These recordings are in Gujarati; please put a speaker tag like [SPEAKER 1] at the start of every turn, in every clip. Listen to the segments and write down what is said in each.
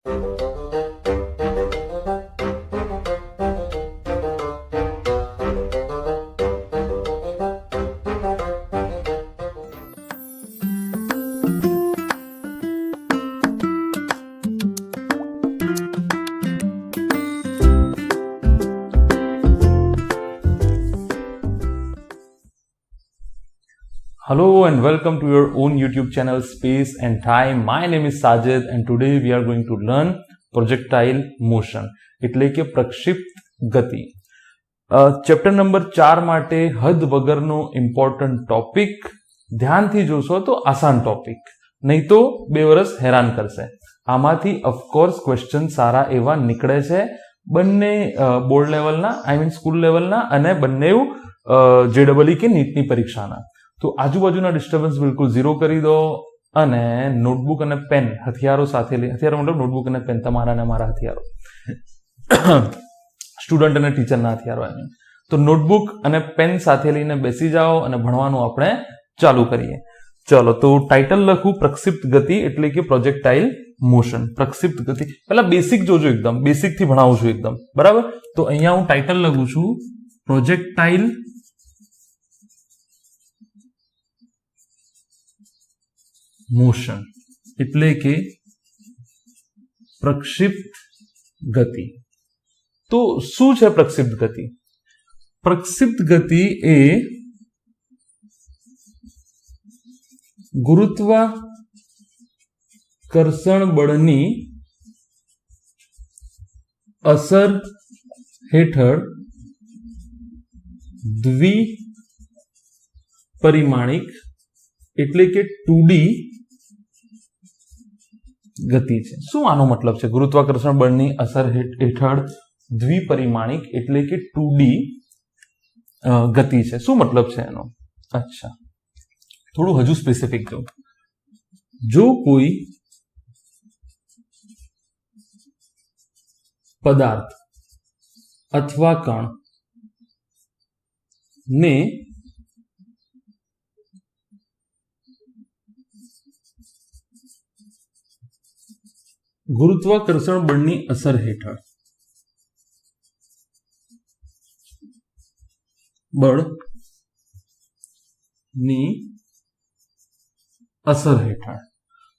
[SPEAKER 1] Hello and welcome to your own YouTube channel Space and Time. My name is Sajid and today we are going to learn projectile motion એટલે કે પ્રક્ષિપ્ત ગતિ. ચેપ્ટર નંબર 4 માટે હદ વગરનો ઇમ્પોર્ટન્ટ ટોપિક. ધ્યાનથી જોશો તો આસાન ટોપિક, નહીં તો 2 વર્ષ હેરાન કરશે. આમાંથી ઓફકોર્સ ક્વેશ્ચન સારા એવા નીકળે છે, બંને બોર્ડ લેવલના, આઈ મીન સ્કૂલ લેવલના, અને બંને JEE કે નીટની પરીક્ષાના. તો આજુબાજુના ડિસ્ટર્બન્સ બિલકુલ ઝીરો કરી દો અને નોટબુક અને પેન હથિયારો સાથે લઈ, હથિયારો મતલબ નોટબુક અને પેન, તમારા અને મારા હથિયારો, સ્ટુડન્ટ અને ટીચરના હથિયારો. એમ તો નોટબુક અને પેન સાથે લઈને બેસી જાઓ અને ભણવાનું આપણે ચાલુ કરીએ. ચલો, તો ટાઇટલ લખું પ્રક્ષિપ્ત ગતિ એટલે કે પ્રોજેક્ટાઇલ મોશન. પ્રક્ષિપ્ત ગતિ પહેલા બેસિક જોજો, એકદમ બેસિક થી ભણાવું છું એકદમ, બરાબર. તો અહીંયા હું ટાઇટલ લખું છું પ્રોજેક્ટાઇલ મોશન એટલે કે પ્રક્ષિપ્ત ગતિ. તો શું છે પ્રક્ષિપ્ત ગતિ? પ્રક્ષિપ્ત ગતિ એ ગુરુત્વાકર્ષણ બળની અસર હેઠળ દ્વિપરિમાણિક એટલે કે 2D ગતિ છે. શું આનો મતલબ છે? ગુરુત્વાકર્ષણ બળની અસર હેઠળ દ્વિપરિમાણિક એટલે કે 2D ગતિ છે. શું મતલબ છે એનો? અચ્છા, થોડું હજુ સ્પેસિફિક કહું. જો કોઈ પદાર્થ અથવા કણ ને ગુરુત્વાકર્ષણ બળની અસર હેઠળ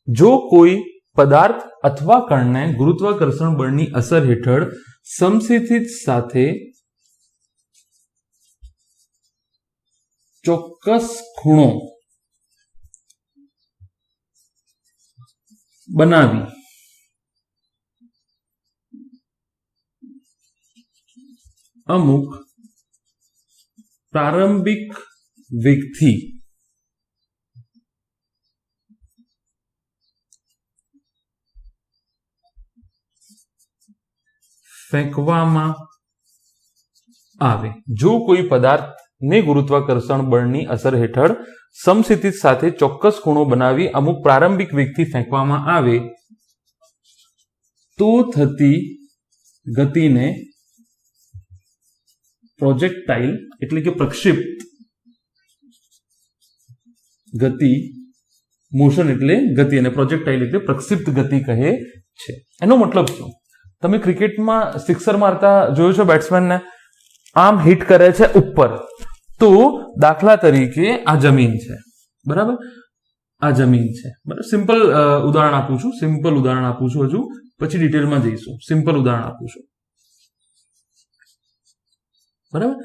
[SPEAKER 1] જો કોઈ પદાર્થ અથવા કણને ગુરુત્વાકર્ષણ બળની અસર હેઠળ સમસ્થિતિ સાથે ચોક્કસ ખૂણો બનાવી અમુક પ્રારંભિક વેગથી ફેંકવામાં આવે. જો કોઈ પદાર્થને ગુરુત્વાકર્ષણ બળની અસર હેઠળ સમસ્થિતિ સાથે ચોક્કસ ખૂણો બનાવી અમુક પ્રારંભિક વેગથી ફેંકવામાં આવે તો થતી ગતિને પ્રોજેક્ટાઇલ એટલે કે પ્રક્ષિપ્ત ગતિ, મોશન એટલે ગતિ અને પ્રોજેક્ટાઇલ એટલે પ્રક્ષિપ્ત ગતિ કહે છે. એનો મતલબ શું? તમે ક્રિકેટમાં સિક્સર મારતા જોયો છો, બેટ્સમેનને આમ હિટ કરે છે ઉપર. તો દાખલા તરીકે આ જમીન છે, બરાબર, આ જમીન છે, બરાબર. સિમ્પલ ઉદાહરણ આપું છું, હજુ પછી ડિટેલમાં જઈશું. સિમ્પલ ઉદાહરણ આપું છું, બરાબર.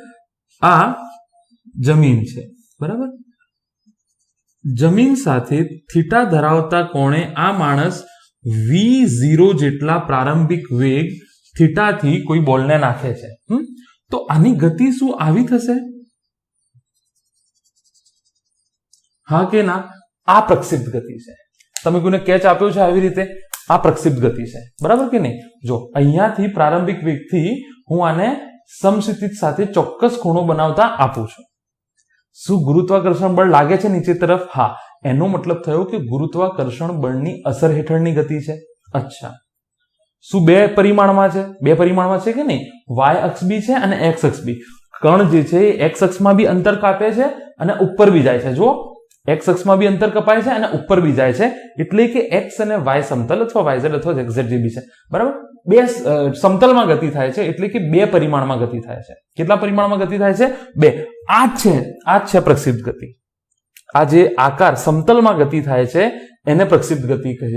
[SPEAKER 1] આ જમીન છે, બરાબર. જમીન સાથે થીટા ધરાવતા કોણે આ માણસ v0 જેટલા પ્રારંભિક વેગ થીટાથી કોઈ બોલને નાખે છે. તો આની ગતિ શું આવી થશે? હા કે ના? આ પ્રક્ષિપ્ત ગતિ છે. તમે કોઈને કેચ આપ્યો છે આવી રીતે? આ પ્રક્ષિપ્ત ગતિ છે, બરાબર કે નહીં? જો અહીંયાથી પ્રારંભિક વેગથી હું આને સમસ્થિતિ સાથે ચોક્કસ ખૂણો બનાવતા આપું છું. શું ગુરુત્વાકર્ષણ બળ લાગે છે નીચે તરફ? હા. એનો મતલબ થયો કે ગુરુત્વાકર્ષણ બળની અસર હેઠળની ગતિ છે. અચ્છા, શું 2 પરિમાણમાં છે? 2 પરિમાણમાં છે કે નહીં? y અક્ષ બી છે અને x અક્ષ બી. કણ જે છે એ x અક્ષમાં બી અંતર કાપે છે અને ઉપર બી જાય છે. જો એક્સ અક્ષમાં બી અંતર કપાય છે અને ઉપર બી જાય છે, એટલે કે એક્સ અને વાય સમતલ અથવા વાયઝેડ અથવા ઝેડ જે બી છે, બરાબર, બે સમતલમાં ગતિ થાય છે, એટલે કે બે પરિમાણમાં ગતિ થાય છે. કેટલા પરિમાણમાં ગતિ થાય છે? બે. આ જ છે પ્રક્ષિપ્ત ગતિ. આ જે આકાર સમતલમાં ગતિ થાય છે એને પ્રક્ષિપ્ત ગતિ કહે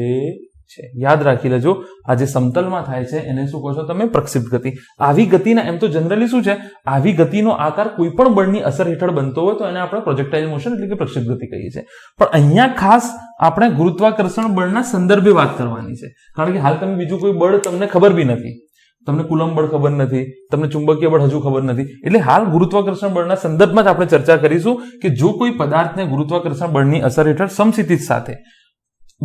[SPEAKER 1] છે. યાદ રાખી લેજો, આ જે સમતલમાં થાય છે એને શું કહો છો તમે? પ્રક્ષિપ્ત ગતિ. આવી ગતિના એમ તો જનરલી શું છે, આવી ગતિનો આકાર કોઈ પણ બળની અસર હેઠળ બનતો હોય તો એને આપણે પ્રોજેક્ટાઇલ મોશન એટલે કે પ્રક્ષિપ્ત ગતિ કહીએ છીએ. પણ અહીંયા ખાસ આપણે ગુરુત્વાકર્ષણ બળના સંદર્ભે વાત કરવાની છે, કારણ કે હાલ તમે બીજું કોઈ બળ તમને ખબર બી નથી, તમને કુલંબ બળ ખબર નથી, તમને ચુંબકીય બળ હજુ ખબર નથી, એટલે હાલ ગુરુત્વાકર્ષણ બળના સંદર્ભમાં જ આપણે ચર્ચા કરીશું કે જો કોઈ પદાર્થને ગુરુત્વાકર્ષણ બળની અસર હેઠળ સમસ્થિતિજ સાથે,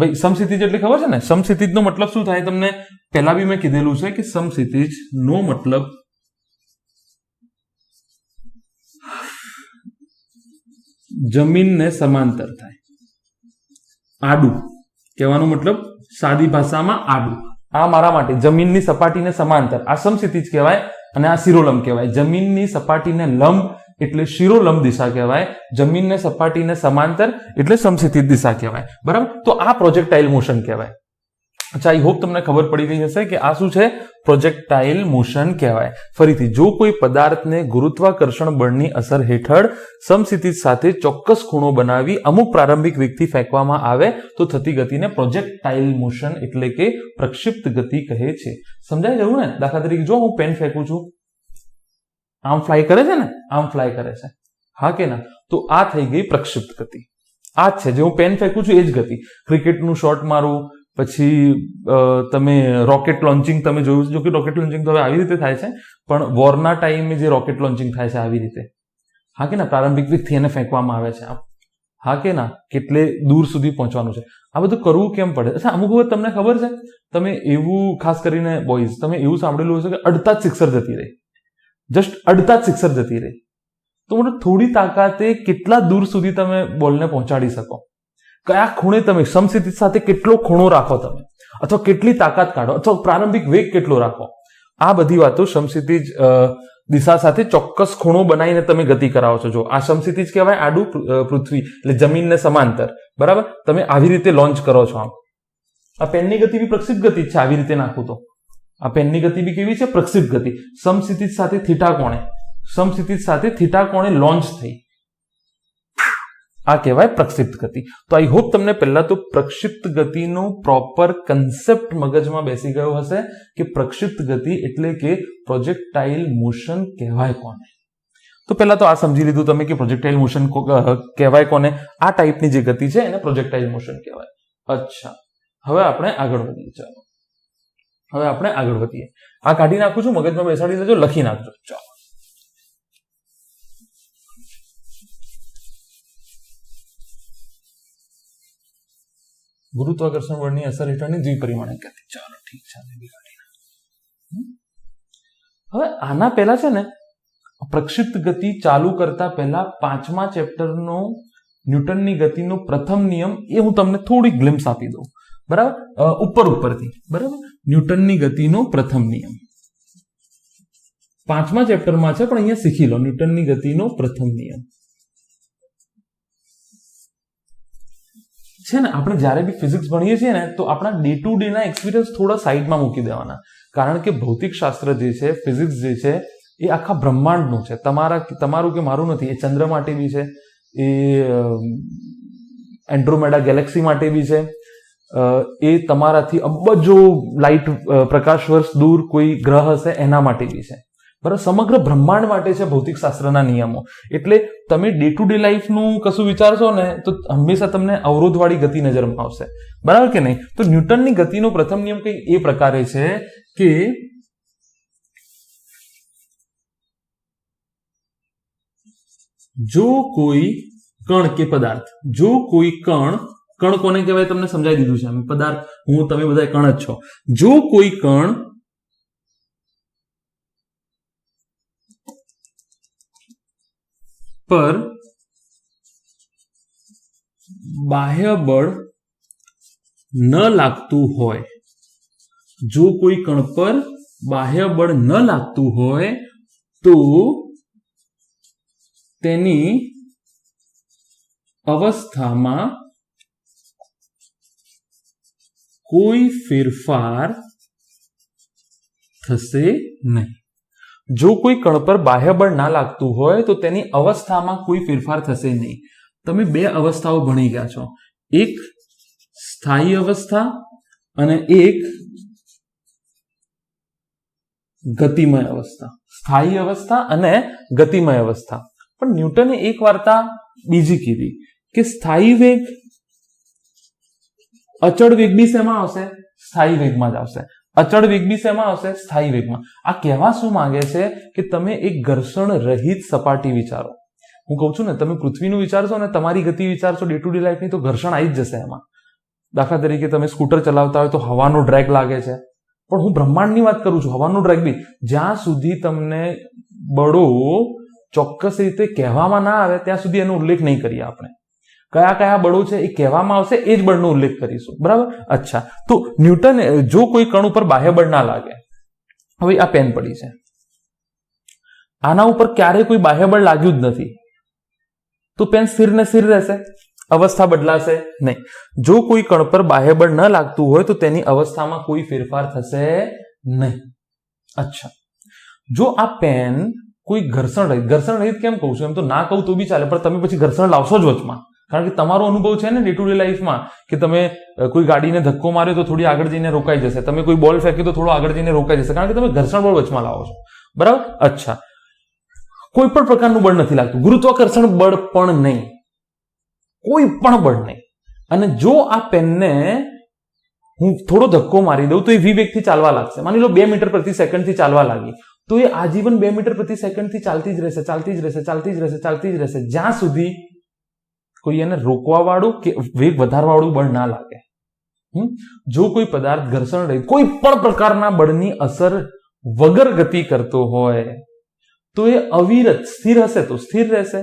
[SPEAKER 1] ભાઈ સમસ્થિતિજ એટલે ખબર છે ને, સમસ્થિતિજનો મતલબ શું થાય તમને પહેલા બી મેં કીધેલું છે કે સમસ્થિતિજનો મતલબ જમીનને સમાંતર થાય. આડું કહેવાનો મતલબ સાદી ભાષામાં આડું. આ મારા માટે જમીનની સપાટીને સમાંતર આ સમસ્થિતિજ કહેવાય અને આ શિરોલંબ કહેવાય. જમીનની સપાટીને લંબ એટલે શિરોલંબ દિશા કહેવાય, જમીનને સપાટીને સમાંતર એટલે સમસ્થિતિજ દિશા કહેવાય, બરાબર. તો આ પ્રોજેક્ટાઇલ મોશન કહેવાય. અચ્છા, આઈ હોપ તમને ખબર પડી ગઈ હશે કે આ શું છે? પ્રોજેક્ટાઇલ મોશન કહેવાય. ફરીથી, જો કોઈ પદાર્થને ગુરુત્વાકર્ષણ બળની અસર હેઠળ સમસ્થિતિજ સાથે ચોક્કસ ખૂણો બનાવી અમુક પ્રારંભિક વેગથી ફેંકવામાં આવે તો થતી ગતિને પ્રોજેક્ટાઇલ મોશન એટલે કે પ્રક્ષિપ્ત ગતિ કહે છે. સમજાય ગયું ને? દાખલા તરીકે જો હું પેન ફેંકું છું, આમ ફ્લાય કરે છે ને, આમ ફ્લાય કરે છે, હા કે ના? તો આ થઈ ગઈ પ્રક્ષિપ્ત ગતિ. આ જ છે જે હું પેન ફેંકું છું એ જ ગતિ. ક્રિકેટનું શોટ મારું, પછી તમે રોકેટ લોન્ચિંગ તમે જોયું, જો કે રોકેટ લોન્ચિંગ તો હવે આવી રીતે થાય છે, પણ વોરના ટાઈમે જે રોકેટ લોન્ચિંગ થાય છે આવી રીતે, હા કે ના? પ્રારંભિક વેગથી એને ફેંકવામાં આવે છે, હા કે ના? કેટલે દૂર સુધી પહોંચવાનું છે. આ બધું કરવું કેમ પડે? અચ્છા, અમુક વખત તમને ખબર છે, તમે એવું ખાસ કરીને બોયઝ તમે એવું સાંભળેલું હશે કે અડધા જ સિક્સર જતી રહી, જસ્ટ અડધા જ સિક્સર જતી રહી. તો મને થોડી તાકાતે કેટલા દૂર સુધી તમે બોલને પહોંચાડી શકો, કયા ખૂણે તમે સમસ્થિતિજ સાથે કેટલો ખૂણો રાખો તમે, અથવા કેટલી તાકાત કાઢો, અથવા પ્રારંભિક વેગ કેટલો રાખો, આ બધી વાતો સમસ્થિતિજ દિશા સાથે ચોક્કસ ખૂણો બનાવીને તમે ગતિ કરાવો છો. જો આ સમસ્થિતિજ કહેવાય, આડું પૃથ્વી એટલે જમીનને સમાંતર, બરાબર. તમે આવી રીતે લોન્ચ કરો છો. આમ આ પેનની ગતિ બી પ્રક્ષિપ્ત ગતિ છે. આવી રીતે નાખું તો આ પેનની ગતિ બી કેવી છે? પ્રક્ષિપ્ત ગતિ. સમસ્થિતિજ સાથે થીટા કોણે, સમસ્થિતિજ સાથે થીટા કોણે લોન્ચ થઈ, આ કહેવાય પ્રક્ષિપ્ત ગતિ. તો આઈ હોપ તમને પહેલા તો પ્રક્ષિપ્ત ગતિનો પ્રોપર કન્સેપ્ટ મગજમાં બેસી ગયો હશે કે પ્રક્ષિપ્ત ગતિ એટલે કે પ્રોજેક્ટાઇલ મોશન કહેવાય કોને. તો પહેલા તો આ સમજી લીધું તમે કે પ્રોજેક્ટાઇલ મોશન કહેવાય કોને. આ ટાઈપની જે ગતિ છે એને પ્રોજેક્ટાઇલ મોશન કહેવાય. અચ્છા, હવે આપણે આગળ વધીએ. ચાલો હવે આપણે આગળ વધીએ. આ કાઢી નાખું છું, મગજમાં બેસાડી લેજો, લખી નાખજો. ચાલો, ગુરુત્વાકર્ષણ બળની અસર હેઠળની દ્વિપરિમાણીય ગતિ. ચાલો ઠીક છે. હવે આના પહેલા છે ને પ્રક્ષિપ્ત ગતિ ચાલુ કરતા પહેલા 5મા ચેપ્ટરનો ન્યૂટનની ગતિનો પ્રથમ નિયમ એ હું તમને થોડી ગ્લિમ્સ આપી દઉં, બરાબર, ઉપરથી, બરાબર. ન્યૂટનની ગતિનો પ્રથમ નિયમ 5મા ચેપ્ટરમાં છે, પણ અહીંયા શીખી લો. ન્યૂટનની ગતિનો પ્રથમ નિયમ છે ને, આપણે જ્યારે બી ફિઝિક્સ ભણીએ છીએ ને તો આપણા ડે ટુ ડે ના એક્સપિરિયન્સ થોડા સાઈડમાં મૂકી દેવાના, કારણ કે ભૌતિક શાસ્ત્ર જે છે, ફિઝિક્સ જે છે એ આખા બ્રહ્માંડનું છે. તમારું કે મારું નથી. એ ચંદ્ર માટે બી છે, એ એન્ડ્રોમેડા ગેલેક્સી માટે બી છે, એ તમારાથી અબજો લાઇટ પ્રકાશ વર્ષ દૂર કોઈ ગ્રહ હશે એના માટે બી છે, બરાબર. સમગ્ર બ્રહ્માંડ માટે છે ભૌતિક શાસ્ત્રના નિયમો. એટલે તમે ડે ટુ ડે લાઈફનું કશું વિચારશો ને તો હંમેશા તમને અવરોધવાળી ગતિ નજરમાં આવશે, બરાબર કે નહીં? તો ન્યૂટનની ગતિનો પ્રથમ નિયમ કંઈ એ પ્રકારે છે કે જો કોઈ કણ કે પદાર્થ, જો કોઈ કણ કોને કહેવાય તમને સમજાવી દીધું છે. પદાર્થ હું તમે બધા કણ જ છો. જો કોઈ કણ પર બાહ્ય બળ ન લાગતું હોય, જો કોઈ કણ પર બાહ્ય બળ ન લાગતું હોય તો તેની અવસ્થામાં કોઈ ફેરફાર થશે નહીં. જો કોઈ કણ પર બાહ્ય બળ ના લાગતું હોય તો તેની અવસ્થામાં કોઈ ફેરફાર થશે નહીં. તમે બે અવસ્થાઓ ભણી ગયા છો, એક સ્થાયી અવસ્થા અને એક ગતિમય અવસ્થા. સ્થાયી અવસ્થા અને ગતિમય અવસ્થા. પણ ન્યૂટને એક વાર્તા બીજી કીધી કે સ્થાયી વેગ અચળ વેગ બી શેમાં આવશે? સ્થાયી વેગમાં જ આવશે. અચળ વેગ બી શેમાં આવશે? સ્થાયી વેગમાં. આ કહેવા શું માંગે છે કે તમે એક ઘર્ષણ રહિત સપાટી વિચારો. હું કહું છું ને, તમે પૃથ્વીનું વિચારશો અને તમારી ગતિ વિચારશો ડે ટુ ડે લાઈફની, તો ઘર્ષણ આવી જ જશે એમાં. દાખલા તરીકે તમે સ્કૂટર ચલાવતા હોય તો હવાનો ડ્રેગ લાગે છે, પણ હું બ્રહ્માંડની વાત કરું છું. હવાનો ડ્રેગ બી જ્યાં સુધી તમને બળો ચોક્કસ રીતે કહેવામાં ના આવે ત્યાં સુધી એનો ઉલ્લેખ નહીં કરીએ. આપણે કયા કયા બળો છે એ કહેવામાં આવશે એ જ બળનો ઉલ્લેખ કરીશું. બરાબર? અચ્છા, તો ન્યૂટન જો કોઈ કણ ઉપર બાહ્ય બળ ના લાગે, હવે આ પેન પડી છે, આના ઉપર ક્યારેય કોઈ બાહ્ય બળ લાગ્યું જ નથી, તો પેન સ્થિર ને સ્થિર રહેશે, અવસ્થા બદલાશે નહીં. જો કોઈ કણ પર બાહ્ય બળ ન લાગતું હોય તો તેની અવસ્થામાં કોઈ ફેરફાર થશે નહીં. અચ્છા, જો આ પેન કોઈ ઘર્ષણ રહિત કેમ કહું છું? એમ તો ના કહું તો બી ચાલે, પણ તમે પછી ઘર્ષણ લાવશો જ વચમાં. કારણ કે તમારો અનુભવ છે ને ડે ટુ ડે લાઈફમાં કે તમે કોઈ ગાડીને ધક્કો માર્યો તો થોડી આગળ જઈને રોકાઈ જશે, તમે કોઈ બોલ ફેંક્યો તો થોડો આગળ જઈને રોકાઈ જશે, કારણ કે તમે ઘર્ષણ બળ વચમાં લાવો છો. બરાબર? અચ્છા, કોઈ પણ પ્રકારનું બળ નથી લાગતું, ગુરુત્વાકર્ષણ બળ પણ નહીં, કોઈ પણ બળ નહીં. અને જો આ પેનને હું થોડો ધક્કો મારી દઉં તો એ v વેગથી ચાલવા લાગશે. માની લો 2 મીટર પ્રતિ સેકન્ડથી ચાલવા લાગી, તો એ આજીવન 2 મીટર પ્રતિ સેકન્ડથી ચાલતી જ રહેશે, ચાલતી જ રહેશે, ચાલતી જ રહેશે, ચાલતી જ રહેશે, જ્યાં સુધી કોઈ એને રોકવા વાળું કે વેગ વધારવા વાળું બળ ના લાગે. જો કોઈ પદાર્થ ઘર્ષણ રહિત કોઈ પણ પ્રકારના બળની અસર વગર ગતિ કરતો હોય તો એ અવિરત સ્થિર હશે તો સ્થિર રહેશે.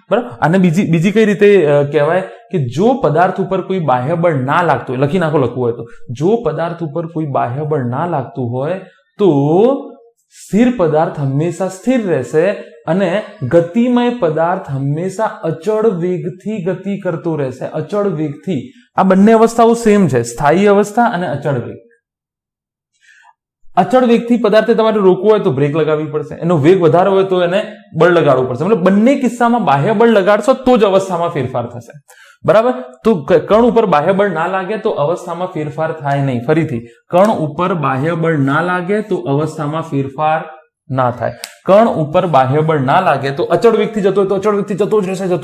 [SPEAKER 1] બરાબર? અને બીજી કઈ રીતે કહેવાય કે જો પદાર્થ ઉપર કોઈ બાહ્ય બળ ના લાગતું હોય, લખી નાખો લખવું હોય તો, જો પદાર્થ ઉપર કોઈ બાહ્ય બળ ના લાગતું હોય તો સ્થિર પદાર્થ હંમેશા સ્થિર રહેશે અને ગતિમય પદાર્થ હંમેશા અચળ વેગથી ગતિ કરતો રહેશે. અચળ વેગથી. આ બંને અવસ્થાઓ સેમ છે, સ્થાયી અવસ્થા અને અચળ વેગ. અચળ વેગથી પદાર્થને તમારે રોકવો હોય તો બ્રેક લગાવવી પડશે, એનો વેગ વધારો હોય તો એને બળ લગાડવું પડશે. મતલબ બંને કિસ્સામાં બાહ્ય બળ લગાડશો તો જ અવસ્થામાં ફેરફાર થશે. બરાબર? તો કણ ઉપર બાહ્ય બળ ના લાગે તો અવસ્થામાં ફેરફાર થાય નહીં. ફરીથી, કણ ઉપર બાહ્ય બળ ના લાગે તો અવસ્થામાં ફેરફાર ના થાય. કણ ઉપર બાહ્ય બળ ના લાગે તો અચળ વેગથી જતો હોય તો અચળ વેગથી જતો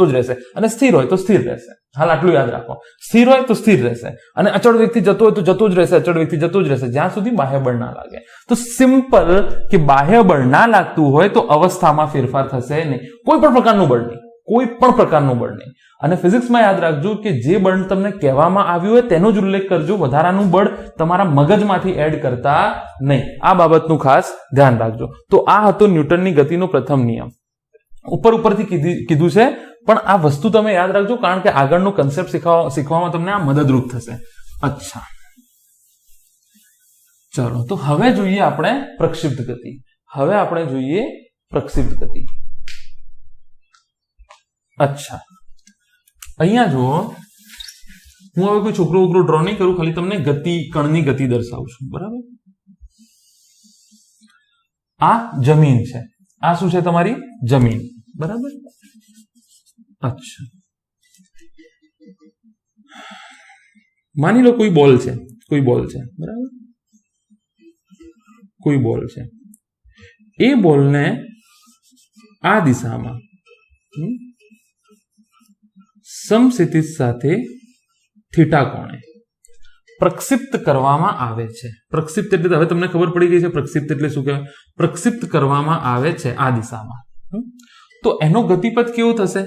[SPEAKER 1] જ રહેશે, અને સ્થિર હોય તો સ્થિર રહેશે. હાલ આટલું યાદ રાખો, સ્થિર હોય તો સ્થિર રહેશે અને અચળ વેગથી જતો હોય તો જતો જ રહેશે, અચળ વેગથી જતો જ રહેશે, જ્યાં સુધી બાહ્ય બળ ના લાગે. તો સિમ્પલ કે બાહ્ય બળ ના લાગતું હોય તો અવસ્થામાં ફેરફાર થશે નહીં. કોઈ પણ પ્રકારનું બળ નહીં, કોઈ પણ પ્રકારનું બળ નહીં. અને ફિઝિક્સમાં યાદ રાખજો કે જે બળ તમને કહેવામાં આવ્યું હોય તેનો જ ઉલ્લેખ કરજો, વધારાનું બળ તમારા મગજમાંથી એડ કરતા નહીં. આ બાબતનું ખાસ ધ્યાન રાખજો. તો આ હતો ન્યૂટનની ગતિનો પ્રથમ નિયમ. ઉપરથી કીધું છે, પણ આ વસ્તુ તમે યાદ રાખજો, કારણ કે આગળનો કન્સેપ્ટ શીખવામાં તમને આ મદદરૂપ થશે. અચ્છા, ચલો તો હવે જોઈએ આપણે પ્રક્ષિપ્ત ગતિ. અચ્છા, અહીંયા જુઓ, હું હવે કોઈ છોકરો ડ્રો નહીં કરું, ખાલી તમને કણની ગતિ દર્શાવું છું. બરાબર? આ જમીન છે, આ શું છે? તમારી જમીન. બરાબર? અચ્છા, માની લો કોઈ બોલ છે. બરાબર? કોઈ બોલ છે, એ બોલને આ દિશામાં સમક્ષિતિજ સાથે થીટા કોણે પ્રક્ષિપ્ત કરવામાં આવે છે. પ્રક્ષિપ્ત એટલે હવે તમને ખબર પડી ગઈ છે પ્રક્ષિપ્ત એટલે શું કહેવાય. પ્રક્ષિપ્ત કરવામાં આવે છે આ દિશામાં, તો એનો ગતિપથ કેવો થશે?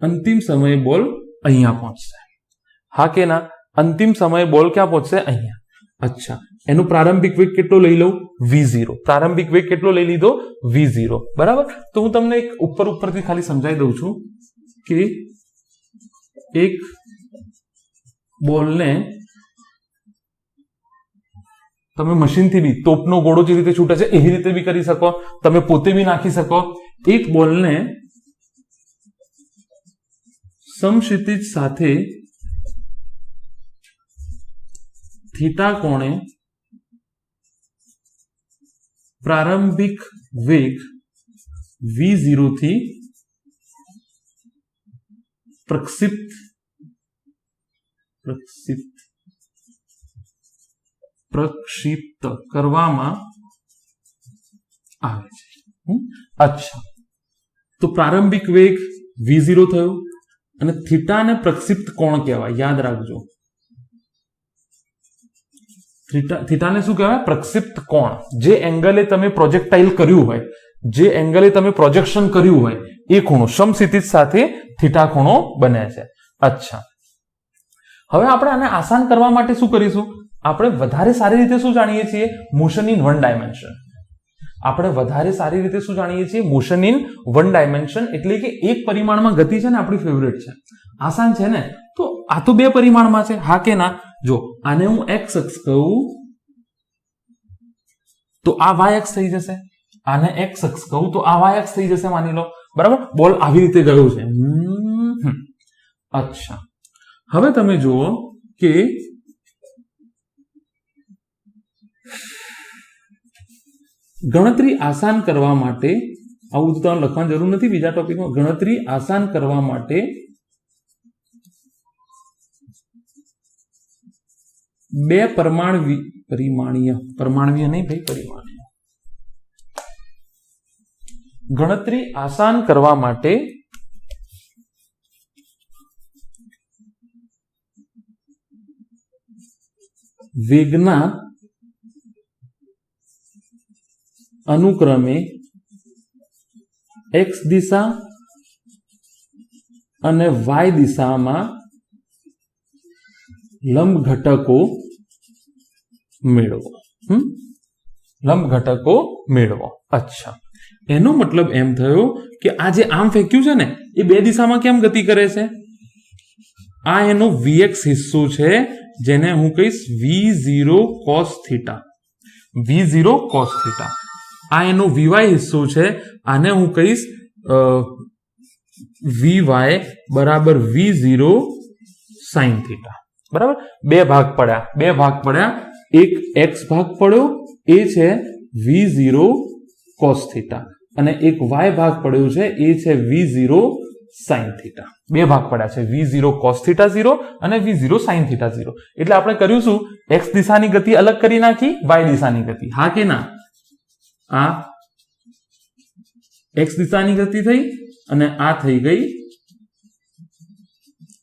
[SPEAKER 1] અંતિમ સમયે બોલ અહીંયા પહોંચશે. હા કે ના? અંતિમ સમયે બોલ ક્યાં પહોંચશે? અહીંયા. અચ્છા, એનો પ્રારંભિક વેગ કેટલો લઈ લઉં? v0. પ્રારંભિક વેગ કેટલો લઈ લીધો? v0. બરાબર? તો હું તમને એક ઉપરથી ખાલી સમજાવી દઉં છું. કે એક બોલને તમે મશીનથી બી તોપનો ગોળો જે રીતે છૂટે છે એવી રીતે બી કરી શકો, તમે પોતે બી નાખી શકો. એક બોલને સમક્ષિતિજ સાથે થીટા કોણે પ્રારંભિક વેગ v0 થી પ્રક્ષિપ્ત કરવામાં આવે છે. અચ્છા, તો પ્રારંભિક વેગ v0 થયો અને થીટાને પ્રક્ષિપ્ત કોણ કહેવાય, યાદ રાખજો. થીટાને શું કહેવાય? પ્રક્ષિપ્ત કોણ. જે એંગલે તમે પ્રોજેક્ટાઇલ કર્યું હોય, જે એંગલે તમે પ્રોજેક્શન કર્યું હોય એ ખૂણો સમક્ષિતિજ સાથે થીટા ખૂણો બને છે. અચ્છા, હવે આપણે આને આસાન કરવા માટે શું કરીશું? આપણે વધારે સારી રીતે શું જાણીએ છીએ? Motion in one dimension. આપણે વધારે સારી રીતે શું જાણીએ છીએ? મોશન ઇન વન ડાયમેન્શન, એટલે કે એક પરિમાણમાં ગતિ છે ને આપણી ફેવરેટ છે, આસાન છે ને. તો આ તો બે પરિમાણમાં છે, હા કે ના? જો આને હું x અક્ષ કહું તો આ y અક્ષ થઈ જશે, આને x અક્ષ કહું તો આ y અક્ષ થઈ જશે, માની લો. બરાબર, બોલ આવી રીતે ગયો છે. અચ્છા, હવે તમે જુઓ કે ગણતરી આસાન કરવા માટે, આવું તો તમારે લખવાની જરૂર નથી બીજા ટોપિકમાં, ગણતરી આસાન કરવા માટે બે પરિમાણીય નહીં ભાઈ, પરિમાણીય ગણતરી આસાન કરવા માટે વેગના અનુક્રમે x દિશા અને y દિશામાં લંબ ઘટકો મેળવો. લંબ ઘટકો મેળવો. અચ્છા, એનો મતલબ એમ થયો કે આ જે આમ ફેંક્યું છે ને એ બે દિશામાં કેમ ગતિ કરે છે? આ એનો vx હિસ્સો છે, જેને હું કહીશ v0 cos θ. v0 cos θ. આ એનો vy હિસ્સો છે, આને હું કહીશ vy બરાબર v0 sin θ. બરાબર, બે ભાગ પડ્યા. એક x ભાગ પડ્યો એ છે v0 cos θ અને એક y ભાગ પડ્યો છે એ છે v0 sin θ. બે ભાગ પડ્યા છે, v0 cos θ 0 અને v0 sin θ 0. એટલે આપણે કર્યું શું? x દિશાની ગતિ અલગ કરી નાખી, y દિશાની ગતિ, હા કે ના? આ x દિશાની ગતિ થઈ અને આ થઈ ગઈ,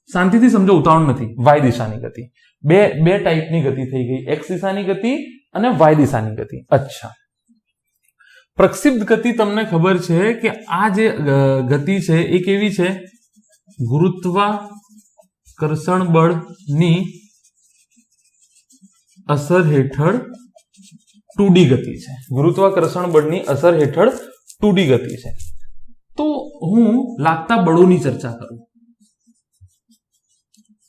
[SPEAKER 1] શાંતિથી સમજો, ઉતાવળ નથી, y દિશાની ગતિ. બે ટાઈપની ગતિ થઈ ગઈ, x દિશાની ગતિ અને y દિશાની ગતિ. અચ્છા, પ્રક્ષિપ્ત ગતિ તમને ખબર છે કે આ જે ગતિ છે એ કેવી છે? ગુરુત્વાકર્ષણ બળની અસર હેઠળ 2D ગતિ છે. ગુરુત્વાકર્ષણ બળની અસર હેઠળ 2D ગતિ છે. તો હું લાગતા બળોની ચર્ચા કરું.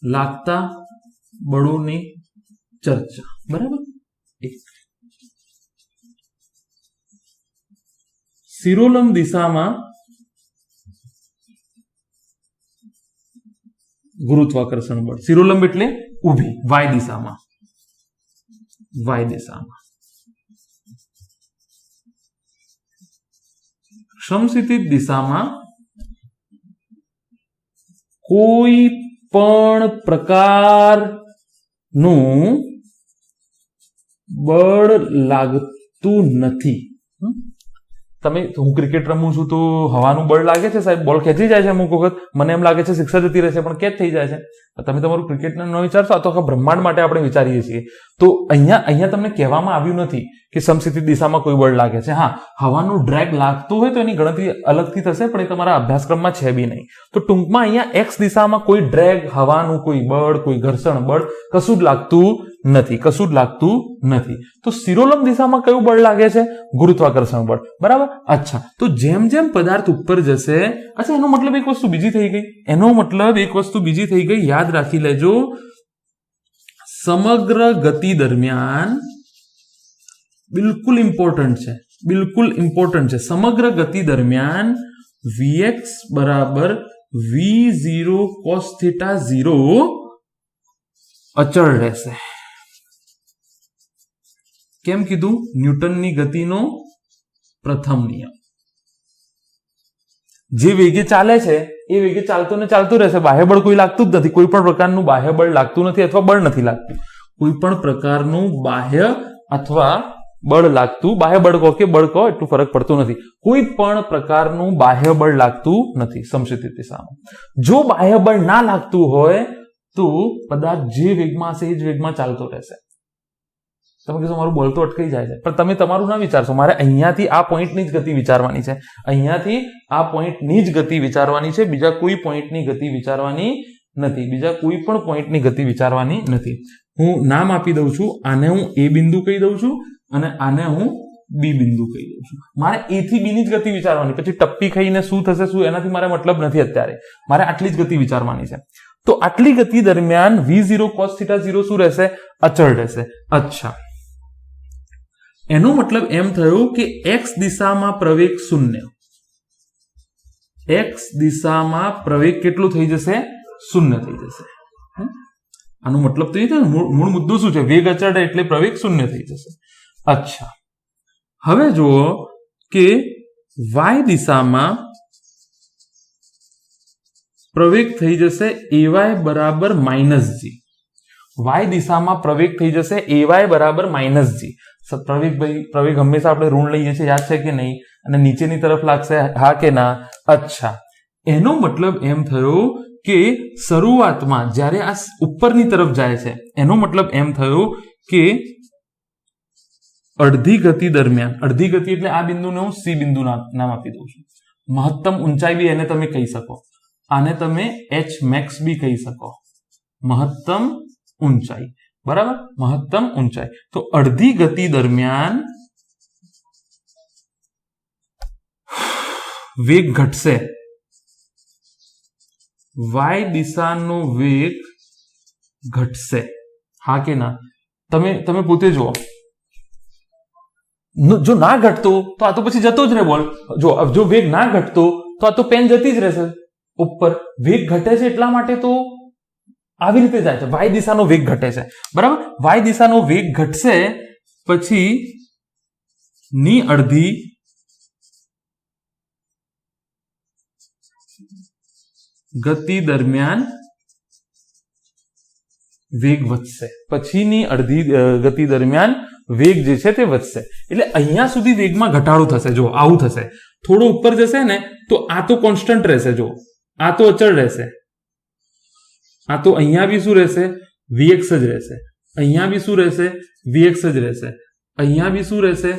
[SPEAKER 1] લાગતા બળોની ચર્ચા, બરાબર. શિરોલંબ દિશામાં ગુરુત્વાકર્ષણ બળ, શિરોલંબ એટલે ઊભી, y દિશામાં. સમક્ષિતિજ દિશામાં કોઈ પણ પ્રકારનું બળ લાગતું નથી. હું ક્રિકેટ રમું છું તો હવાનું બળ લાગે છે સાહેબ, બોલ ખેંચી જાય છે અમુક વખત, મને એમ લાગે છે સિક્સર જતી રહેશે પણ કેચ થઈ જાય છે. તમે તમારું ક્રિકેટને ન વિચારશો, આ તો આખા બ્રહ્માંડ માટે આપણે વિચારીએ છીએ. તો અહીંયા તમને કહેવામાં આવ્યું નથી કે સમસ્થિતિ દિશામાં કોઈ બળ લાગે છે. હા, હવાનો ડ્રેગ લાગતો હોય તો એની ગણતરી અલગથી થશે, પણ એ તમારા અભ્યાસક્રમમાં છે બી નહીં. તો ટૂંકમાં અહીંયા એક્સ દિશામાં કોઈ ડ્રેગ, હવાનું કોઈ બળ, કોઈ ઘર્ષણ બળ કશું જ લાગતું નથી. તો શિરોલંબ દિશામાં કયું બળ લાગે છે? ગુરુત્વાકર્ષણ બળ. બરાબર. અચ્છા, તો જેમ જેમ પદાર્થ ઉપર જશે, અચ્છા એનો મતલબ એક વસ્તુ બીજી થઈ ગઈ. યાદ રાખી લેજો, સમગ્ર ગતિ દરમિયાન બિલકુલ ઇમ્પોર્ટન્ટ છે. સમગ્ર ગતિ દરમિયાન Vx બરાબર V0 cos θ 0 અચળ રહેશે. કેમ કીધું? ન્યૂટનની ગતિનો પ્રથમ નિયમ. જે વેગે ચાલે છે એ વેગે ચાલતું રહેશે. બાહ્ય બળ કોઈ લાગતું જ નથી. કોઈ પણ પ્રકારનું બાહ્ય બળ લાગતું નથી અથવા બળ નથી લાગતું. કોઈ પણ પ્રકારનું બાહ્ય અથવા બળ લાગતું, બાહ્ય બળ કહો કે બળ કહો એટલું ફરક પડતો નથી. કોઈ પણ પ્રકારનું બાહ્ય બળ લાગતું નથી સમસ્થિતિ દિશામાં. જો બાહ્ય બળ ના લાગતું હોય તો પદાર્થ જે વેગમાં હશે એ જ વેગમાં ચાલતો રહેશે. તમે કહેશો મારું બોલ તો અટકાઈ જાય છે, પણ તમે તમારું ના વિચારશો. મારે અહીંયાથી આ પોઈન્ટની જ ગતિ વિચારવાની છે. બીજા કોઈ પોઈન્ટની ગતિ વિચારવાની નથી. હું નામ આપી દઉં છું. આને હું એ બિંદુ કહી દઉં છું અને આને હું બી બિંદુ કહી દઉં છું. મારે એ થી બી ની જ ગતિ વિચારવાની. પછી ટપ્પી ખાઈને શું થશે શું એનાથી મારે મતલબ નથી. અત્યારે મારે આટલી જ ગતિ વિચારવાની છે. તો આટલી ગતિ દરમિયાન V0 cos θ 0 શું રહેશે? અચળ રહેશે. અચ્છા, એનો મતલબ એમ થયો કે x દિશામાં પ્રવેગ 0. x દિશામાં પ્રવેગ કેટલો થઈ જશે? 0 થઈ જશે. આનો મતલબ તો એ છે, મૂળ મુદ્દો શું છે? વેગ અચળ એટલે પ્રવેગ 0 થઈ જશે. અચ્છા, હવે જુઓ કે y દિશામાં પ્રવેગ થઈ જશે ay બરાબર -g. y દિશામાં પ્રવેગ થઈ જશે ay બરાબર -g. પ્રવેગ હંમેશા આપણે ઋણ લઈએ છીએ, યાદ છે કે નહીં? અને નીચેની તરફ લાગશે, હા કે ના? અચ્છા, એનો મતલબ એમ થયો કે શરૂઆતમાં જ્યારે આ ઉપરની તરફ જાય છે, એનો મતલબ એમ થયો કે અડધી ગતિ દરમિયાન, અડધી ગતિ એટલે આ બિંદુને હું સી બિંદુ નામ આપી દઉં છું. મહત્તમ ઊંચાઈ બી એને તમે કહી શકો. આને તમે h max બી કહી શકો. મહત્તમ ઊંચાઈ. બરાબર, મહત્તમ ઊંચાઈ. તો અડધી ગતિ દરમિયાન વેગ ઘટશે. y દિશાનો વેગ ઘટશે. હા કે ના? તમે પોતે જુઓ. જો ના ઘટતો તો આ તો પછી જતો જ રહે બોલ. જો વેગ ના ઘટતો તો આ તો પેન જતી જ રહેશે ઉપર. વેગ ઘટે છે એટલા માટે તો આવી રીતે જાય છે. y દિશાનો વેગ ઘટે છે. બરાબર, y દિશાનો વેગ ઘટશે પછી ની અડધી ગતિ દરમિયાન વેગ વધશે. પછીની અડધી ગતિ દરમિયાન વેગ જે છે તે વધશે. એટલે અહીંયા સુધી વેગમાં ઘટાડો થશે. જો આવું થશે. થોડો ઉપર જશે ને તો આ તો કોન્સ્ટન્ટ રહેશે. જો આ તો અચળ રહેશે. આ તો અહીંયા બી શું રહેશે? Vx જ રહેશે. અહીંયા બી શું રહેશે? Vx જ રહેશે. અહીંયા બી શું રહેશે?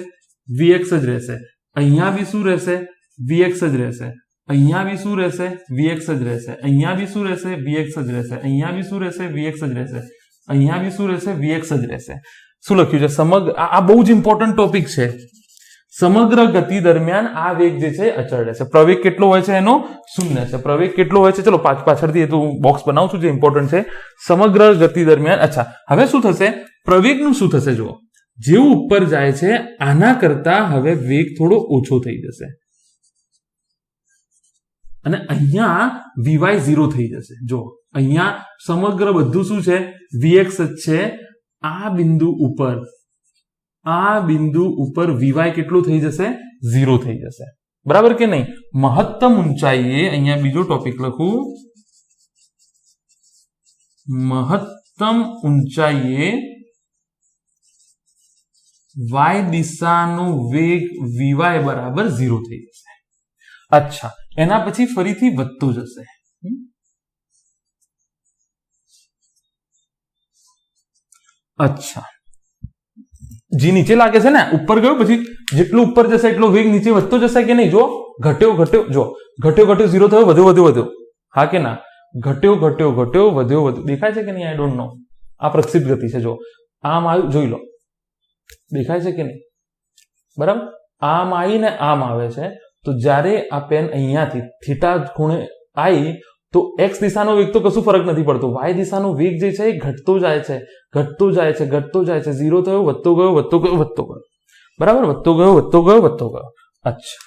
[SPEAKER 1] Vx જ રહેશે. અહીંયા બી શું રહેશે? Vx જ રહેશે. અહીંયા બી શું રહેશે? Vx જ રહેશે. અહીંયા બી શું રહેશે? Vx જ રહેશે. અહીંયા બી શું રહેશે? Vx જ રહેશે. અહીંયા બી શું રહેશે? Vx જ રહેશે. શું લખ્યું છે? સમગ્ર, આ બહુ જ ઇમ્પોર્ટન્ટ ટોપિક છે. સમગ્ર ગતિ દરમિયાન આ વેગ જે છે અચળ રહેશે. પ્રવેગ કેટલો હોય છે? એનો 0 છે. પ્રવેગ કેટલો હોય છે? ચલો પાછળથી એ તો બોક્સ બનાવું છું જે ઇમ્પોર્ટન્ટ છે. સમગ્ર ગતિ દરમિયાન. અચ્છા, હવે શું થશે? પ્રવેગનું શું થશે? જુઓ, જેવું ઉપર જાય છે આના કરતા હવે વેગ થોડો ઓછો થઈ જશે અને અહીંયા Vy 0 થઈ જશે. જો અહીંયા સમગ્ર બધું શું છે? Vx જ છે. આ બિંદુ ઉપર Vy કેટલું થઈ જશે? 0 થઈ જશે. બરાબર કે નહીં? મહત્તમ ઊંચાઈએ, અહીંયા બીજો ટોપિક લખું, મહત્તમ ઊંચાઈએ y દિશાનો વેગ Vy બરાબર 0 થઈ જશે. અચ્છા, એના પછી ફરીથી વધતો જશે. અચ્છા, જી નીચે લાગે છે ને, ઉપર ગયો પછી જેટલું ઉપર જશે એટલો વેગ નીચે વધતો જશે કે નહીં? જો ઘટ્યો, જો ઘટ્યો 0 થયો, વધ્યો, હા કે ના? ઘટ્યો, વધ્યો, દેખાય છે કે નહીં? I don't know. આ પ્રક્ષિપ્ત ગતિ છે. જો આમ આવ્યું, જોઈ લો, દેખાય છે કે નહીં? બરાબર, આમ આવીને આમ આવે છે. તો જ્યારે આ પેન અહીંયાથી થીટા ખૂણે આવી તો એક્સ દિશાનો વેગ તો કશું ફરક નથી પડતો. વાય દિશાનો વેગ જે છે એ ઘટતો જાય છે. 0 થયો, વધતો ગયો. બરાબર, વધતો ગયો. અચ્છા,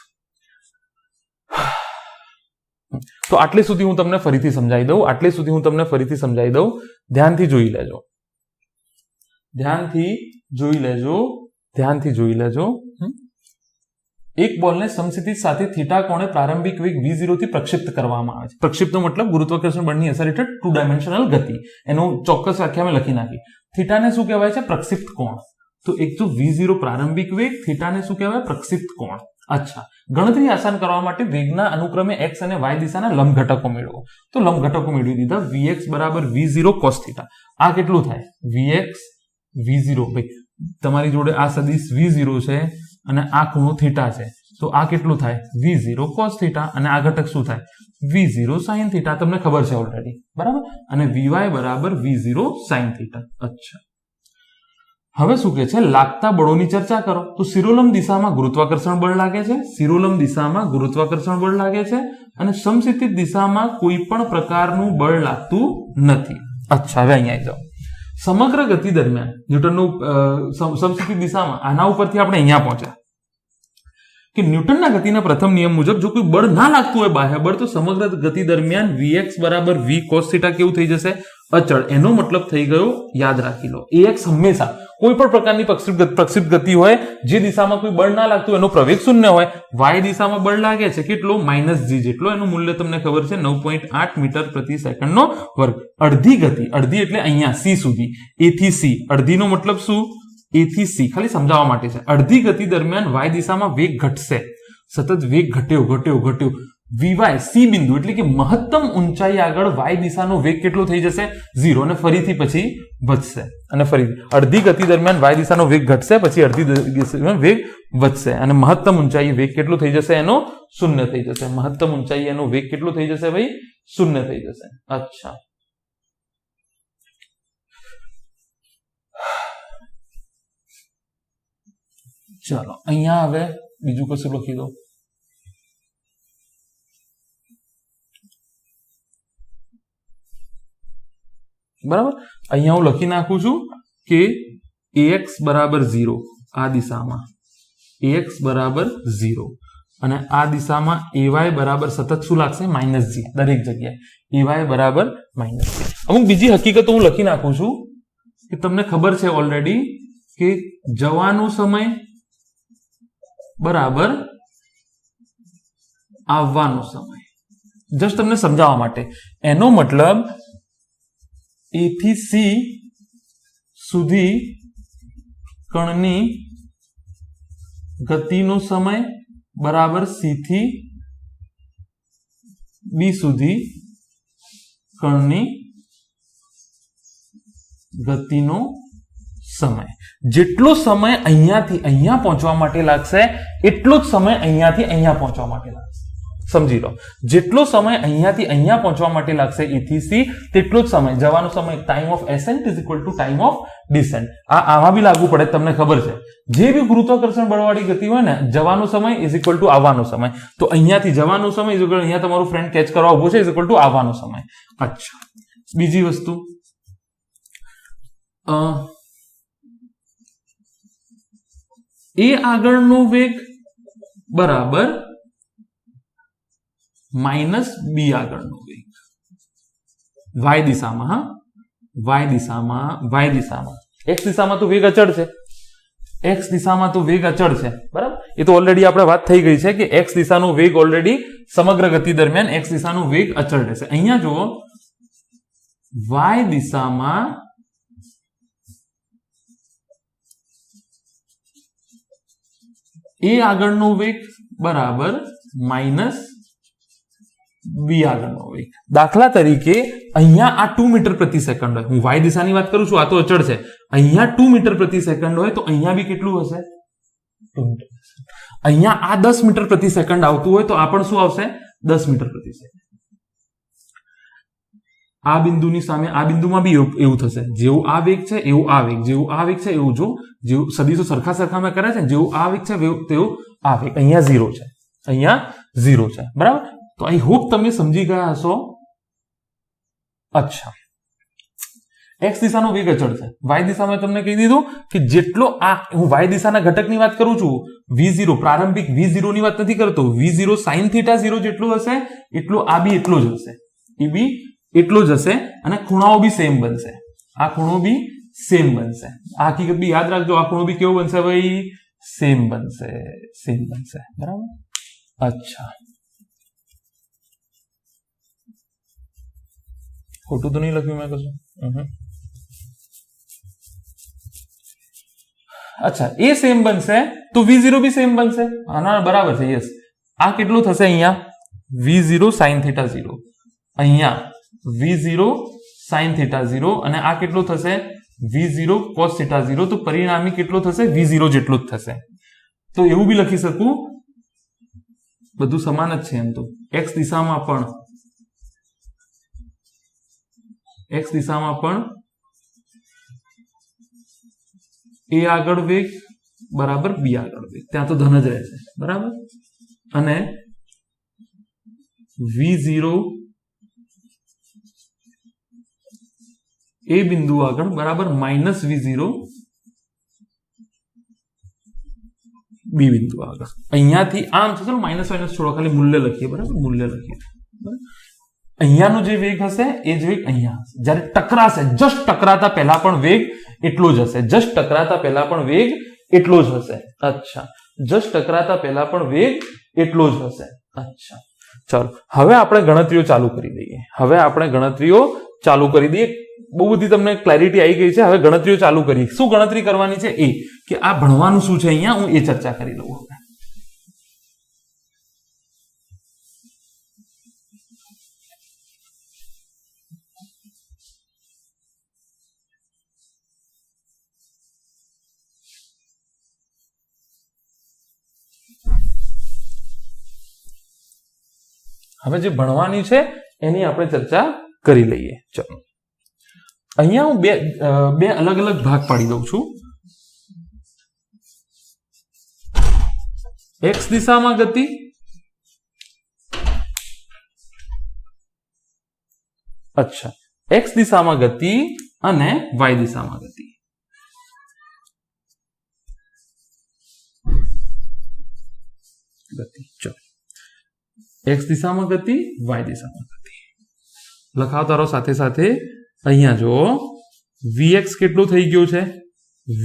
[SPEAKER 1] તો આટલે સુધી હું તમને ફરીથી સમજાવી દઉં. ધ્યાનથી જોઈ લેજો. એક બોલને સમસ્થિતિ સાથે થીટા કોણે પ્રારંભિક વેગ v0 થી પ્રક્ષિપ્ત કરવામાં આવે છે. પ્રક્ષિપ્તનો મતલબ ગુરુત્વાકર્ષણ બળની અસર હેઠળ 2 ડાયમેન્શનલ ગતિ. એનું ચોક્કસ વ્યાખ્યા મેં લખી નાખી. થીટાને શું કહેવાય છે? પ્રક્ષિપ્ત કોણ. તો એક તો v0 પ્રારંભિક વેગ, થીટાને શું કહેવાય? પ્રક્ષિપ્ત કોણ. અચ્છા, ગણતરી આસાન કરવા માટે વેગના અનુક્રમે x અને y દિશાના લંબ ઘટકો મેળવો. તો લંબ ઘટકો મેળવી દીધા. vx બરાબર v0 cos θ. આ કેટલું થાય? vx v0. ભાઈ તમારી જોડે આ સદિશ v0 છે અને આ ખૂણો થીટા છે, તો આ કેટલું થાય? v0 cos θ. અને આ ઘટક શું થાય? v0 sin θ. તમને ખબર છે ઓલરેડી, બરાબર. અને vy બરાબર v0 sin θ. અચ્છા, હવે શું કે છે? લાગતા બળોની ચર્ચા કરો. તો શિરોલંબ દિશામાં ગુરુત્વાકર્ષણ બળ લાગે છે અને સમસ્થિતિ દિશામાં કોઈ પણ પ્રકારનું બળ લાગતું નથી. અચ્છા, હવે અહીંયા આવી જાઓ. સમગ્ર ગતિ દરમિયાન ન્યૂટનનું સમસ્થિતિ દિશામાં, આના ઉપરથી આપણે અહીંયા પહોંચ્યા કે ન્યૂટનના ગતિના પ્રથમ નિયમ મુજબ જો કોઈ બળ ના લાગતું હોય બાહ્ય બળ, તો સમગ્ર ગતિ દરમિયાન vx બરાબર v cos θ કેવું થઈ જશે? અચળ. એનો મતલબ થઈ ગયો, યાદ રાખી લો, ax હંમેશા કોઈ પણ પ્રકારની પ્રક્ષિપ્ત ગતિ હોય જે દિશામાં કોઈ બળ ના લાગતું એનો પ્રવેગ શૂન્ય હોય. y દિશામાં બળ લાગે છે કેટલો? -g જેટલો. એનું મૂલ્ય તમને ખબર છે 9.8 મીટર પ્રતિ સેકન્ડનો વર્ગ. અડધી ગતિ, અડધી એટલે અહીંયા c સુધી, a થી c. અડધીનો મતલબ શું? a થી c. ખાલી સમજાવવા માટે છે. અડધી ગતિ દરમિયાન y દિશામાં વેગ ઘટશે, સતત વેગ ઘટ્યો. vy c બિંદુ એટલે કે મહત્તમ ઊંચાઈ આગળ y દિશાનો વેગ કેટલો થઈ જશે? 0. અને ફરીથી પછી વધશે. અને ફરીથી અડધી ગતિ દરમિયાન y દિશાનો વેગ ઘટશે, પછી અડધી દિશાનો વેગ વધશે અને મહત્તમ ઊંચાઈ વેગ કેટલો થઈ જશે? એનો 0 થઈ જશે. મહત્તમ ઊંચાઈ એનો વેગ કેટલો થઈ જશે ભાઈ? 0 થઈ જશે. અચ્છા, ચાલો અહીંયા હવે બીજું કશું લખી દો. બરાબર, અહીંયા હું લખી નાખું છું કે ax બરાબર 0 આ દિશામાં, ax બરાબર 0 અને આ દિશામાં ay બરાબર સતત શું લાગશે? -g. દરેક જગ્યાએ ay બરાબર -g. અમુક બીજી હકીકતો હું લખી નાખું છું કે તમને ખબર છે ઓલરેડી કે જવાનો સમય બરાબર આવવાનો સમય. જસ્ટ તમને સમજાવવા માટે. એનો મતલબ a થી c સુધી કણની ગતિનો સમય બરાબર c થી b સુધી કણની ગતિનો સમય. જેટલો સમય અહીંયાથી અહીંયા પહોંચવા માટે લાગશે એટલો જ સમય અહીંયાથી અહીંયા પહોંચવા માટે લાગશે. સમજી લો, જેટલો સમય અહીંયાથી અહીંયા પહોંચવા માટે લાગશે a થી c, તેટલો જ સમય જવાનો સમય time of ascent is equal to time of descent. આમાં બી લાગુ પડે, તમને ખબર છે. જે બી ગુરુત્વાકર્ષણ બળવાળી ગતિ હોય ને, જવાનો સમય ઇઝ ઇક્વલ ટુ આવવાનો સમય. તો અહીંયાથી જવાનો સમય ઇઝ ઇક્વલ, અહીંયા તમારું ફ્રેન્ડ કેચ કરવા ઉભો છે, ઇઝ ઇક્વલ ટુ આવવાનો સમય. અચ્છા, બીજી વસ્તુ, એ આગળનો વેગ બરાબર -b આગળનો વેગ y દિશામાં. હા, y દિશામાં x દિશામાં તો વેગ અચળ છે. x દિશામાં તો વેગ અચળ છે, બરાબર. એ તો ઓલરેડી આપણે વાત થઈ ગઈ છે કે x દિશાનો વેગ ઓલરેડી સમગ્ર ગતિ દરમિયાન x દિશાનો વેગ અચળ રહેશે. અહીંયા જુઓ, y દિશામાં એ આગળનો વેગ બરાબર -b v આગળનો વેગ. દાખલા તરીકે અહીંયા આ 2 મીટર પ્રતિ સેકન્ડ હોય, હું y દિશાની વાત કરું છું, આ તો અચળ છે. અહીંયા 2 મીટર પ્રતિ સેકન્ડ હોય તો અહીંયા બી કેટલું હશે? 2 મીટર. અહીંયા આ 10 મીટર પ્રતિ સેકન્ડ આવતું હોય તો આ પણ શું આવશે? 10 મીટર પ્રતિ સેકન્ડ. આ બિંદુની સામે આ બિંદુમાં બી એવું થશે. જેવું આ વેગ છે એવું આ વેગ, જેવું આ વેગ છે એવું જો, જેવું સદીશો સરખા સરખામાં કરે છે, જેવું આ વેગ છે તેવું આ વેગ. અહીંયા 0 છે, અહીંયા 0 છે, બરાબર. તો આઈ હોપ તમે સમજી ગયા હશો. અચ્છા, x દિશાનો વેગ અચળ છે, y દિશામાં તમને કહી દીધું કે જેટલો આ, હું y દિશાના ઘટકની વાત કરું છું, v0 પ્રારંભિક v0 ની વાત નથી કરતો, v0 sin θ 0 જેટલું હશે એટલું આ બી એટલો જ હશે, એ બી એટલો જ હશે, અને ખૂણાઓ બી સેમ બનશે. આ ખૂણો બી સેમ બનશે. આ હકીકત બી યાદ રાખજો, આ ખૂણો બી કેવો બનશે ભાઈ? સેમ બનશે, સેમ બનશે, બરાબર. અચ્છા, ખોટું તો નહીં લખ્યું મેં કશું? અચ્છા, એ સેમ બનશે તો v0 બી સેમ બનશે. ના, બરાબર છે, યસ. આ કેટલું થશે? અહીંયા v0 sin θ 0, અહીંયા v0 sin θ 0, અને આ કેટલું થશે? v0 cos θ 0. તો પરિણામી કેટલો થશે? v0 જેટલું જ થશે. તો એવું બી લખી શકું, બધું સમાન જ છે એમ તો. x દિશામાં પણ a આગળ વેગ બરાબર b આગળ વેગ, ત્યાં તો ધન જ રહેશે, બરાબર. અને v0 એ બિંદુ આગળ બરાબર માઇનસ v0 બી બિંદુ આગળ. અહીંયાથી આમ છે, ચલો માઇનસ માઇનસ છોડો, ખાલી મૂલ્ય લખીએ, બરાબર, મૂલ્ય લખીએ. અહીંયાનો જે વેગ હશે એ જ વેગ અહીંયા હશે. જ્યારે ટકરાશે, જસ્ટ ટકરાતા પહેલા પણ વેગ એટલો જ હશે, જસ્ટ ટકરાતા પહેલા પણ વેગ એટલો જ હશે. અચ્છા, જસ્ટ ટકરાતા પહેલા પણ વેગ એટલો જ હશે. અચ્છા, ચાલો હવે આપણે ગણતરીઓ ચાલુ કરી દઈએ. બહુ બધી તમને ક્લેરિટી આવી ગઈ છે. હવે ગણતરીઓ ચાલુ કરીએ. શું ગણતરી કરવાની છે? એ કે આ ભણવાનું શું છે અહીંયા, હું એ ચર્ચા કરી લઉં. હવે જે ભણવાની છે એની આપણે ચર્ચા કરી લઈએ. ચલો, અહીંયા હું બે અલગ અલગ ભાગ પાડી દઉં છું. x દિશામાં ગતિ અચ્છા, x દિશામાં ગતિ અને y દિશામાં ગતિ. ચલો, x દિશામાં ગતિ, y દિશામાં ગતિ લખાવતા રહો સાથે સાથે. અહીંયા જો vx કેટલું થઈ ગયું છે?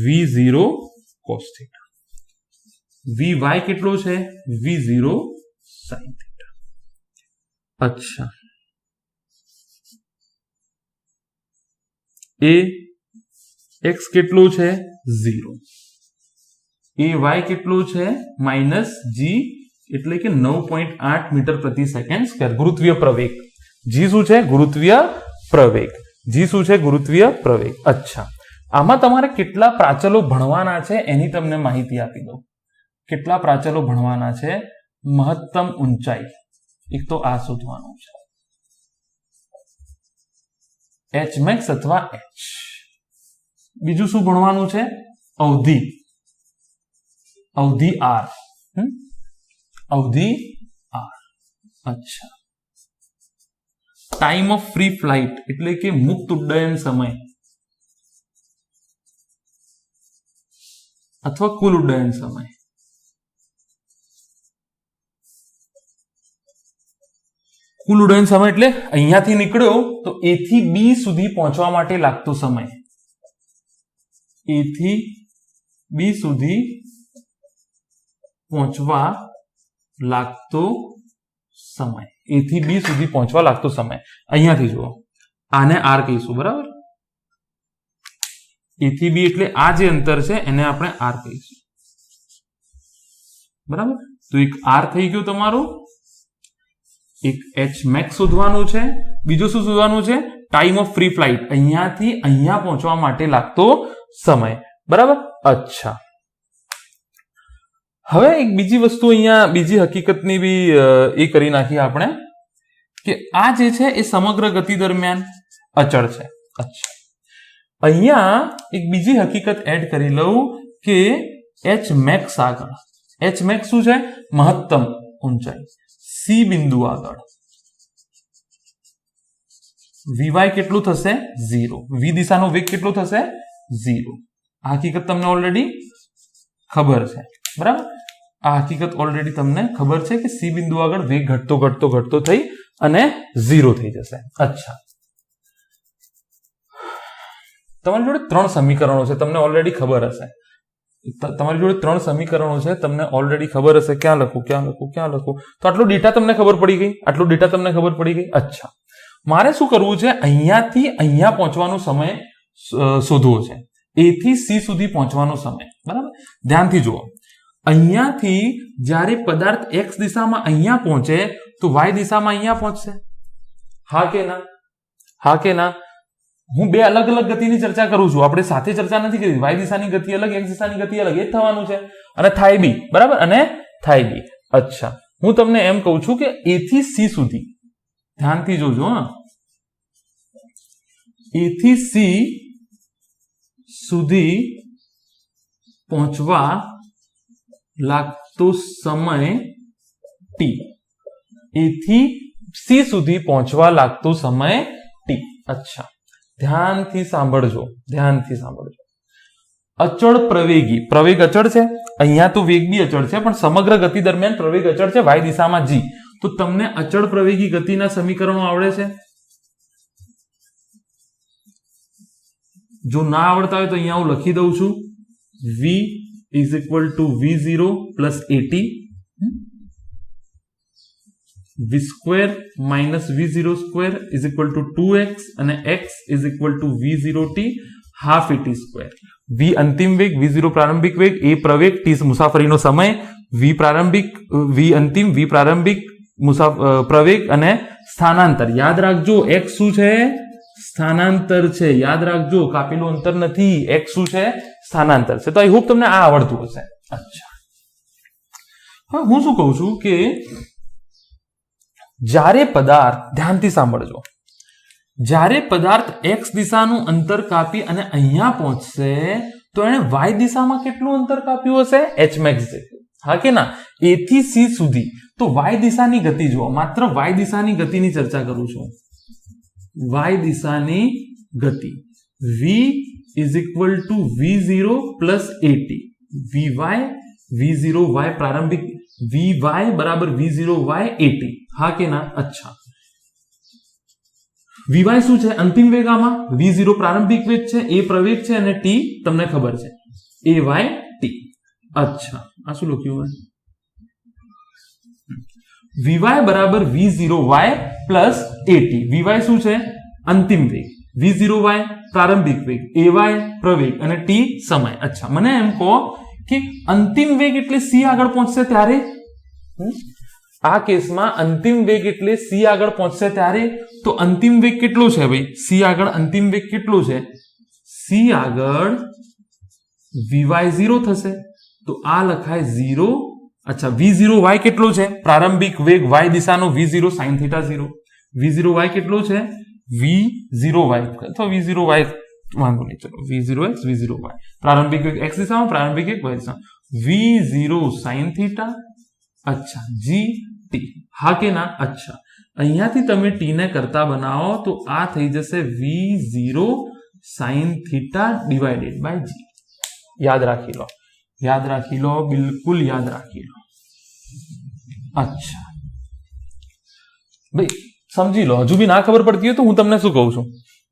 [SPEAKER 1] v0 cos θ. vy કેટલો છે? v0 sin θ. અચ્છા, એ x કેટલું છે? 0. એ y કેટલું છે? -g, એટલે કે 9.8 મીટર પ્રતિ સેકન્ડ સ્ક્વેર. ગુરુત્વીય પ્રવેગ. g શું છે? ગુરુત્વીય પ્રવેગ. g શું છે? ગુરુત્વીય પ્રવેગ. અચ્છા, આમાં તમારે કેટલા પ્રાચલો ભણવાના છે એની તમને માહિતી આપી દઉં. કેટલા પ્રાચલો ભણવાના છે? મહત્તમ ઊંચાઈ, એક તો આ શોધવાનું છે, h max અથવા h. બીજું શું ભણવાનું છે? અવધિ r. અવધિ r. અચ્છા, ટાઈમ ઓફ ફ્રી ફ્લાઇટ એટલે કે મુક્ત ઉડ્ડયન સમય અથવા કુલ ઉડ્ડયન સમય. કુલ ઉડ્ડયન સમય એટલે અહીંયાથી નીકળ્યો તો a થી b સુધી પહોંચવા માટે લાગતો સમય. a થી b સુધી પહોંચવા લાગતો સમય. a થી b સુધી પહોંચવા લાગતો સમય. અહીંયાથી જુઓ, આને r કહીશું, બરાબર. a થી b એટલે આ જે અંતર છે એને આપણે r કહીશું, બરાબર. તો એક r થઈ ગયું તમારું. એક એચ મેક્સ શોધવાનું છે, બીજું શું શોધવાનું છે? ટાઈમ ઓફ ફ્રી ફ્લાઇટ, અહીંયાથી અહીંયા પહોંચવા માટે લાગતો સમય. બરાબર. અચ્છા, હવે એક બીજી વસ્તુ અહીંયા, બીજી હકીકતની બી એ કરી નાખી આપણે કે આ જે છે એ સમગ્ર ગતિ દરમિયાન અચળ છે. અચ્છા, અહીંયા એક બીજી હકીકત એડ કરી લઉં કે એચ મેક્સ આગળ, એચ મેક્સ શું છે? મહત્તમ ઊંચાઈ, સી બિંદુ આગળ વીવાય કેટલું થશે? 0. વી દિશાનો વેગ કેટલો થશે? 0. આ હકીકત તમને ઓલરેડી ખબર છે. બરાબર. આ હકીકત ઓલરેડી તમને ખબર છે કે સી બિંદુ આગળ વેગ ઘટતો ઘટતો ઘટતો થઈ અને 0 થઈ જશે. અચ્છા, તમારી જોડે 3 સમીકરણો છે, તમને ઓલરેડી ખબર હશે. તમારી જોડે 3 સમીકરણો છે, તમને ઓલરેડી ખબર હશે. ક્યાં લખું, ક્યાં લખું, ક્યાં લખું? તો આટલો ડેટા તમને ખબર પડી ગઈ, આટલો ડેટા તમને ખબર પડી ગઈ. અચ્છા, મારે શું કરવું છે? અહીંયાથી અહીંયા પહોંચવાનો સમય શોધવો છે. એ થી સી સુધી પહોંચવાનો સમય. બરાબર. ધ્યાનથી જુઓ, અહીંયાથી જ્યારે પદાર્થ એક્સ દિશામાં અહીંયા પહોંચે તો વાય દિશામાં અહીંયા પહોંચશે. હા કે ના? હા કે ના? હું બે અલગ અલગ ગતિની ચર્ચા કરું છું, આપણે સાથે ચર્ચા નથી કરી. વાય દિશાની ગતિ અલગ, એક્સ દિશાની ગતિ અલગ, એ જ થવાનું છે. અને થાય બી. બરાબર. અને થાય બી. અચ્છા, હું તમને એમ કહું છું કે એ થી સી સુધી, ધ્યાનથી જોજો. હા, એ થી સી સુધી પહોંચવા લાગતો સમય ટી. એ થી સી સુધી પહોંચવા લાગતો સમય ટી. અચ્છા, ધ્યાનથી સાંભળજો, ધ્યાનથી સાંભળજો. અચળ પ્રવેગી, પ્રવેગ અચળ છે, અહીંયા તો વેગ બી અચળ છે, પણ સમગ્ર ગતિ દરમિયાન પ્રવેગ અચળ છે, વાય દિશામાં જી. તો તમને અચળ પ્રવેગી ગતિના સમીકરણો આવડે છે? જો ના આવડતા હોય તો અહીંયા હું લખી દઉં છું. v is equal to v0 plus at, v square minus v0 square is equal to 2x અને x is equal to v0t half at square. v અંતિમ વેગ, v0 પ્રારંભિક વેગ, a પ્રવેગ, t મુસાફરીનો સમય, v પ્રારંભિક, v અંતિમ, v પ્રારંભિક પ્રવેગ અને સ્થાનાંતર. યાદ રાખજો, x શું છે? સ્થાનાંતર છે. યાદ રાખજો, કાપેલું અંતર નથી. x શું છે? સ્થાનાંતર છે. તો આઈ હોપ તમને આ આવડતું હશે. અચ્છા, હવે હું શું કહું છું કે જ્યારે પદાર્થ, ધ્યાનથી સાંભળજો, જ્યારે પદાર્થ એક્સ દિશાનું અંતર કાપી અને અહીંયા પહોંચશે તો એને વાય દિશામાં કેટલું અંતર કાપ્યું હશે? એચ મેક્સ જેટલું. હા કે ના? એ થી સી સુધી. તો વાય દિશાની ગતિ જુઓ, માત્ર વાય દિશાની ગતિની ચર્ચા કરું છું. વાય દિશાની ગતિ v is equal to v0 plus at. vy v0y પ્રારંભિક, vy બરાબર v0y at. હા કે ના? અચ્છા, vy શું છે? અંતિમ વેગ. આમાં v0 પ્રારંભિક વેગ છે, a પ્રવેગ છે અને t તમને ખબર છે, ay t. અચ્છા, આ શું લખ્યું? vy બરાબર v0y plus at. vy શું છે? અંતિમ વેગ, v0y પ્રારંભિક વેગ, ay પ્રવેગ અને t સમય. અચ્છા, મને એમ કહો કે અંતિમ વેગ એટલે સી આગળ પહોંચશે ત્યારે, આ કેસમાં અંતિમ વેગ એટલે સી આગળ પહોંચશે ત્યારે, તો અંતિમ વેગ કેટલો છે ભાઈ? સી આગળ અંતિમ વેગ કેટલો છે? સી આગળ vy0 થશે, તો આ લખાય 0. અચ્છા, v0y કેટલો છે? પ્રારંભિક વેગ y દિશાનો v0 sin θ 0. v0y કેટલો છે? v0y અથવા v0y વાંધો નહીં, ચલો v0x v0y. પ્રારંભિક વેગ x દિશામાં, પ્રારંભિક વેગ y દિશામાં, v0 sin θ. અચ્છા, gt. હા કે ના? અચ્છા, અહીંયાથી તમે t ને કરતા બનાવો તો આ થઈ જશે v0 sin θ divided by g. યાદ રાખી લો, યાદ રાખી લો, બિલકુલ યાદ રાખી લો. અચ્છા ભાઈ, સમજી લો. હજુ બી ના ખબર પડતી હોય તો હું તમને શું કહું છું,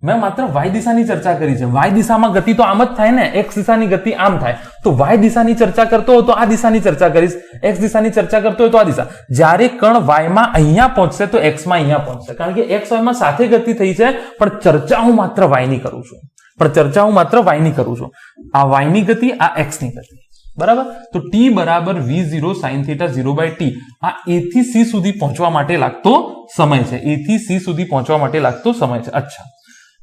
[SPEAKER 1] મેં માત્ર વાય દિશાની ચર્ચા કરી છે. વાય દિશામાં ગતિ તો આમ જ થાય ને, એક્સ દિશાની ગતિ આમ થાય. તો વાય દિશાની ચર્ચા કરતો હોય તો આ દિશાની ચર્ચા કરીશ, એક્સ દિશાની ચર્ચા કરતો હોય તો આ દિશા. જ્યારે કણ વાયમાં અહીંયા પહોંચશે તો એક્સમાં અહીંયા પહોંચશે, કારણ કે એક્સ વાયમાં સાથે ગતિ થઈ છે, પણ ચર્ચા હું માત્ર વાયની કરું છું. આ વાયની ગતિ, આ એક્સની ગતિ. બરાબર. તો t બરાબર v0 sin θ 0/t આ a થી c સુધી પહોંચવા માટે લાગતો સમય છે. a થી c સુધી પહોંચવા માટે લાગતો સમય છે. અચ્છા,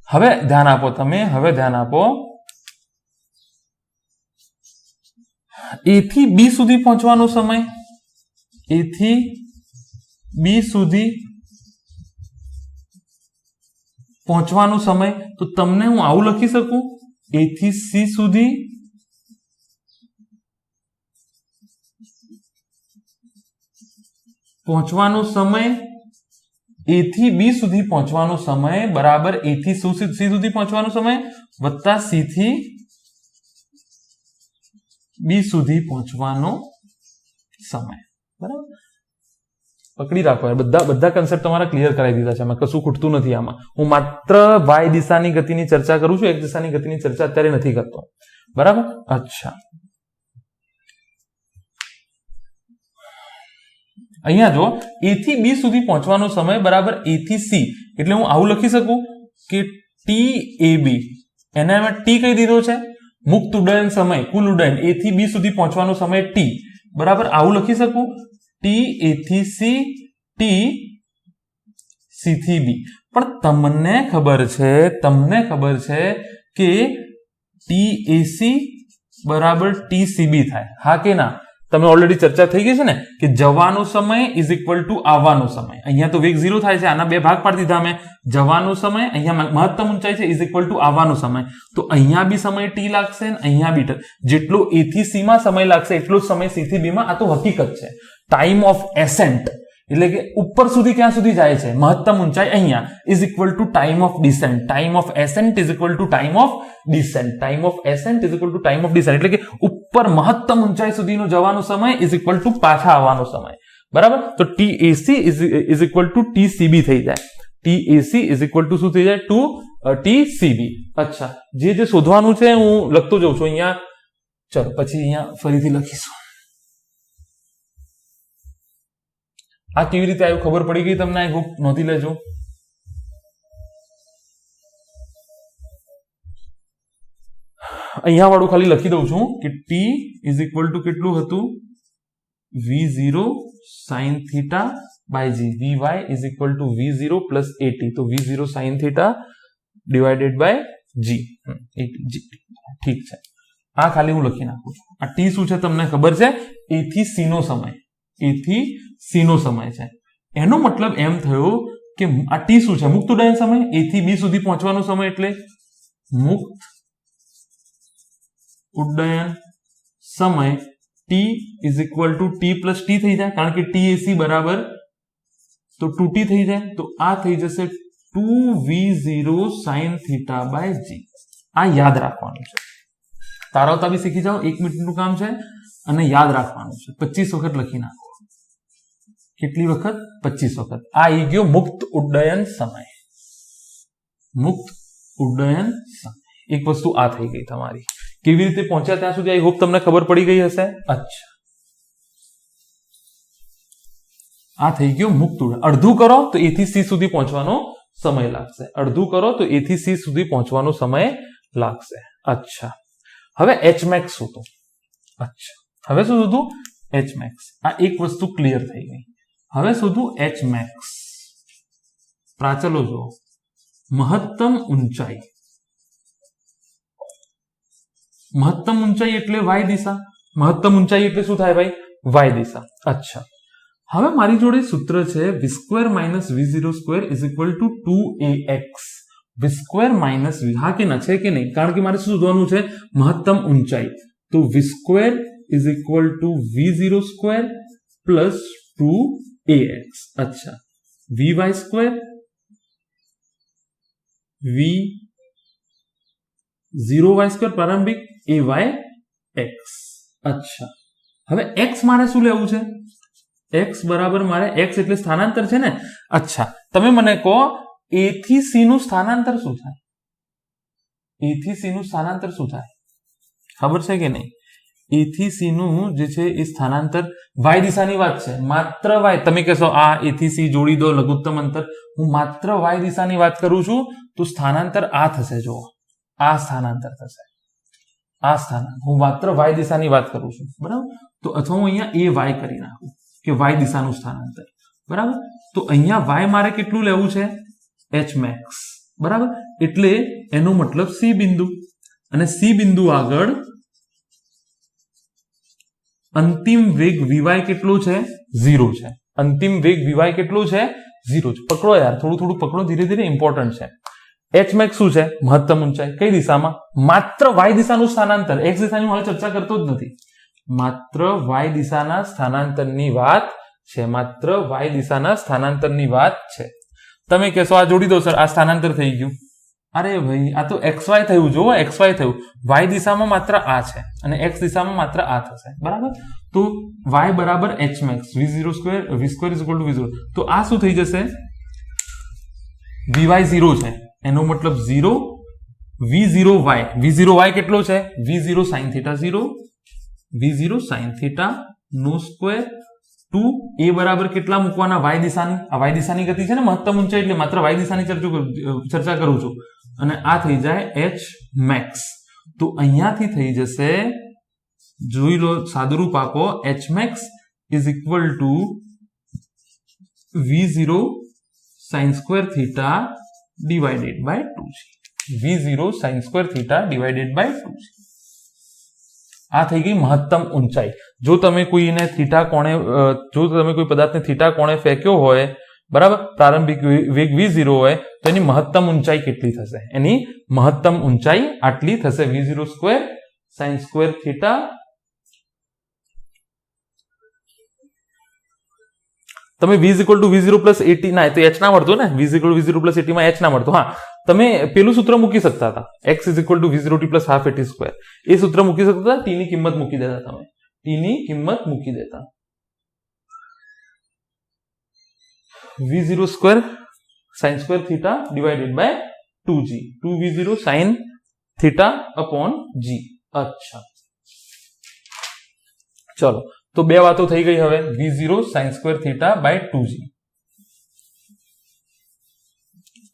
[SPEAKER 1] હવે ધ્યાન આપો તમે, હવે ધ્યાન આપો. a થી b સુધી પહોંચવાનો સમય, a થી b સુધી પહોંચવાનો સમય, તો તમને હું આવું લખી શકું, a થી c સુધી પહોંચવાનો સમય, a થી b સુધી પહોંચવાનો સમય બરાબર a થી c સુધી પહોંચવાનો સમય વત્તા c થી b સુધી પહોંચવાનો સમય. બરાબર, પકડી રાખો. બધા કન્સેપ્ટ તમારા ક્લિયર કરાવી દીધા છે, આમાં કશું ખૂટતું નથી. આમાં હું માત્ર y દિશાની ગતિની ચર્ચા કરું છું, x દિશાની ગતિની ચર્ચા અત્યારે નથી કરતો. બરાબર. અચ્છા, અહીંયા જો a થી b સુધી પહોંચવાનો સમય બરાબર a થી c, એટલે હું આવું લખી શકું કે TAB, એના મેં t કહી દીધો છે, મુક્ત ઉડ્ડયન સમય, કુલ ઉડ્ડયન a થી b સુધી પહોંચવાનો સમય t બરાબર આવું લખી શકું, t a થી c, t c થી b. પણ તમને ખબર છે કે TAC બરાબર TCB થાય, હા કે ના? તમે ઓલરેડી ચર્ચા થઈ ગઈ છે ને કે જવાનો સમય ઇઝ ઇક્વલ ટુ આવવાનો સમય. અહીંયા તો વેગ 0 થાય છે, આના બે ભાગ પાડી દીધા મેં. જવાનો સમય, અહીંયા મહત્તમ ઊંચાઈ છે, ઇઝ ઇક્વલ ટુ આવવાનો સમય. તો અહીંયા બી સમય t લાગશે ને અહીંયા બી જેટલો a થી c માં સમય લાગશે એટલો જ સમય c થી b માં. આ તો હકીકત છે. ટાઈમ ઓફ એસેન્ટ એટલે કે ઉપર સુધી ક્યાં સુધી જાય છે, મહત્તમ ઊંચાઈ અહીંયા, is equal to time of descent. Time of ascent is equal to time of descent. Time of ascent is equal to time of descent, એટલે કે ઉપર મહત્તમ ઊંચાઈ સુધીનો જવાનો સમય ઇઝ ઇક્વલ ટુ પાછા આવવાનો સમય. બરાબર. તો TAC is equal two TCB થઈ જાય. TAC ઇઝ ઇક્વલ ટુ શું થઈ જાય? ટુ TCB. અચ્છા, જે શોધવાનું છે હું લખતો જઉં છું અહીંયા. ચલો પછી અહીંયા ફરીથી લખીશું. આ કેવી રીતે આવ્યું ખબર પડી ગઈ તમને? આઈ હોપ નોંધી લેજો. અહીંયા વાળું ખાલી લખી દઉં છું કે t ઇઝ ઇક્વલ ટુ કેટલું હતું? v0 sin θ by g. vy is equal to v0 plus at. તો v0 sin θ divided by g. ઠીક છે, આ ખાલી હું લખી નાખું છું. આ t શું છે તમને ખબર છે? a થી c નો સમય, a થી c નો સમય છે. એનો મતલબ એમ થયો કે આ t શું છે? મુક્ત ઉડ્ડયન સમય. a થી b સુધી પહોંચવાનો સમય એટલે મુક્ત ઉડ્ડયન સમય t is equal two t plus t થઈ જાય, કારણ કે TAC બરાબર તો 2t થઈ જાય. તો આ થઈ જશે 2v0 sin θ બાય g. આ યાદ રાખવાનું છે. તારાવતા બી શીખી જાઓ, 1 મિનિટનું કામ છે અને યાદ રાખવાનું છે. 25 વખત લખી નાખો. કેટલી વખત? 25 વખત. આ આવી ગયો મુક્ત ઉડ્ડયન સમય. મુક્ત ઉડ્ડયન સમય. એક વસ્તુ આ થઈ ગઈ તમારી. કેવી રીતે પહોંચ્યા ત્યાં સુધી આઈ હોપ તમને ખબર પડી ગઈ હશે. અચ્છા, આ થઈ ગયું મુક્ત ઉડ્ડયન. અડધું કરો તો a થી c સુધી પહોંચવાનો સમય લાગશે. અડધું કરો તો a થી c સુધી પહોંચવાનો સમય લાગશે. અચ્છા, હવે hmax શોધો. અચ્છા, હવે શું શોધું? hmax. આ એક વસ્તુ ક્લિયર થઈ ગઈ. હવે શોધું hmax. પ્રાચલો જો મહત્તમ ઊંચાઈ. મહત્તમ ઊંચાઈ એટલે y દિશા. મહત્તમ ઊંચાઈ એટલે શું થાય ભાઈ? y દિશા. અચ્છા, હવે મારી જોડે સૂત્ર છે v² minus v0² is equal two 2ax. v² minus v, હા કે ના? છે કે નહીં? કારણ કે મારે શું શોધવાનું છે? મહત્તમ ઊંચાઈ. તો v² is equal two v0² plus 2ax. અચ્છા, vy² v0y² પ્રારંભિક ayx. અચ્છા, હવે x મારે શું લેવું છે? x બરાબર મારે x એટલે સ્થાનાંતર છે ને. અચ્છા, તમે મને કહો a થી c નું સ્થાનાંતર શું થાય? a થી c નું સ્થાનાંતર શું થાય? ખબર છે કે નહીં? a થી c નું જે છે એ સ્થાનાંતર y દિશાની વાત છે. માત્ર y. તમે કહેશો આ a થી c જોડી દો, લઘુત્તમ અંતર. હું માત્ર y દિશાની વાત કરું છું તો સ્થાનાંતર આ થશે. જો આ સ્થાનાંતર થશે. આ સ્થાનાંક, હું માત્ર y દિશાની વાત કરું છું, બરાબર. તો અથવા હું અહીંયા ay કરી નાખું કે y દિશાનું સ્થાનાંતર, બરાબર. તો અહીંયા y મારે કેટલું લેવું છે? h max, બરાબર. એટલે એનો મતલબ c બિંદુ, અને c બિંદુ આગળ અંતિમ વેગ vy કેટલો છે? 0 છે. અંતિમ વેગ vy કેટલો છે? 0 છે. પકડો યાર, થોડું થોડું પકડો, ધીરે ધીરે, ઇમ્પોર્ટન્ટ છે. h max શું છે? મહત્તમ ઊંચાઈ. કઈ દિશામાં? માત્ર y દિશાનું સ્થાનાંતર, x દિશાની હું ચર્ચા કરતો જ નથી. માત્ર y દિશાના સ્થાનાંતરની વાત છે. માત્ર y દિશાના સ્થાનાંતરની વાત છે. તમે કહેશો આ જોડી દો સર, આ સ્થાનાંતર થઈ ગયું. અરે ભાઈ, આ તો xy થયું. જુઓ, xy થયું. y દિશામાં માત્ર આ છે અને x દિશામાં માત્ર આ થશે, બરાબર. તો y બરાબર h max, v0 square, v square is equal to v0. તો આ શું થઈ જશે? vy 0 છે, એનો મતલબ 0 v0y. v0y કેટલો છે? v0 sin θ 0, v0 sin θ નો સ્ક્વેર 2 a બરાબર કેટલા મૂકવાના? y દિશાની. આ y દિશાની ગતિ છે ને, મહત્તમ ઊંચાઈ, એટલે માત્ર y દિશાની ચર્ચા કરું છું. અને આ થઈ જાય h max. તો અહીંયાથી થઈ જશે, જોઈ લો, સાદુરૂપ આપો, h max is equal to v0 sin square theta divided by 2g. v0 sin square theta divided by 2g. આ થઈ ગઈ મહત્તમ ઊંચાઈ. જો તમે કોઈને થીટા કોણે, જો તમે કોઈ પદાર્થને થીટા કોણે ફેંક્યો હોય, બરાબર, પ્રારંભિક વેગ v0 હોય, તો એની મહત્તમ ઊંચાઈ કેટલી થશે? એની મહત્તમ ઊંચાઈ આટલી થશે, v0 square sin square theta. તમે v equal to v0 plus 80 ના, તો h ના મળતું ને, v equal to v0 plus 80 માં h ના મળતું. હા, તમે પેલું સૂત્ર મૂકી શકતા હતા, x is equal to v0t plus half at square. એ સૂત્ર મૂકી શકતા હતા, t ની કિંમત મૂકી દેતા. તમે t ની કિંમત મૂકી દેતા. v0 square sin square theta divided by 2g, 2v0 sin થીટા અપોન g. અચ્છા, ચલો, તો બે વાતો થઈ ગઈ. હવે v0 sin square theta by 2g.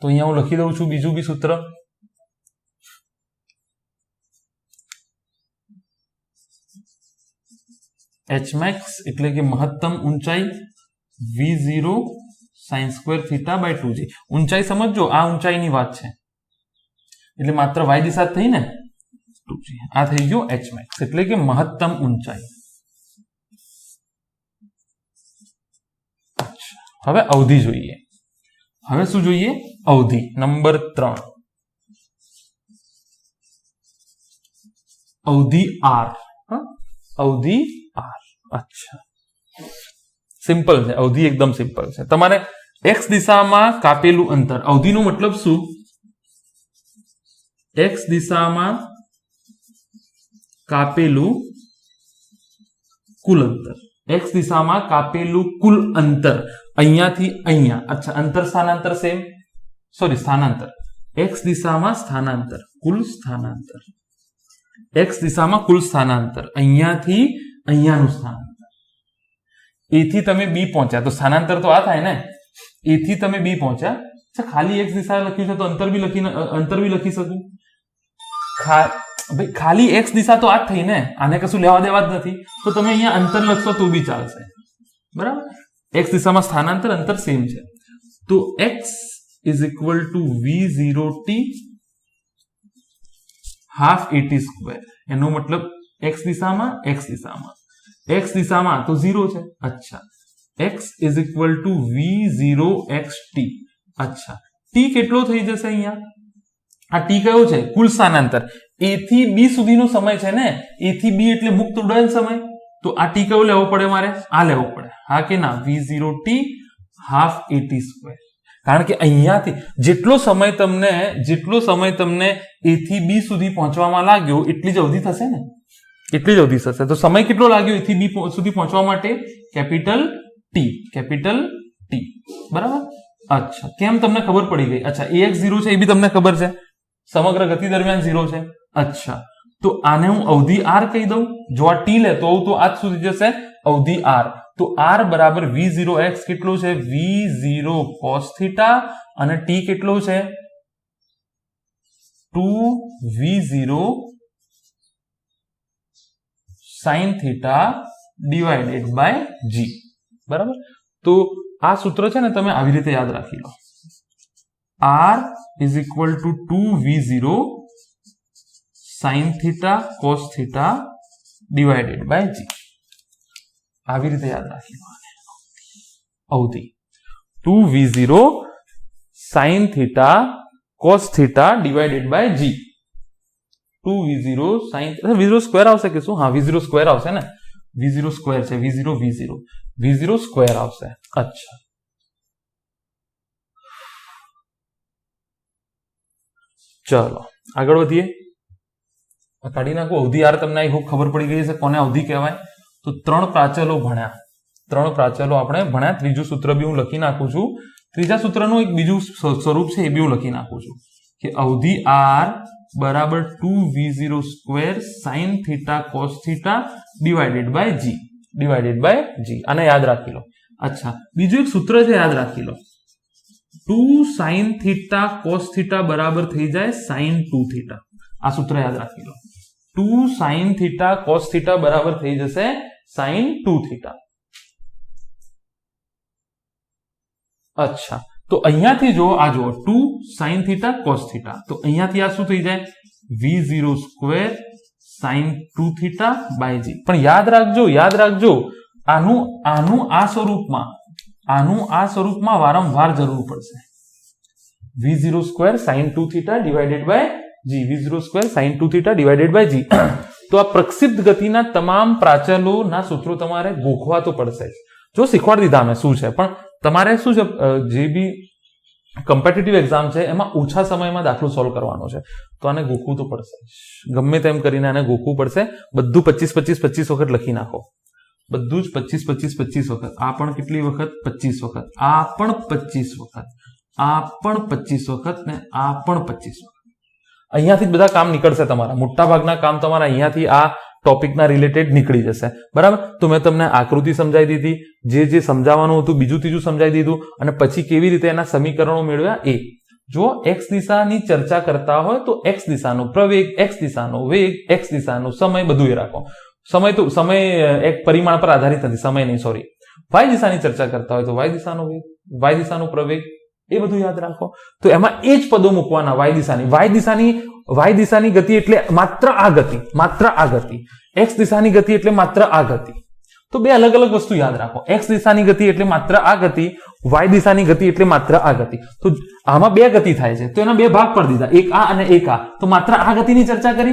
[SPEAKER 1] તો અહીંયા હું લખી દઉં છું બીજું બી સૂત્ર. h max એટલે કે મહત્તમ ઊંચાઈ v0 sin square theta by 2g. ઊંચાઈ સમજો, આ ઊંચાઈની વાત છે, એટલે માત્ર y દિશા થઈ ને, 2g. આ થઈ ગયો h max એટલે કે મહત્તમ ઊંચાઈ. હવે અવધિ જોઈએ. હવે શું જોઈએ? અવધિ નંબર 3, અવધિ r. અવધિ r. અચ્છા, સિમ્પલ છે અવધિ, એકદમ સિમ્પલ છે. તમારે x દિશામાં કાપેલું અંતર, અવધિનો મતલબ શું? x દિશામાં કાપેલું કુલ અંતર. x દિશામાં કાપેલું કુલ અંતર અહીંયાથી અહીંયા. અચ્છા, અંતર સ્થાનાંતર સેમ, સોરી સ્થાનાંતર. x દિશામાં સ્થાનાંતર, કુલ સ્થાનાંતર. x દિશામાં કુલ સ્થાનાંતર, અહીંયાથી અહીંયાનું સ્થાનાંતર. a થી તમે b પહોંચ્યા, તો સ્થાનાંતર તો આ થાય ને. a થી તમે b પહોંચ્યા. અચ્છા, ખાલી x દિશા લખ્યું છે તો અંતર બી લખી શકું. ભાઈ ખાલી x દિશા તો આ જ થઈ ને, આને કશું લેવા દેવા જ નથી. તો તમે અહીંયા અંતર લખશો તો બી ચાલશે, બરાબર. x દિશામાં સ્થાનાંતર, અંતર સેમ છે. તો x is equal to v0t half at square. એનો મતલબ x દિશામાં x દિશામાં તો 0 છે. અચ્છા, x is equal two v0xt. અચ્છા, t કેટલો થઈ જશે અહીંયા? આ t કયો છે? કુલ સ્થાનાંતર. a થી b સુધીનો સમય છે ને, a થી b એટલે મુક્ત ઉડ્ડયન સમય. તો આ t કયો લેવો પડે મારે? આ લેવો પડે. હા કે ના? v0t half at square. કારણ કે અહીંયાથી જેટલો સમય તમને a થી b સુધી પહોંચવામાં લાગ્યો એટલી જ અવધિ થશે ને, એટલી જ અવધિ થશે. તો સમય કેટલો લાગ્યો a થી b સુધી પહોંચવા માટે? કેપિટલ T, બરાબર. અચ્છા, કેમ તમને ખબર પડી ગઈ? અચ્છા, ax 0 છે એ બી તમને ખબર છે, સમગ્ર ગતિ દરમિયાન 0 છે. અચ્છા, તો આને હું અવધિ r કહી દઉં. જો આ t લેતો હોઉં તો આજ સુધી જશે અવધિ r. તો r બરાબર v0x કેટલો છે? v0 cos થીટા, અને t કેટલો છે? 2v0 sin theta divided by G. बराबर, तो आ सूत्र है ने तमे आवी रीते याद राखी लो। R is equal to 2v0 sin theta cos theta divided by G. आवी रीते याद राखी लो। अवधि 2v0 sin theta cos theta divided by G. 2v0 sin v0 square आवशे के शुं? हाँ, v0 स्क्वायर आवशे ने, v0 स्क्वायर छे, v0 स्क्वायर आवशे। अच्छा, चलो आगळ वधीए। काढी नाखो अवधि। आर तमने खूब खबर पड़ी गई है कोने अवधि कहेवाय। तो 3 प्राचलो भण्या, 3 प्राचलो आपणे भण्या। त्रीजું सूत्र बी हूँ लखी नाखું છું। ત્રીજા सूत्रનું एक बीजું स्वरूप છે, એ बी हूँ लखी नाखું છું કે अवधि r बराबर 2v0 square sin theta cos theta divided by G. आने याद राखी लो। अच्छा, बीजું एक सूत्र છે, याद राखी लो। 2 sin थीटा cos थीटा बराबर थई जाए sin 2 थीटा। आ सूत्र याद राखी लो। 2 sin थीटा cos थीटा बराबर थई जशे sin 2 थीटा। अच्छा, तो अहींयाथी जो आ जो 2 sin थीटा cos थीटा, तो अहींयाथी आ शुं थई जाए v0 square sin 2 theta by G. पण याद राखजो आनु आ स्वरूपमां वारंवार जरूर पड़शे। v0 square sin 2 theta divided by G, v0 square sin 2 theta divided by G. तो आ प्रक्षिप्त गतिना तमाम प्राचलोना सूत्रो तमारे गोखवा तो पड़शे। जो शीखवाड़ी दीधा मैं शुं छे, पण तमारे शुं छे, जे बी कम्पिटिटिव एक्जाम छे एमां ओछा समयमां दाखलो सॉल्व करवानो छे, तो आने गोखવું तो पड़शे। गमे तेम करीने आने गोखવું पड़शे। बधुं 25 वखत लखी नाखो। बधुं ज 25 वखत। आ पण केटली वखत? 25 वखत। आ पण 25 वखत। आ पण 25 वखत ने आ पण 25 वखत। अहींयाथी ज बधा काम निकळशे तमारा। मोटा भागना काम तमारा अहींयाथी आ टॉपिकना रिलेटेड निकળી जશે। बराबर, तो मैं तमने आकृति समजावी दीधी, जे समजाववानुं हतुं बीजुं तीजुं समजावी दीधुं, अने पछी केवी रीते एना समीकरणो मेळव्या ए। जो एक्स दिशानी चर्चा करता होय तो एक्स दिशानो प्रवेग, एक्स दिशानो वेग, एक्स दिशानो समय बधुं ए राखो। समय एक परिमाण पर आधारित नहीं, समय नहीं, सॉरी। वाय दिशानी चर्चा करता हो तो वाय दिशानो वेग, वाय दिशानो प्रवेग, ए बधुं याद राखो। तो एमां ए ज पदो मूकवाना। वाय दिशानी गति एटले मात्र आ गति, एक्स दिशानी गति एटले मात्र आ गति। तो बे अलग अलग वस्तु याद राखो। एक्स दिशानी गति एटले मात्र आ गति, वाय दिशानी गति एटले मात्र आ गति। तो आमां बे गति थाय छे, तो एना बे भाग कर दीधा, एक आ अने एक आ। तो मात्र आ गतिनी चर्चा करी,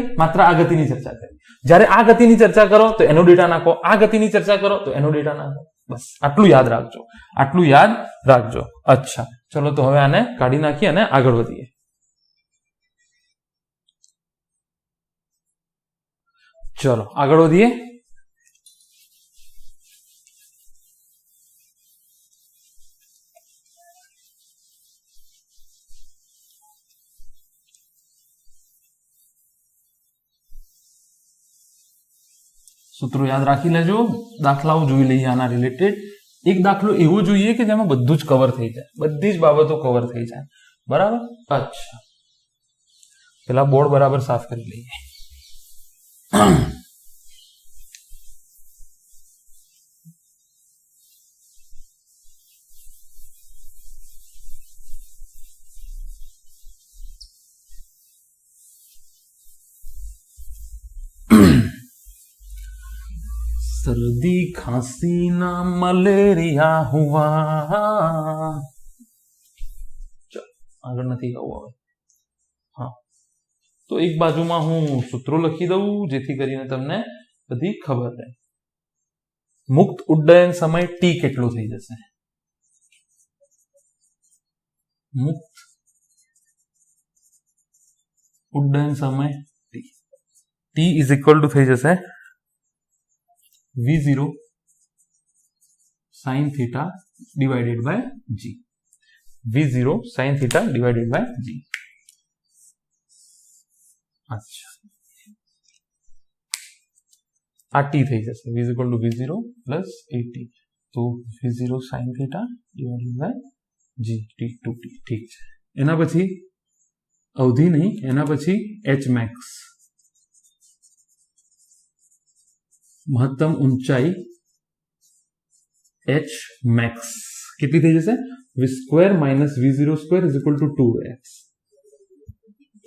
[SPEAKER 1] ज्यारे आ गतिनी चर्चा करो तो एनो डेटा नाखो, आ गतिनी चर्चा करो तो एनो डेटा नाखो। बस आटलू याद राखजो। अच्छा, चलो तो हवे आने काढी नाखीए अने आगळ वधीए। चलो आगळ वधीए। सूत्रों याद राखी लेजो। दाखलाओ जोई लईए आना रिलेटेड। एक दाखलो एवो जोईए के जेमां बधुं ज कवर थई जाय, बधी ज बाबतो कवर थई जाय। बराबर। अच्छा, पेला बोर्ड बराबर साफ करी लईए। सर्दी खांसी ना मलेरिया हुआ। चल आगे नहीं कहूं। हाँ, तो एक बाजू में हूँ सूत्रों लखी दऊं जेथी करीने तमने बधी खबर रहे। मुक्त उड्डयन समय टी केटलो थई जशे? मुक्त उड्डयन समय टी इज इक्वल टू थई जशे v0 sin theta divided by G. v0 sin theta divided by G. अच्छा, आ टी थई जशे v equal to v0 plus a t। तो v0 sin theta divided by G T to T. ठीक है। एना पछी अवधि नहीं, एना पछी h max મહત્તમ ઊંચાઈ h max કેટલી થઈ જશે? v square minus v0 square is equal to 2x.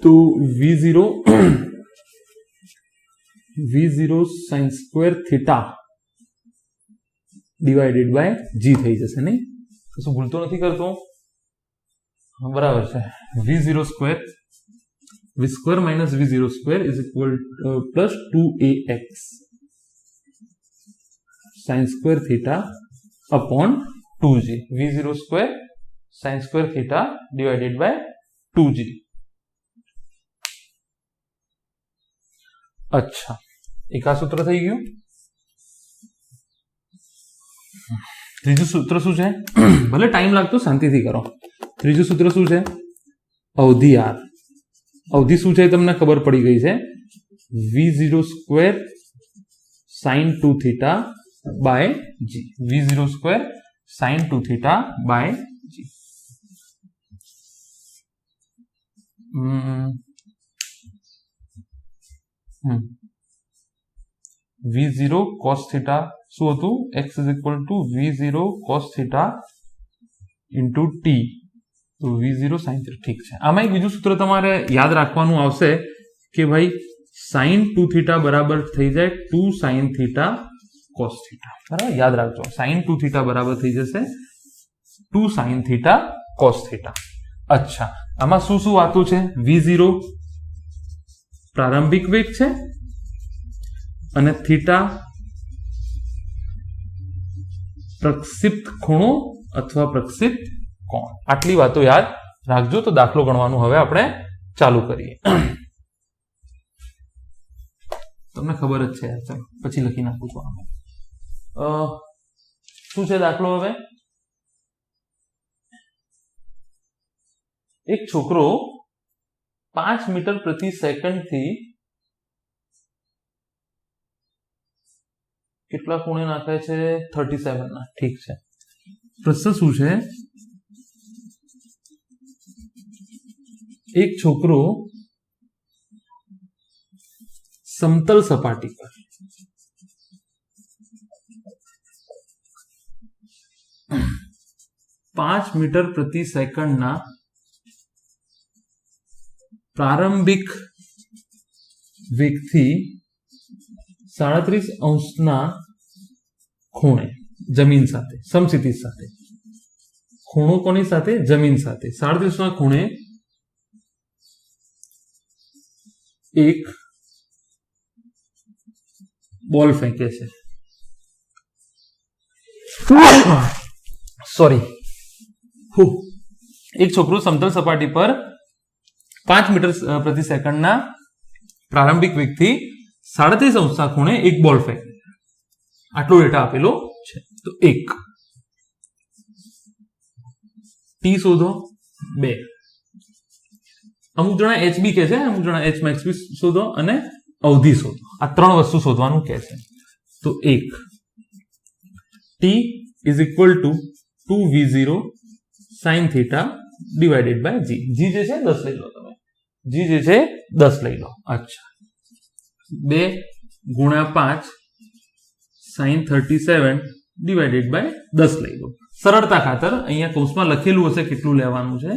[SPEAKER 1] તો v0 sin square theta divided by g થઈ જશે, નહીં? કશું ભૂલતો નથી કરતો? બરાબર છે. v0 square minus v0 square is equal plus 2ax sin square theta upon 2g. v0 square sin square theta divided bye 2g. अच्छा, एक आ सूत्र થઈ ગયું. ત્રીજું સૂત્ર શું છે? ભલે ટાઈમ લાગતો શાંતિથી કરો. ત્રીજું સૂત્ર શું છે? અવધિ r. અવધિ શું છે તમને ખબર પડી ગઈ છે. v0 square sin 2 theta by g. v0 square sin 2 theta by g. v0 cos theta શું હતું? x is equal to v0 cos theta into t. તો v0 sin theta. ઠીક છે. આમાં એક બીજું સૂત્ર તમારે યાદ રાખવાનું આવશે કે ભાઈ sin 2 theta બરાબર થઈ જાય 2 sin theta cos theta. બરાબર યાદ રાખજો. sin 2 theta બરાબર થઈ જશે 2 sin theta cos theta. અચ્છા, આમાં શું શું વાતું છે? v0 પ્રારંભિક વેગ છે અને થીટા પ્રક્ષિપ્ત ખૂણો અથવા પ્રક્ષિપ્ત કોણ. આટલી વાતો યાદ રાખજો. તો દાખલો ગણવાનું હવે આપણે ચાલુ કરીએ. તમને ખબર જ છે, ચાલો પછી લખી નાખું છું. આમાં શું છે દાખલો? હવે એક છોકરો 5 મીટર પ્રતિ સેકન્ડ થી કેટલા ખૂણે નાખે છે? 37 ના. ઠીક છે. પ્રશ્ન શું છે? એક છોકરો સમતલ સપાટી પર 5 મીટર પ્રતિ સેકન્ડના પ્રારંભિક વેગથી 37 અંશના ખૂણે જમીન સાથે સમક્ષિતિજ સાથે, ખૂણો કોની સાથે? જમીન સાથે. 37 ના ખૂણે એક બોલ ફેંકે છે. સોરી. એક છોકરો સમતલ સપાટી પર 5 મીટર પ્રતિ સેકન્ડના પ્રારંભિક વેગથી 37 અંશના ખૂણે એક બોલ ફેંકે. આટલો ડેટા આપેલો છે. તો 1 ટી શોધો. 2 અમુક જણા HB કે છે, અમુક જણા H max બી શોધો અને અવધિ શોધો. આ 3 વસ્તુ શોધવાનું કહે છે. તો 1 T is equal to 2v0 sin theta divided by g. g જે છે 10 લઈ લો તમે. g જે છે 10 લઈ લો. અચ્છા, 2 ગુણ્યા 5 sin 37 divided by 10 લઈ લો. સરળતા ખાતર અહીંયા કૌંસમાં લખેલું હશે કેટલું લેવાનું છે.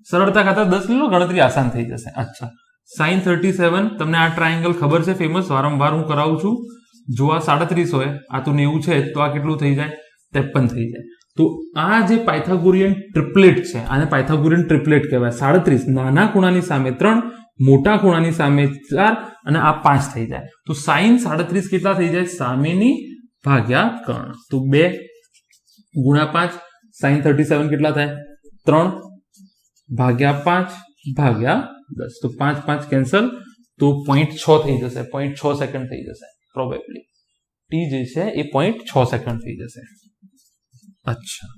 [SPEAKER 1] સરળતા ખાતર 10 લઈ લો, ગણતરી આસાન થઈ જશે. અચ્છા, sin 37 તમને આ ટ્રાયેંગલ ખબર છે, ફેમસ, વારંવાર હું કરાવું છું. જો આ 37 હોય, આ તો 90 છે, તો આ કેટલું થઈ જાય? 53 થઈ જાય. તો આ જે પાયથાગોરિયન ટ્રિપલેટ છે, આને પાયથાગોરિયન ટ્રિપલેટ કહેવાય. 37 નાના ખૂણાની સામે 3, મોટા ખૂણાની સામે 4 અને આ 5 થઈ જાય. તો sin 37 કેટલા થઈ જાય? સામેની ભાગ્યા કર્ણ. તો 2 ગુણ્યા 5 sin 37 કેટલા થાય? 3 ભાગ્યા 5 ભાગ્યા 10. તો 5 5 કેન્સલ. તો 0.6 થઈ જશે. 0.6 સેકન્ડ થઈ જશે પ્રોબેબલી. ટી જે છે એ 0.6 સેકન્ડ થઈ જશે. અચ્છા,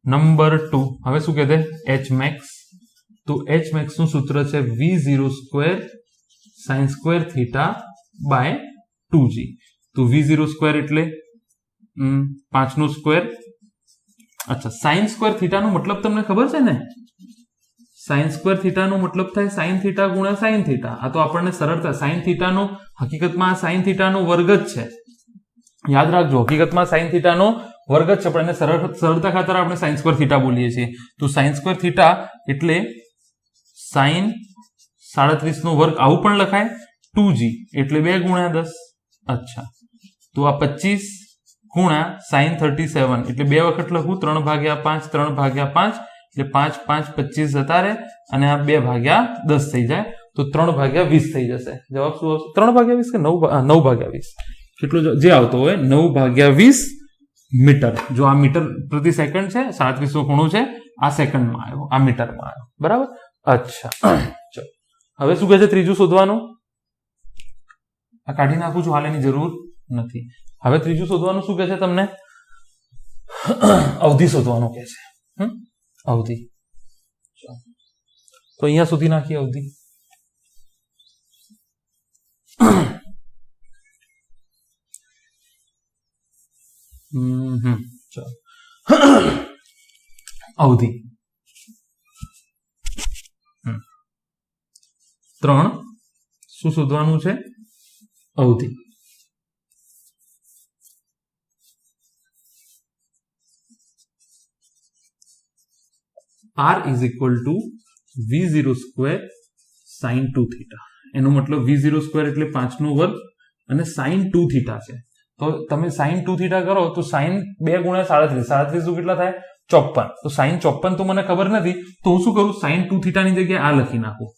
[SPEAKER 1] નંબર 2 હવે શું કહેते h max. તો h max નું સૂત્ર છે v0 square sin square theta by 2g. તો v0 સ્ક્વેર એટલે 5 નો સ્ક્વેર. અચ્છા, sin સ્ક્વેર થીટા નો મતલબ તમને ખબર છે ને? sin સ્ક્વેર થીટા નો મતલબ થાય sin થીટા ગુણ્યા sin થીટા. આ તો આપણને સરળતા. sin થીટા નો હકીકતમાં sin થીટા નો વર્ગ જ છે. યાદ રાખજો હકીકતમાં sin θ નો વર્ગ જ છે પણ એને સરળતા ખાતર આપણે sin સ્ક્વેર θ બોલીએ છીએ તો sin સ્ક્વેર θ એટલે sin 37 નો વર્ગ આવું પણ લખાય 2g એટલે 2 ગુણ્યા 10 અચ્છા તો આ 25 ગુણ્યા sin 37 એટલે 2 વખત લખું 3/5 3/5 એટલે 5 5 25 જતા રહે અને આ 2/10 થઈ જાય તો 3/20 થઈ જશે જવાબ શું આવશે 3/20 કે 9/20 કેટલો જે આવતો હોય 9/20 મીટર જો આ મીટર પ્રતિ સેકન્ડ છે 37 નો ખૂણો છે આ સેકન્ડમાં આવ્યો આ મીટરમાં આવ્યો બરાબર અચ્છા ચલો હવે શું કહે છે ત્રીજું શોધવાનું આ કાઢી નાખું છું હાલ એની જરૂર નથી હવે ત્રીજું શોધવાનું શું કહે છે તમને અવધિ શોધવાનું કહે છે અવધિ તો અહીંયા સુધી નાખીએ અવધિ ચાલો અવધિ 3 શું શોધવાનું છે અવધિ r is equal to v0 square sin 2 theta એનો મતલબ v0 square એટલે 5 નો વર્ગ અને sin 2 theta છે તો તમે sin 2 theta કરો તો sin 2 ગુણ્યા 37 37 કેટલા થાય 54 તો sin 54 તો મને ખબર નથી તો હું શું કરું sin 2 theta ની જગ્યાએ આ લખી નાખું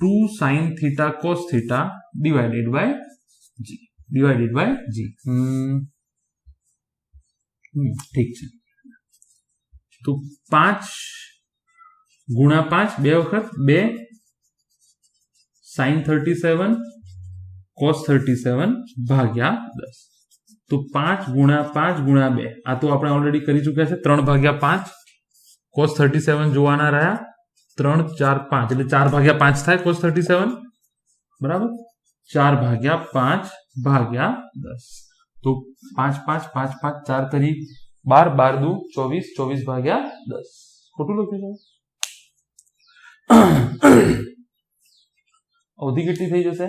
[SPEAKER 1] 2 sin theta cos theta divided by g ઠીક છે તો 5 ગુણ્યા 5 2 વખત 2 sin 37 cos 37 ભાગ્યા 10 તો 5 ગુણ્યા 5 ગુણ્યા 2 આ તો આપણે ઓલરેડી કરી ચૂક્યા છે 3/5 cos 37 જોવાના રહ્યા 3 4 5 એટલે 4/5 થાય cos 37 બરાબર 4/5 ભાગ્યા 10 તો 5 5 5 5 4 તરી 12 12 દુ 24 24 ભાગ્યા 10 ખોટું લખ્યું છે અવધિ કેટલી થઈ જશે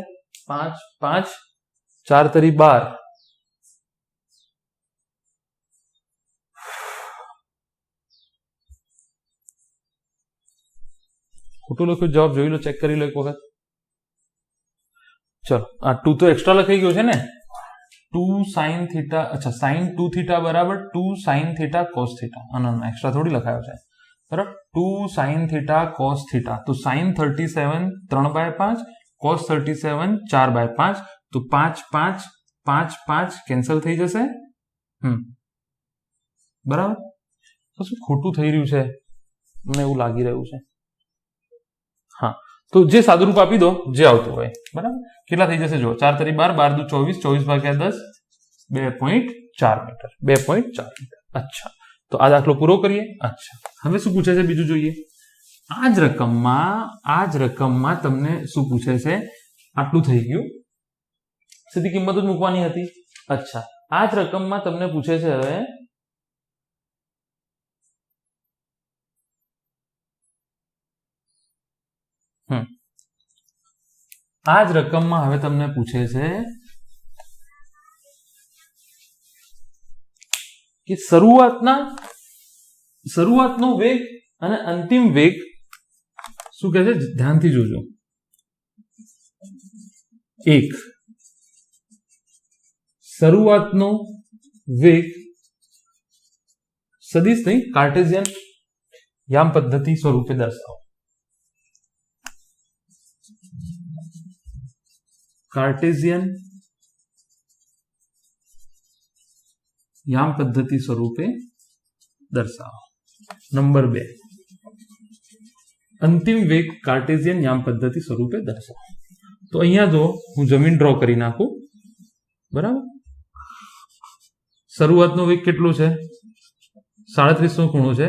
[SPEAKER 1] 5 5 4 તરી 12 ખોટું લખ્યું જવાબ જોઈ લો ચેક કરી લો એક વખત ચલો આ 2 તો એક્સ્ટ્રા લખાઈ ગયો છે ને 2 sin theta अच्छा sin 2 theta बराबर 2 sin theta cos theta extra थोड़ी लखायो है बराबर 2 sin theta cos theta तो sin 37 3/5 cos 37 4/5 तो 5 5 5 5 कैंसल થઈ જશે બરાબર તો શું ખોટું થઈ રહ્યું છે મને એવું લાગી રહ્યું છે હા તો જે સાદુરૂપ આપી દો જે આવતું હોય બરાબર કેટલા થઈ જશે જો 4 તરી 12 12 દુ 24 24 ભાગ્યા 10 2.4 મીટર 2.4 મીટર અચ્છા તો આ દાખલો પૂરો કરીએ અચ્છા હવે શું પૂછે છે બીજું જોઈએ આ જ રકમમાં તમને શું પૂછે છે આટલું થઈ ગયું સીધી કિંમત જ મૂકવાની હતી અચ્છા આ જ રકમમાં તમને પૂછે છે હવે આ જ રકમમાં હવે તમને પૂછે છે કે શરૂઆતનો વેગ અને અંતિમ વેગ શું કહે છે ધ્યાનથી જોજો 1 શરૂઆતનો વેગ સદિશ નહીં કાર્ટેશિયન યામ પદ્ધતિ સ્વરૂપે દર્શાવો कार्टेशियन याम पद्धति स्वरूपे दर्शाओ नंबर 2 अंतिम वेग कार्टेशियन याम पद्धति स्वरूपे दर्शाओ तो अहींया जो हूँ जमीन ड्रॉ करी नाखू बराबर शुरुआतनो वेग केटलो छे 37 नो खूणो छे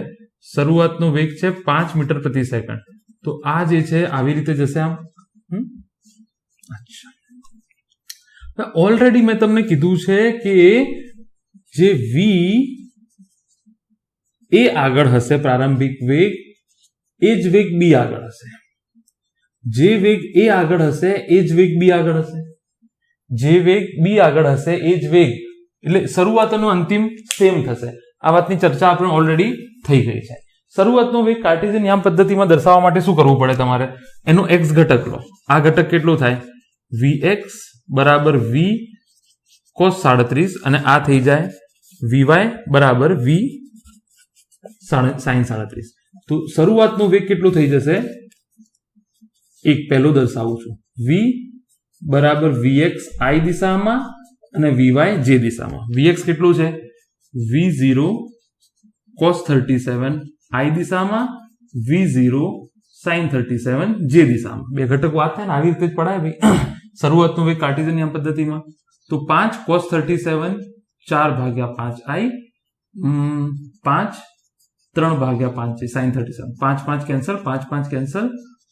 [SPEAKER 1] शुरुआतनो वेग छे 5 मीटर प्रति सेकंड तो आ जे छे आवी रीते जशे आम अच्छा ऑलरेडी मैं तमने कीधु छे कि जे v ए आगळ हशे प्रारंभिक वेग एज वेग b आगळ हशे जे वेग a आगळ हशे एज वेग b आगळ हशे જે વેગ બી આગળ હશે એ જ વેગ એટલે શરૂઆતનો અંતિમ સેમ થશે. આ વાતની ચર્ચા આપણે ઓલરેડી થઈ ગઈ છે. શરૂઆતનો વેગ કાર્ટેશિયન યામ પદ્ધતિમાં દર્શાવવા માટે શું કરવું પડે તમારે? એનો x ઘટક લો. આ ઘટક કેટલું થાય? vx બરાબર v cos 37 અને આ થઈ જાય vy બરાબર v sin 37. તો શરૂઆતનો વેગ કેટલું થઈ જશે? એક પહેલું દર્શાવું છું. v બરાબર vx i દિશામાં અને vy j દિશામાં. vx કેટલું છે? v0 cos 37 i દિશામાં, v0 sin 37 j દિશામાં. બે ઘટકો આ થાય ને આવી રીતે જ પડાય ભાઈ. શરૂઆતનો વેગ કાર્ટેશિયન યામ પદ્ધતિમાં તો 5 cos 37 4/5i 5 3/5 છે sin 37. 5 5 કેન્સલ, 5 5 કેન્સલ,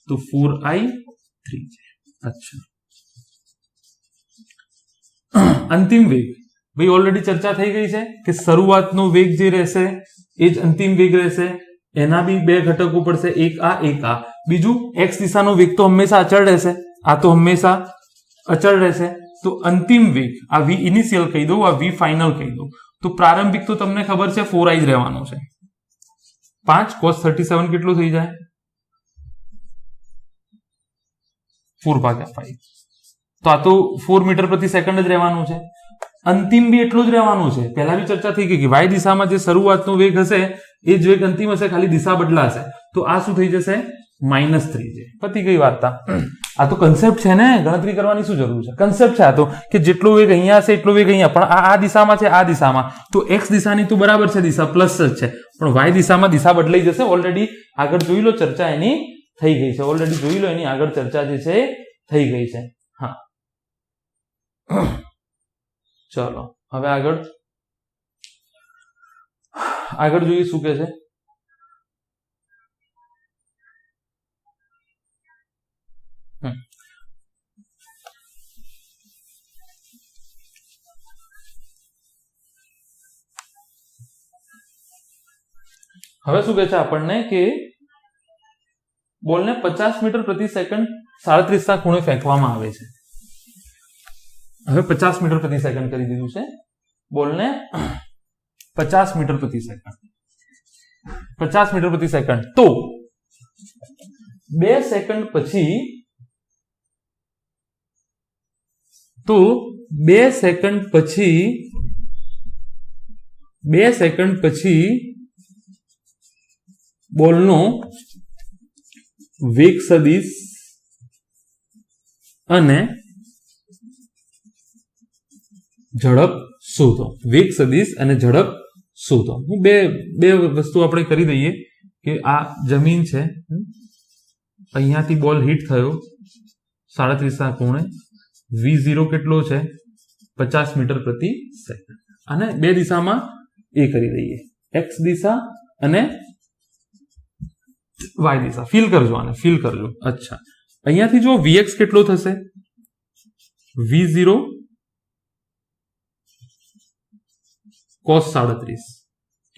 [SPEAKER 1] તો 4i 3j. अच्छा, અંતિમ વેગ ભાઈ ઓલરેડી ચર્ચા થઈ ગઈ છે કે શરૂઆતનો વેગ જે રહેશે એ જ અંતિમ વેગ રહેશે. એના બી બે ઘટકો પડશે, એક આ. બીજું x દિશાનો વેગ તો હંમેશા અચળ રહેશે, આ તો હંમેશા અચળ રહેશે. તો અંતિમ વેગ આ v ઇનિશિયલ કહી દઉં, આ v ફાઇનલ કહી દઉં. તો પ્રારંભિક તો તમને ખબર છે 4i જ રહેવાનું છે. 5 cos 37 કેટલું થઈ જાય? 4/5. તો આ તો 4 મીટર પ્રતિ સેકન્ડ જ રહેવાનું છે. અંતિમ બી એટલું જ રહેવાનું છે. પહેલા બી ચર્ચા થઈ ગઈ કે y દિશામાં જે શરૂઆતનો વેગ હશે એ જ વેગ અંતિમ હશે, ખાલી દિશા બદલાશે. તો આ શું થઈ જશે? -3j. પતી ગઈ વાર્તા. આ તો કન્સેપ્ટ છે ને, ગણતરી કરવાની શું જરૂર છે? કન્સેપ્ટ છે આ તો કે જેટલો વેગ અહીંયા હશે એટલો વેગ અહીંયા, પણ આ દિશામાં છે, આ દિશામાં. તો x દિશાની તો બરાબર છે, દિશા પ્લસ જ છે, પણ y દિશામાં દિશા બદલાઈ જશે. ઓલરેડી આગળ જોઈ લો, ચર્ચા એની થઈ ગઈ છે. ઓલરેડી જોઈ લો, એની આગળ ચર્ચા જે છે થઈ ગઈ છે. હા, ચલો હવે આગળ જોઈએ શું કે છે. હવે શું કહે છે આપણને કે બોલને 50 મીટર પ્રતિ સેકન્ડ 37 ના ખૂણે ફેંકવામાં આવે છે. હવે 50 મીટર પ્રતિ સેકન્ડ કરી દીધું છે. બોલને 50 મીટર પ્રતિ સેકન્ડ 50 મીટર પ્રતિ સેકન્ડ. તો 2 સેકન્ડ પછી 2 સેકન્ડ પછી બોલનો વેગ સદિશ અને ઝડપ શોધો. વેગ સદિશ અને ઝડપ શોધો. હું બે વસ્તુ આપણે કરી દઈએ કે આ જમીન છે, અહીંયાથી બોલ હિટ થયો 37 ના ખૂણે, v0 કેટલો છે? 50 મીટર પ્રતિ સેકન્ડ. અને બે દિશામાં એ કરી દઈએ, x દિશા અને y દિશા. ફીલ કરજો, આને ફીલ કરજો. અચ્છા, અહીંયાથી જો vx કેટલો થશે? v0 cos 37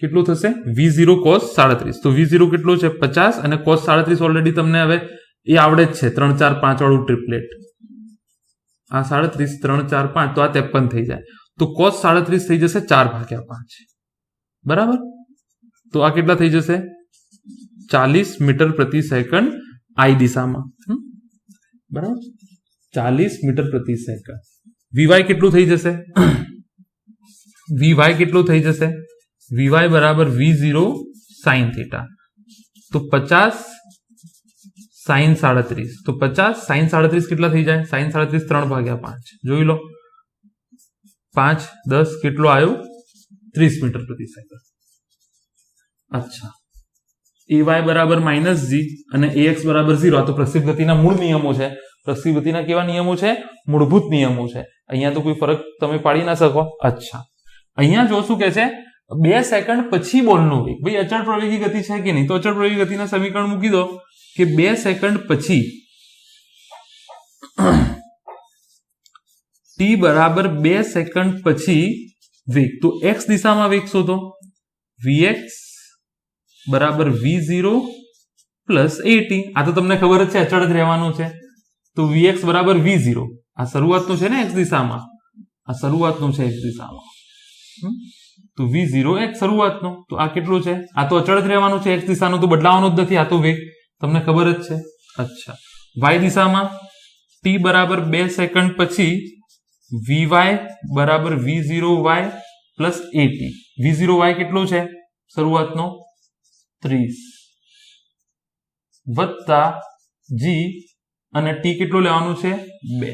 [SPEAKER 1] કેટલું થશે? v0 cos 37. તો v0 કેટલો છે? 50 અને cos 37 ઓલરેડી તમને હવે એ આવડે જ છે, 3 4 5 વાળું ટ્રિપલેટ. આ 37 3 4 5 તો આ 53 થઈ જાય. તો cos 37 થઈ જશે 4/5. બરાબર? તો આ કેટલા થઈ જશે? 40 મીટર પ્રતિ સેકન્ડ i દિશામાં. બરાબર, 40 મીટર પ્રતિ સેકન્ડ. vy કેટલું થઈ જશે? vy કેટલું થઈ જશે? vy બરાબર v0 sin θ. તો 50 sin 37. તો 50 sin 37 કેટલા થઈ જાય? sin 37 3/5. જોઈ લો, 5 10 કેટલો આવ્યો? 30 મીટર પ્રતિ સેકન્ડ. અચ્છા, ay બરાબર -g અને ax બરાબર 0. આ તો પ્રસ્થિત ગતિના મૂળ નિયમો છે. પ્રસ્થિત ગતિના કેવા નિયમો છે? મૂળભૂત નિયમો છે. અહીંયા તો કોઈ ફરક તમે પાડી ના શકો. અચ્છા, અહીંયા જો શું કે છે? 2 સેકન્ડ પછી બોલનો વેગ. ભાઈ અચળ પ્રવેગી ગતિ છે કે નહીં? તો અચળ પ્રવેગી ગતિના સમીકરણ મૂકી દો કે 2 સેકન્ડ પછી t બરાબર 2 સેકન્ડ પછી વેગ. તો x દિશામાં વેગ શોધો. vx બરાબર v0 પ્લસ at. આ તો તમને ખબર જ છે, અચળ જ રહેવાનું છે. તો vx બરાબર v0 આ શરૂઆતનું છે ને x દિશામાં, આ શરૂઆતનું છે x દિશામાં. તો v0 x શરૂઆતનું, તો આ કેટલું છે? આ તો અચળ જ રહેવાનું છે, x દિશાનું તો બદલાવાનું જ નથી, આ તો વેગ તમને ખબર જ છે. અચ્છા, y દિશામાં t બરાબર 2 સેકન્ડ પછી vy બરાબર v0y પ્લસ at. v0y કેટલું છે શરૂઆતનો? 30 વત્તા g અને t કેટલું લેવાનું છે? 2.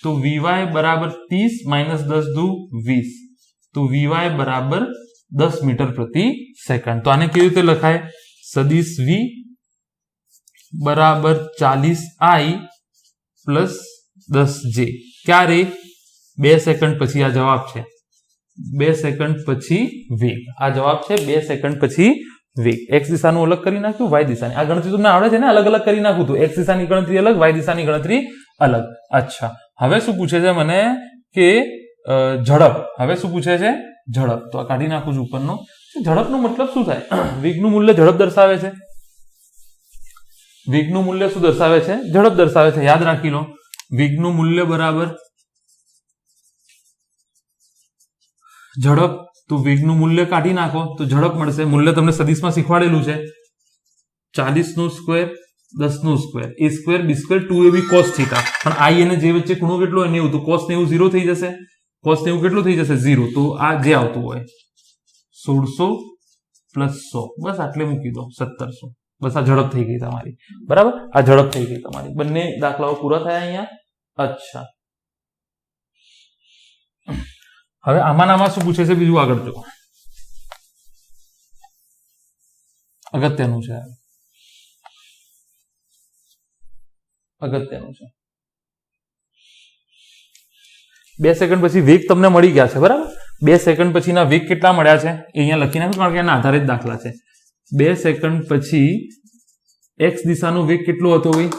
[SPEAKER 1] તો vy બરાબર 30 માઇનસ 10 દુ 20, તો vy બરાબર 10 મીટર પ્રતિ સેકન્ડ. તો આને કેવી રીતે લખાય? સદિશ v બરાબર 40i પ્લસ 10j. ક્યારે? 2 સેકન્ડ પછી. આ જવાબ છે 2 સેકન્ડ પછી વેગ. આ જવાબ છે 2 સેકન્ડ પછી વેગ. x દિશાનું અલગ કરી નાખ્યું, y દિશાની. આ ગણતરી તમને આવડે છે ને? અલગ અલગ કરી નાખું તું. x દિશાની ગણતરી અલગ, y દિશાની ગણતરી અલગ. અચ્છા, હવે શું પૂછે છે મને કે ઝડપ. હવે શું પૂછે છે? ઝડપ. તો આ કાઢી નાખું છું ઉપરનો. ઝડપનો મતલબ શું થાય? વેગનું મૂલ્ય ઝડપ દર્શાવે છે. વેગનું મૂલ્ય શું દર્શાવે છે? ઝડપ દર્શાવે છે. યાદ રાખી લો, વેગનું મૂલ્ય બરાબર ઝડપ. તો વેગનું મૂલ્ય કાઢી નાખો તો ઝડપ મળશે. મૂલ્ય તમને સદિશમાં શીખવાડેલું છે. 40 નો સ્ક્વેર 10 નો square a square b square 2ab cos theta. પણ i અને j વચ્ચે ખૂણો કેટલો હોય? 90. તો cos 90 0 થઈ જશે. cos 90 કેટલું થઈ જશે? 0. તો આ જે આવતું હોય 1600 પ્લસ 100, બસ આટલે મૂકી દો 1700. બસ આ ઝડપ થઈ ગઈ તમારી. બરાબર, આ ઝડપ થઈ ગઈ તમારી. બંને દાખલાઓ પૂરા થયા અહીંયા. અચ્છા, હવે આમાં શું પૂછે છે બીજું? આગળ જો, અગત્યનું છે, અગત્યનું છે. 2 સેકન્ડ પછી વેગ તમને મળી ગયા છે. બરાબર, 2 સેકન્ડ પછીના વેગ કેટલા મળ્યા છે એ અહીંયા લખી નાખ્યું, કારણ કે એના આધારિત દાખલા છે. 2 સેકન્ડ પછી x દિશાનો વેગ કેટલો હતો ભાઈ?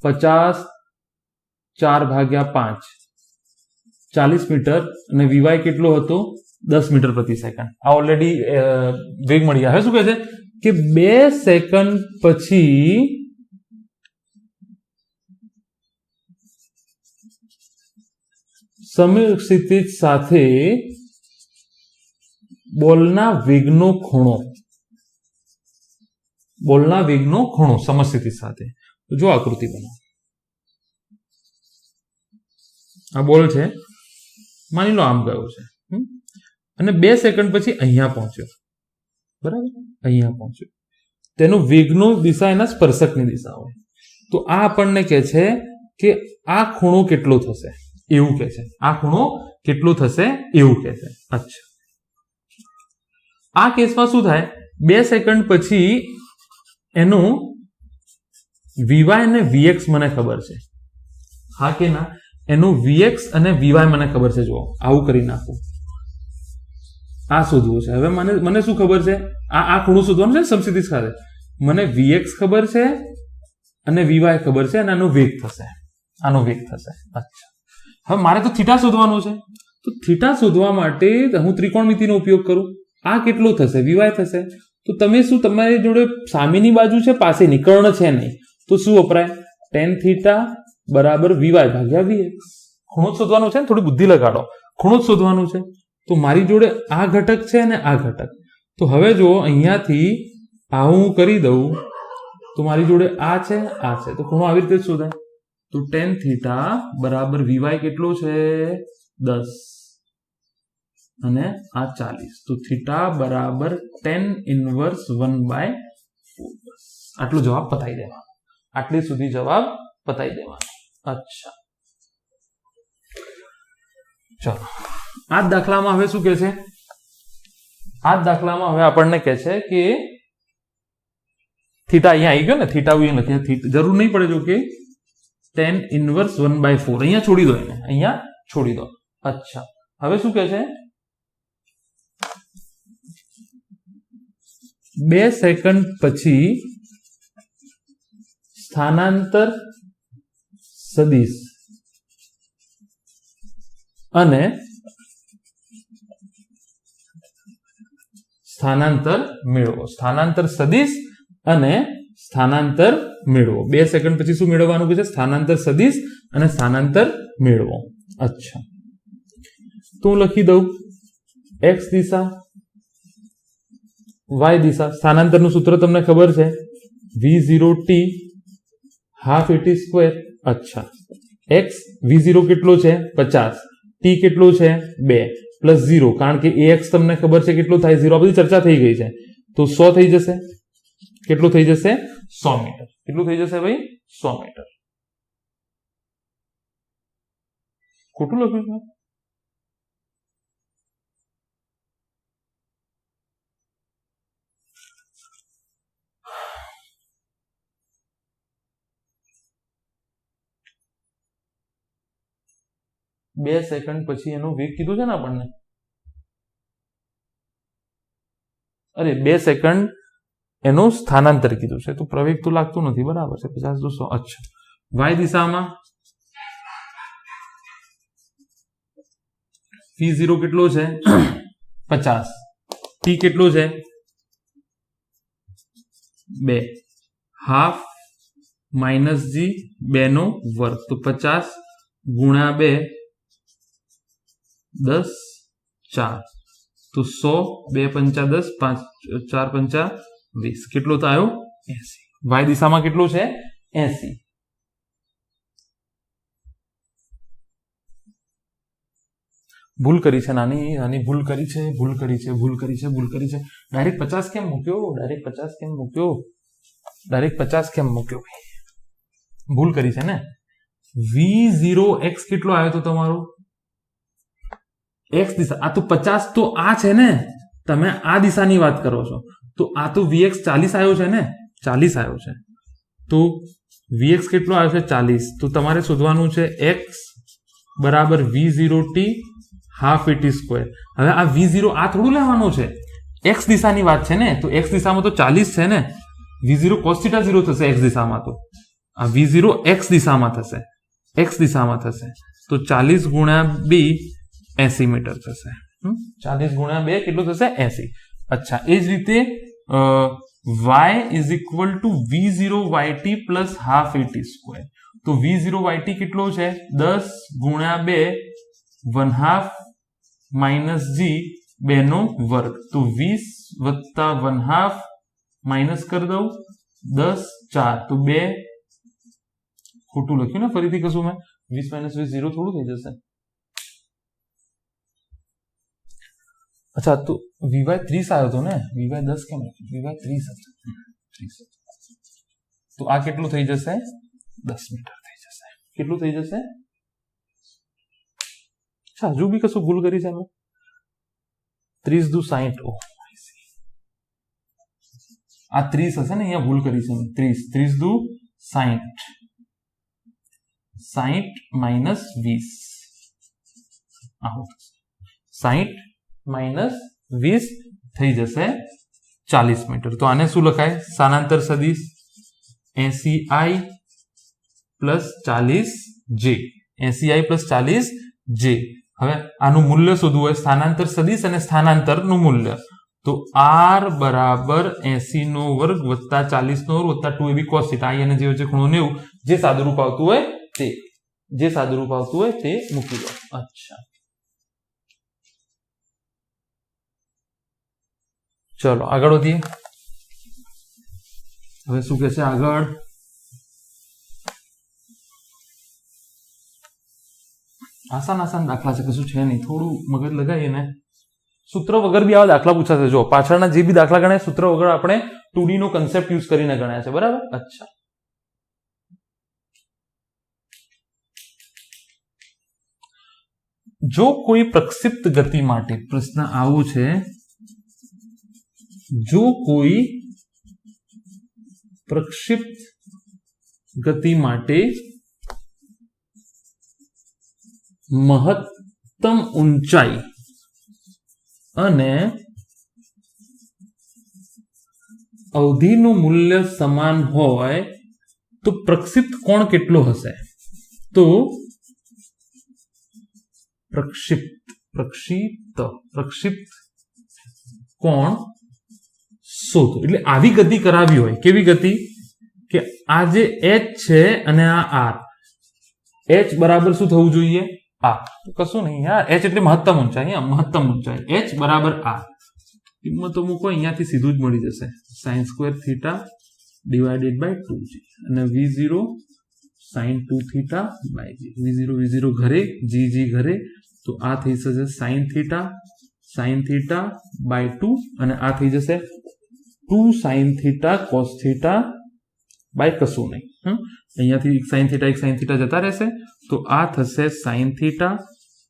[SPEAKER 1] 50 4/5 40 મીટર. અને vy કેટલો હતો? 10 મીટર પ્રતિ સેકન્ડ. આ ઓલરેડી વેગ મળી ગયા. હવે શું કહે છે કે 2 સેકન્ડ પછી સમક્ષિતિજ સાથે બોલના વેગનો ખૂણો, બોલના વેગનો ખૂણો સમક્ષિતિજ સાથે. જો આકૃતિ બનાવો. આ બોલ છે, માની લો આમ ગયો છે, અને 2 સેકન્ડ પછી અહીંયા પહોંચ્યો. બરાબર, અહીંયા પહોંચ્યો. તેનો વેગનો દિશા એના સ્પર્શકની દિશા હોય. તો આ આપણને કહે છે કે આ ખૂણો કેટલો થશે એવું કહે છે. આ ખૂણો કેટલો થશે એવું કહે છે. અચ્છા, આ કેસમાં શું થાય? 2 સેકન્ડ પછી એનું vy અને vx મને ખબર છે. હા કે ના? એનું vx અને vy મને ખબર છે. જુઓ, આવું કરી નાખું. આ શોધવું છે. હવે મને શું ખબર છે? આ ખૂણો શોધવાનું છે સમક્ષિતિજ સાથે. મને vx ખબર છે અને vy ખબર છે, અને આનો વેગ થશે. આનો વેગ થશે. અચ્છા, હવે મારે તો થીટા શોધવાનું છે. તો થીટા શોધવા માટે હું ત્રિકોણમિતિનો ઉપયોગ કરું. આ કેટલો થશે? vy થશે. તો તમે શું, તમારી જોડે સામેની બાજુ છે, પાસેની કર્ણ છે નહીં, તો શું વપરાય? tan થીટા બરાબર vy ભાગ્યા vx. ખૂણો શોધવાનું છે ને, થોડી બુદ્ધિ લગાડો. ખૂણો શોધવાનું છે. તો મારી જોડે આ ઘટક છે અને આ ઘટક. તો હવે જો અહીંયાથી આ હું કરી દઉં તો મારી જોડે આ છે, આ છે. તો ખૂણો આવી રીતે જ શોધાય. તો tan થીટા બરાબર vy કેટલો છે? 10 અને આ 40. તો થીટા બરાબર tan ઇન્વર્સ 1/4. આટલો જવાબ પતાવી દેવાનો. આટલી સુધી જવાબ પતાવી દેવાનો. અચ્છા, ચલો આ દાખલામાં હવે શું કહે છે? આ દાખલામાં હવે આપણને કહે છે કે થીટા અહીંયા આવી ગયો ને, થીટા અહીંયા નથી, જરૂર નહીં પડે. જો કે tan ઇન્વર્સ 1/4 અહીંયા છોડી દો, એને અહીંયા છોડી દો. અચ્છા, હવે શું કહે છે? 2 સેકન્ડ પછી સ્થાનાંતર સદિશ અને સ્થાનાંતર મેળવો. સ્થાનાંતર સદિશ અને સ્થાનાંતર મેળવો. 2 સેકન્ડ પછી શું મેળવવાનું છે? સ્થાનાંતર સદિશ અને સ્થાનાંતર મેળવો. અચ્છા, તો હું લખી દઉં x દિશા y દિશા. સ્થાનાંતરનું સૂત્ર તમને ખબર છે, v0t હાફ at સ્ક્વેર. અચ્છા, x v0 કેટલો છે? 50, t કેટલો છે? 2 પ્લસ 0, કારણ કે ax તમને ખબર છે કેટલો થાય? 0. આ બધી ચર્ચા થઈ ગઈ છે, તો 100 થઈ જશે. કેટલું થઈ જશે? 100 મીટર. કેટલું થઈ જશે ભાઈ? 100 મીટર. ખોટું લખ્યું છે? બે સેકન્ડ પછી એનો વેગ કીધું છે ને આપણને. અરે 2 સેકન્ડ એનું સ્થાનાંતર કીધું છે, તો પ્રવેગ તો લાગતું નથી. બરાબર છે, 50 તો 100. અચ્છા, y દિશામાં v0 કેટલો છે? 50, t કેટલો છે? 2, હાફ માઇનસ g 2 નો વર્ગ, તો 50 ગુણ્યા 2 10 4, તો 100, 2 5 10, 5 4 5 20. કેટલો થયો? 80. y દિશામાં કેટલો છે? 80. ભૂલ કરી છે, નાની ભૂલ કરી છે, ડાયરેક્ટ 50 કેમ મૂક્યો? ડાયરેક્ટ 50 કેમ મૂક્યો? ભૂલ કરી છે ને. v0x કેટલો આવ્યો તો તમારો? x દિશા. આ તો 50 તો આ છે ને, તમે આ દિશાની વાત કરો છો, તો આ તો vx 40 આવ્યો છે ને, 40 આવ્યો છે. તો vx કેટલો આવ્યો છે? 40. તો તમારે શોધવાનું છે x બરાબર v0t હાફ at સ્ક્વેર. હવે આ v0 આ થોડું લેવાનું છે, x દિશાની વાત છે ને, તો x દિશામાં તો 40 છે ને, v0 cos θ 0 થશે x દિશામાં. તો આ v0 x દિશામાં થશે, તો 40 ગુણ્યા 2 80 મીટર થશે. 40 ગુણ્યા 2 કેટલું થશે? 80. અચ્છા, એ જ રીતે y is equal two v0yt plus half at square. તો v0yt કેટલો છે? 10 ગુણ્યા 2 1/2 માઇનસ g 2 નો વર્ગ, તો 20 વત્તા 1/2 માઇનસ કરી દઉં 10 4, તો 2 ખોટું લખ્યું ને, ફરીથી કશું મેં 20 માઇનસ 20 0 થોડું થઈ જશે. અચ્છા, તો vy 30 આવ્યો હતો ને, vy 10 કેમ? vy 30 હતો. તો આ કેટલું થઈ જશે? 10 મીટર થઈ જશે. કેટલું થઈ જશે? અચ્છા, હજુ બી કશું ભૂલ કરી છે અમે? 30 દુ 60. ઓહ, આ 30 હશે ને, અહીંયા ભૂલ કરી છે. 30 દુ 60, 60 માઇનસ 20 આવું થશે. 60 માઇનસ 20 થઈ જશે 40 મીટર. તો આને શું લખાય? સ્થાનાંતર સદિશ 80i plus 40j. 80i plus 40j. હવે આનું મૂલ્ય શોધવું હોય, સ્થાનાંતર સદિશ અને સ્થાનાંતરનું મૂલ્ય, તો r બરાબર 80 નો વર્ગ વત્તા 40 નો વર્ગ વત્તા 2ab cos θ. i અને j વચ્ચે ખૂણો 90. જે સાદુરૂપ આવતું હોય તે મૂકી દો. અચ્છા, ચલો આગળ વધીએ. હવે શું કહે છે આગળ? આસાન દાખલા છે, કશું છે નહીં, થોડું મગજ લગાવીએ ને. સૂત્ર વગર બી આવા દાખલા પૂછાશે. જો પાછળના જે બી દાખલા ગણાય સૂત્ર વગર આપણે 2D નો કન્સેપ્ટ યુઝ કરીને ગણ્યા છે. બરાબર? અચ્છા, જો કોઈ પ્રક્ષિપ્ત ગતિ માટે પ્રશ્ન આવો છે, જો કોઈ પ્રક્ષિપ્ત ગતિ માટે મહત્તમ ઊંચાઈ અને અવધિનું મૂલ્ય સમાન હોય તો પ્રક્ષિપ્ત કોણ કેટલો હશે? તો પ્રક્ષિપ્ત કોણ શોધો. એટલે આવી ગતિ કરાવી હોય. કેવી ગતિ? કે આ જે h છે અને આ r, h બરાબર શું થવું જોઈએ? આ કશું નહીં યાર, h એટલે મહત્તમ ઊંચાઈ, મહત્તમ ઊંચાઈ h બરાબર આ. કિંમતો મૂકો, અહીંયાથી સીધું જ મળી જશે. sin square theta divided by 2g અને v0 sin 2 theta by g. v0 ઘરે, g ઘરે, તો આ થઈ જશે sin થીટા બાય 2 અને આ થઈ જશે 2 sin theta cos theta by કશું નહીં. અહીંયાથી એક sin થીટા જતા રહેશે, તો આ થશે sin થીટા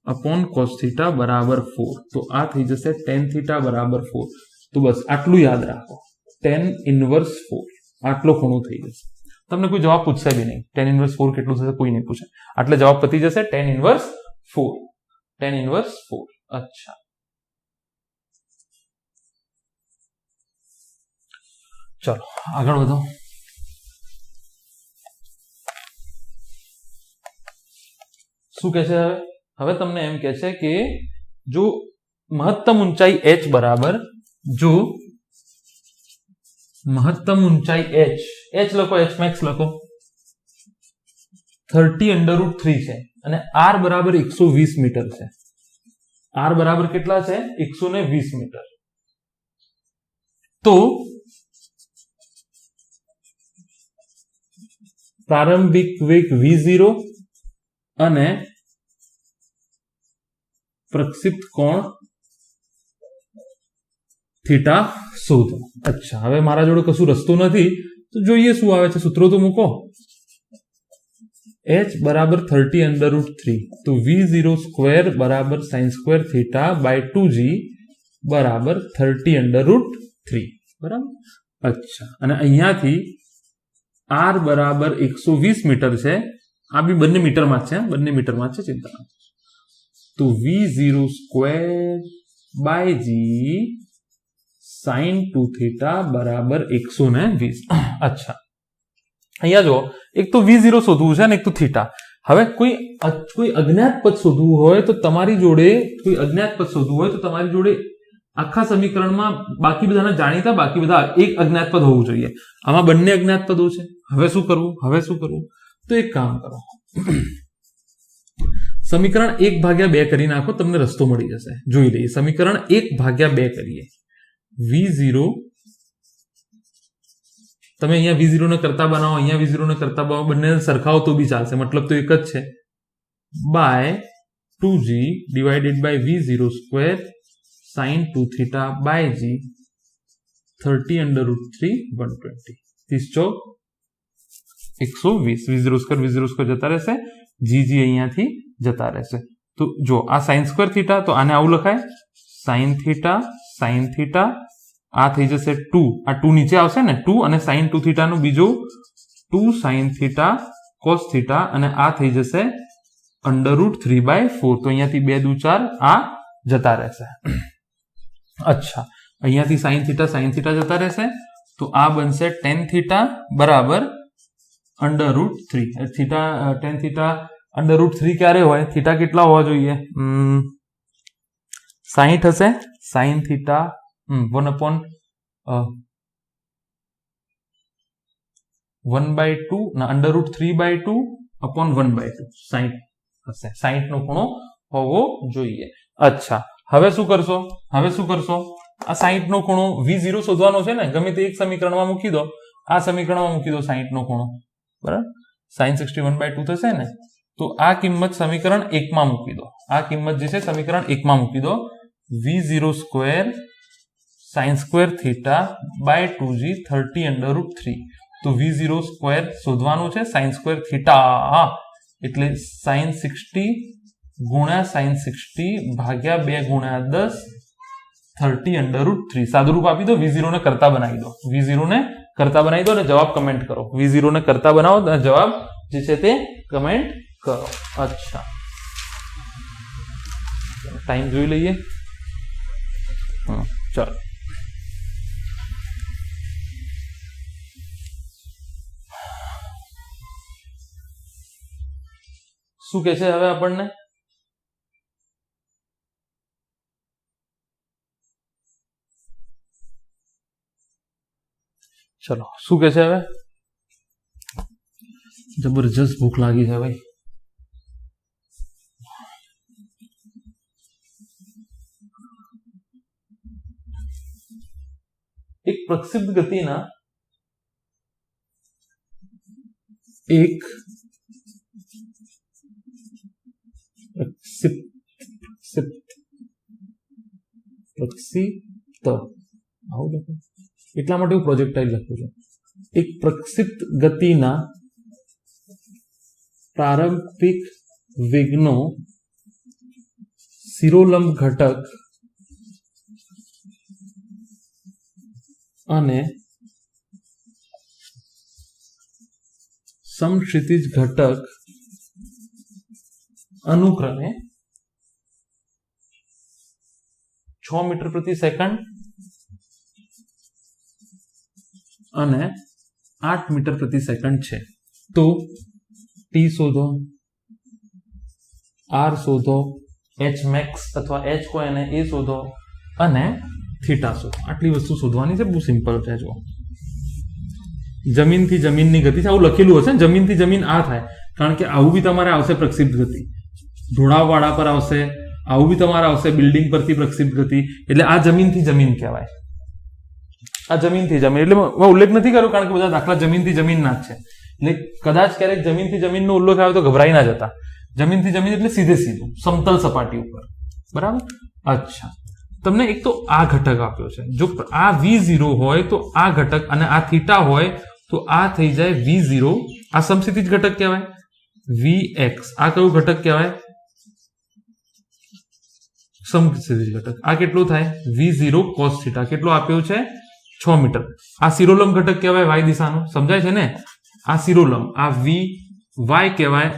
[SPEAKER 1] અપોન cos થીટા બરાબર 4. તો આ થઈ જશે tan થીટા બરાબર 4. તો બસ આટલું યાદ રાખો, tan ઇનવર્સ 4 આટલો ખૂણો થઈ જશે. તમને કોઈ જવાબ પૂછશે બી નહીં, tan ઇનવર્સ 4 કેટલું થશે કોઈ નહીં પૂછે, એટલે જવાબ પતી જશે tan ઇનવર્સ 4. tan inverse 4. અચ્છા, ચલો આગળ વધો. શું કહે છે હવે? તમને એમ કહે છે કે જો મહત્તમ ઊંચાઈ h બરાબર, જો મહત્તમ ઊંચાઈ h લખો, h max લખો 30√3 છે અને r બરાબર 120 મીટર છે. r બરાબર કેટલા છે? 120 મીટર. તો પ્રારંભિક વેગ v0 અને પ્રક્ષિપ્ત કોણ થીટા શોધો. અચ્છા, હવે મારા જોડે કશું રસ્તો નથી, તો જોઈએ શું આવે છે. સૂત્રો તો મૂકો. h બરાબર 30√3, તો v0 સ્ક્વેર બરાબર sin square theta by 2g બરાબર 30√3 બરાબર. અચ્છા, અને અહીંયાથી r બરાબર 120 મીટર છે. આ બી બંને મીટરમાં જ છે, બંને મીટરમાં છે, ચિંતા ના. તો v0 square by g sin 2 theta બરાબર 120. અચ્છા, અહીંયા જો એક તો v0 શોધવું છે ને એક તો થીટા. હવે કોઈ અજ્ઞાત પદ શોધવું હોય તો તમારી જોડે આખા સમીકરણમાં બાકી બધાના જાણીતા, બાકી બધા એક અજ્ઞાત પદ હોવું જોઈએ. આમાં બંને અજ્ઞાત પદો છે. હવે શું કરવું? તો એક કામ કરો, સમીકરણ 1/2 કરી નાખો, તમને રસ્તો મળી જશે. જોઈ લઈએ. સમીકરણ 1/2 કરીએ. v0 તમે અહીંયા v0 ને કરતા બનાવો, અહીંયા v0 ને કરતા બનાવો, બંને સરખાવો તો બી ચાલશે, મતલબ તો એક જ છે. By 2g divided by v0 square sin 2 theta by g 30√3 120. 120 v0 square જતા રહેશે, g અહીંયાથી જતા રહેશે. તો જો આ sin સ્ક્વેર થીટા, તો આને આવું લખાય sin થીટા, આ થઈ જશે 2, આ 2 નીચે આવશે ને, 2 અને sin 2 થીટા નું બીજું 2 sin થીટા cos થીટા, અને આ થઈ જશે √3/4. તો અહીંયાથી 2 દુ 4 આ જતા રહેશે. અચ્છા, અહીંયાથી sin થીટા જતા રહેશે, તો આ બનશે tan થીટા બરાબર √3. tan થીટા √3 ક્યારે હોય? થીટા કેટલા હોવા જોઈએ? 60 હશે. sin થીટા 1/2 ના √3/2 upon 1/2 60 હશે. 60 નો ખૂણો હોવો જોઈએ. અચ્છા, હવે શું કરશો? આ 60 નો ખૂણો v0 શોધવાનો છે ને, ગમે તે એક સમીકરણમાં મૂકી દો. આ સમીકરણમાં મૂકી દો 60 નો ખૂણો, બરાબર. sin 61/2 થશે ને, તો આ કિંમત સમીકરણ 1 માં મૂકી દો. આ કિંમત જે છે સમીકરણ 1 માં મૂકી દો. v0 square sin square theta by 2g 30√3. તો v0 સ્ક્વેર શોધવાનું છે, sin સ્ક્વેર થીટા એટલે sin 60 ગુણ્યા sin 60 ભાગ્યા 2 ગુણ્યા 10 30√3. સાદુરૂપ આપી દો, v0 ને કરતા બનાવી દો. અને જવાબ કમેન્ટ કરો. v0 ને કરતા બનાવો અને જવાબ જે છે તે કમેન્ટ કરો. અચ્છા, ટાઈમ જોઈ લઈએ. ચાલો, શું કે છે હવે આપણને? ચલો, શું કે છે હવે? जबरदस्त भूख लगी है भाई। एक प्रक्षिप्त गति ना एक प्रक्षिप्त એટલા માટે હું પ્રોજેક્ટાઇલ લખું છું। એક પ્રક્ષિપ્ત ગતિના પ્રારંભિક વેગનો શિરોલંબ ઘટક અને સમક્ષિતિજ ઘટક अनुक्रमे 6 मीटर प्रति सेकंड અને 8 मीटर प्रति सेकंड છે। તો टी શોધો, आर શોધો, एच मैक्स अथवा एच को એને ए શોધો અને थीटा શોધો। આટલી વસ્તુ શોધવાની છે, બહુ સિમ્પલ છે। જો જમીનથી જમીનની ગતિ છે, આવું લખેલું હશે। જમીનથી જમીન આ થાય, કારણ કે આવું બી તમારે આવશે પ્રક્ષિપ્ત ગતિ, ઢોળાવવાળા પર આવશે, આવું બી તમારે આવશે બિલ્ડિંગ પરથી પ્રક્ષિપ્ત ગતિ, એટલે આ જમીનથી જમીન કહેવાય। આ જમીનથી જમીન એટલે મેં ઉલ્લેખ નથી કર્યો, કારણ કે બધા દાખલા જમીનથી જમીનના જ છે, એટલે કદાચ ક્યારેક જમીનથી જમીનનો ઉલ્લેખ આવે તો ગભરાઈ ના જતા। જમીનથી જમીન એટલે સીધે સીધું સમતલ સપાટી ઉપર, બરાબર। અચ્છા, તમને એક તો આ ઘટક આપ્યો છે, જો આ v0 હોય તો આ ઘટક અને આ થીટા હોય તો આ થઈ જાય v0, આ સમક્ષિતિજ ઘટક કહેવાય, vx આ કયું ઘટક કહેવાય, સમક્ષિતિજ ઘટક। આ કેટલો થાય v0 cos થીટા, કેટલો આપ્યો છે 6 મીટર। આ શિરોલંબ ઘટક કહેવાય y દિશાનો, સમજાય છે ને। આ શિરોલંબ, આ vy કહેવાય,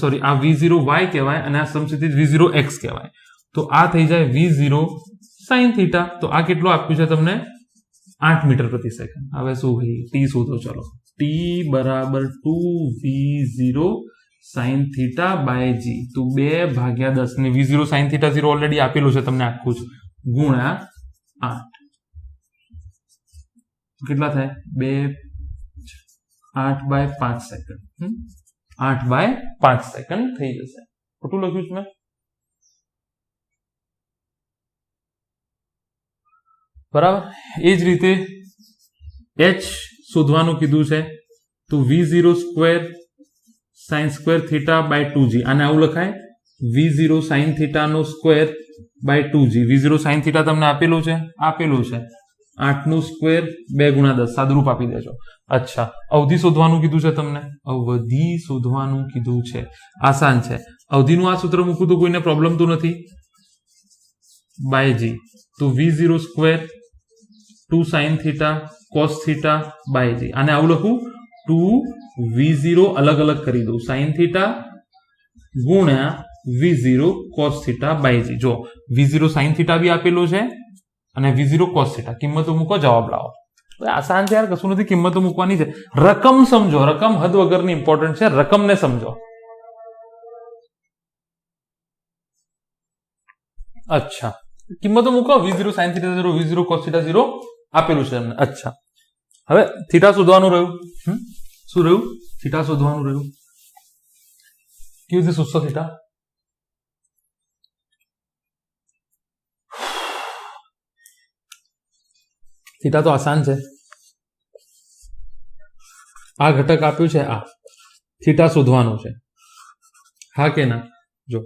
[SPEAKER 1] સોરી આ v0 y કહેવાય અને આ સમક્ષિતિજ v0 x કહેવાય। તો આ થઈ જાય v0 sin થીટા। તો આ કેટલો આપ્યું છે તમને 8 મીટર પ્રતિ સેકન્ડ। હવે શું ભાઈ ટી શોધો, ચલો t બરાબર 2v0 sin theta by g, તો 2/10 ને v0 sin થીટા 0 ઓલરેડી આપેલું છે તમને આખું જ, ગુણ્યા 8 કેટલા થાય 8/5 સેકન્ડ, 8/5 સેકન્ડ થઈ જશે। ખોટું લખ્યું છે મેં? બરાબર। એ જ રીતે h શોધવાનું કીધું છે, તો v0 square sin square theta by 2g, આને આવું લખાય v0 sin થીટા નો square by 2g। v0 sin theta તમને આપેલું છે 8 નું સ્ક્વેર 2 × 10, સાદુરૂપ આપી દેજો। અચ્છા, અવધિ શોધવાનું કીધું છે તમને, અવધિ શોધવાનું કીધું છે, આસાન છે। અવધિનું આ સૂત્ર મૂકું તો કોઈને પ્રોબ્લેમ તો નથી, બાય g, તો v0 square 2 sin theta cos theta by g, આને આવું લખું 2v0 અલગ અલગ કરી દઉં, sin થીટા ગુણ્યા v0 cos theta by g। જો v0 sin થીટા બી આપેલું છે અને v0 cos થીટા, કિંમતો મૂકો, જવાબ લાવો। આસાન છે યાર, કશું નથી, કિંમતો મૂકવાની છે। રકમ સમજો, રકમ હદ વગરની ઇમ્પોર્ટન્ટ છે, રકમને સમજો। અચ્છા, કિંમતો મૂકો, v0 sin theta 0, v0 cos theta 0 આપેલું છે તમને। અચ્છા, હવે થીટા શોધવાનું રહ્યું, શું રહ્યું? થીટા શોધવાનું રહ્યું। કેવી રીતે શોધશો થીટા? થીટા તો આસાન છે, આ ઘટક આપ્યું છે, આ થીટા શોધવાનું છે, હા કે ના? જો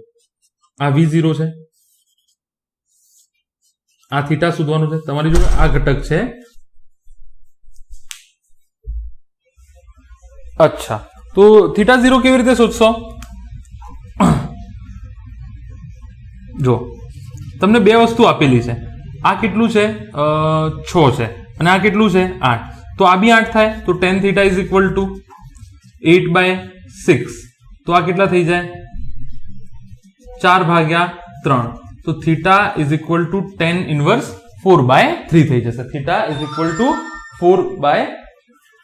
[SPEAKER 1] આ v0 છે, આ થીટા શોધવાનું છે, તમારી જોડે આ ઘટક છે। અચ્છા, તો થીટા 0 કેવી રીતે શોધશો? જો તમને બે વસ્તુ આપેલી છે, આ કેટલું છે 6 છે અને આ કેટલું છે 8, તો આ બી 8 થાય, તો tan theta is equal two 8/6, તો આ કેટલા થઈ જાય 4/3, તો theta is equal two tan inverse 4/3 થઈ જશે। Theta is equal two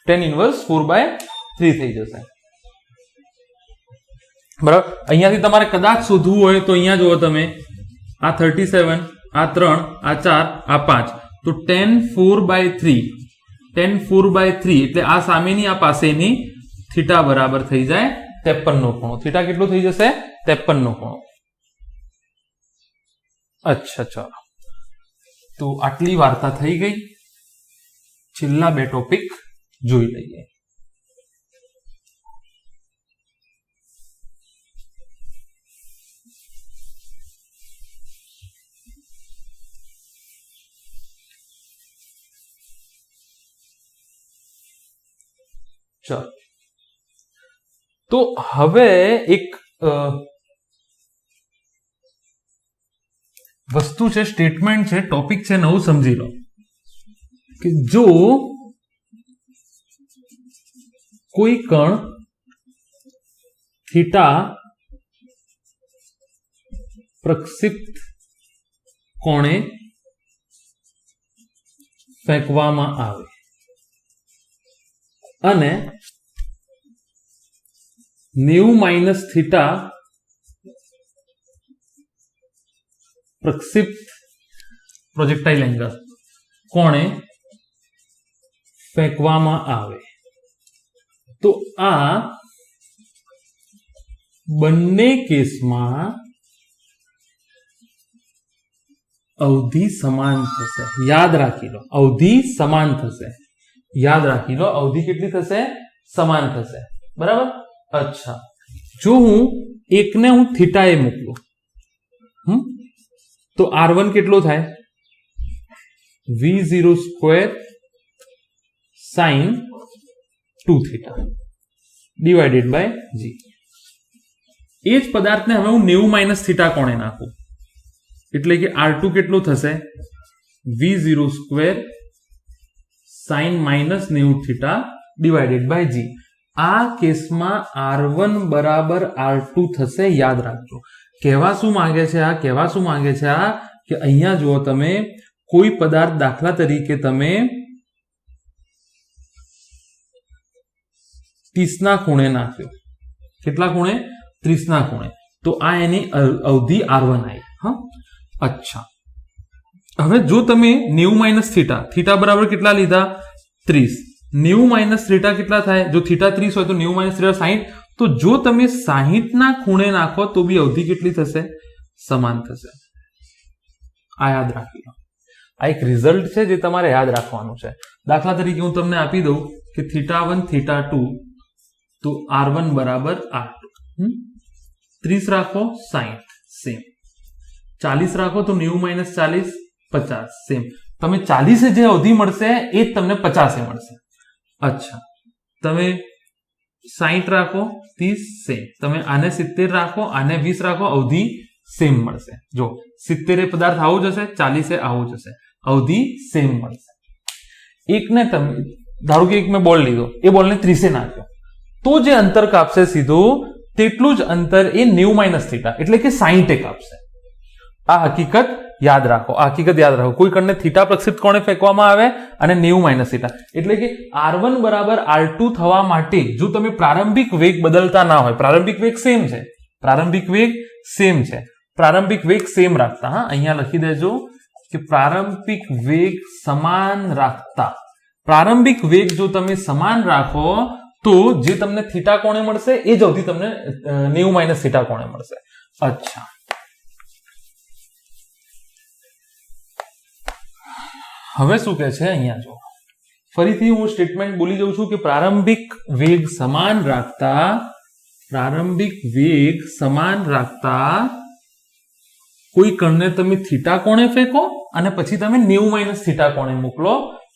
[SPEAKER 1] tan inverse 4/3 થઈ જશે, બરાબર। અહીંયાથી તમારે કદાચ શોધવું હોય તો અહીંયા જુઓ તમે, આ 37, આ 3, આ 4, આ 5, તો tan 4/3 એટલે આ સામેની આ પાસેની થીટા બરાબર થઈ જાય 53 નો ખૂણો. થીટા કેટલો થઈ જશે? 53 નો ખૂણો. અચ્છા, ચાલો તો આટલી વાર્તા થઈ ગઈ. છેલ્લા બે ટોપિક જોઈ લઈએ. ચાલો તો હવે એક વસ્તુ છે, સ્ટેટમેન્ટ છે, ટોપિક છે, નવું સમજી લો કે જો કોઈ કણ થીટા પ્રક્ષિપ્ત કોણે ફેંકવામાં આવે અને 90 - થીટા પ્રક્ષિપ્ત પ્રોજેક્ટાઇલ એંગલ કોણે ફેંકવામાં આવે તો આ બંને કેસમાં અવધિ સમાન થશે. યાદ રાખી લો, અવધિ સમાન થશે. યાદ રાખી લો, અવધિ કેટલી થશે? સમાન થશે. બરાબર. અચ્છા, જો હું એકને હું થીટા એ મોકલું તો R1 કેટલો થાય? V0 square sin 2 theta divided by G. એ જ પદાર્થને હવે હું 90 - થીટા કોણે નાખું એટલે કે R2 કેટલો થશે? V0 square sin -90 theta divided by G. આ કેસમાં R1 બરાબર R2 થશે. યાદ રાખજો. કહેવા શું માંગે છે આ? કહેવા શું માંગે છે આ કે અહીંયા જુઓ તમે, કોઈ પદાર્થ દાખલા તરીકે તમે 30 ના ખૂણે નાખ્યો. કેટલા ખૂણે? 30 ના ખૂણે. તો આ એની અવધિ R1 આવી. હા, અચ્છા. હવે જો તમે 90 - થીટા, થીટા બરાબર કેટલા લીધા? 30. 90 - થીટા કેટલા થાય? જો થીટા 30 હોય તો 90 - થીટા 60. તો જો તમે 60 ના ખૂણે નાખો તો બી અવધિ કેટલી થશે? સમાન થશે. આ યાદ રાખી લો. આ એક રિઝલ્ટ છે જે તમારે યાદ રાખવાનું છે. દાખલા તરીકે હું તમને આપી દઉં કે θ1 θ2 તો R1 બરાબર R2. 30 રાખો 60 સેમ, 40 રાખો તો 90 - 40 50 સેમ. તમે 40 જે અવધિ મળશે એ જ તમને 50 મળશે. અચ્છા, તમે 60 રાખો 30 સેમ, તમે આને 70 રાખો, આને 20 રાખો, અવધિ સેમ મળશે. જો 70 પદાર્થ આવો જશે, 40 આવો જશે, અવધિ સેમ મળશે. એકને તમે ધારો કે એક મેં બોલ લીધો, એ બોલને 30 નાખ્યો તો જે અંતર કાપશે સીધું તેટલું જ અંતર એ 90 - થીટા એટલે કે 60 કાપશે. આ હકીકત યાદ રાખો. આ હકીકત યાદ રાખો. કોઈ કણને થીટા પ્રક્ષિપ્ત કોણે ફેંકવામાં આવે અને 90 - થીટા એટલે કે R1 બરાબર R2 થવા માટે જો તમે પ્રારંભિક વેગ બદલતા ના હોય, પ્રારંભિક વેગ સેમ છે, પ્રારંભિક વેગ સેમ છે, પ્રારંભિક વેગ સેમ રાખતા, હા અહીંયા લખી દેજો કે પ્રારંભિક વેગ સમાન રાખતા. પ્રારંભિક વેગ જો તમે સમાન રાખો તો જે તમને થીટા કોણે મળશે એ જ અવધિ તમને 90 - થીટા કોણે મળશે. અચ્છા, હવે શું કહે છે અહીંયા જો ફરીથી હું સ્ટેટમેન્ટ બોલી જઉં છું કે પ્રારંભિક વેગ સમાન રાખતા, પ્રારંભિક વેગ સમાન રાખતા કોઈ કણને તમે થીટા કોણે ફેંકો અને પછી તમે 90 - થીટા કોણે મોકલો,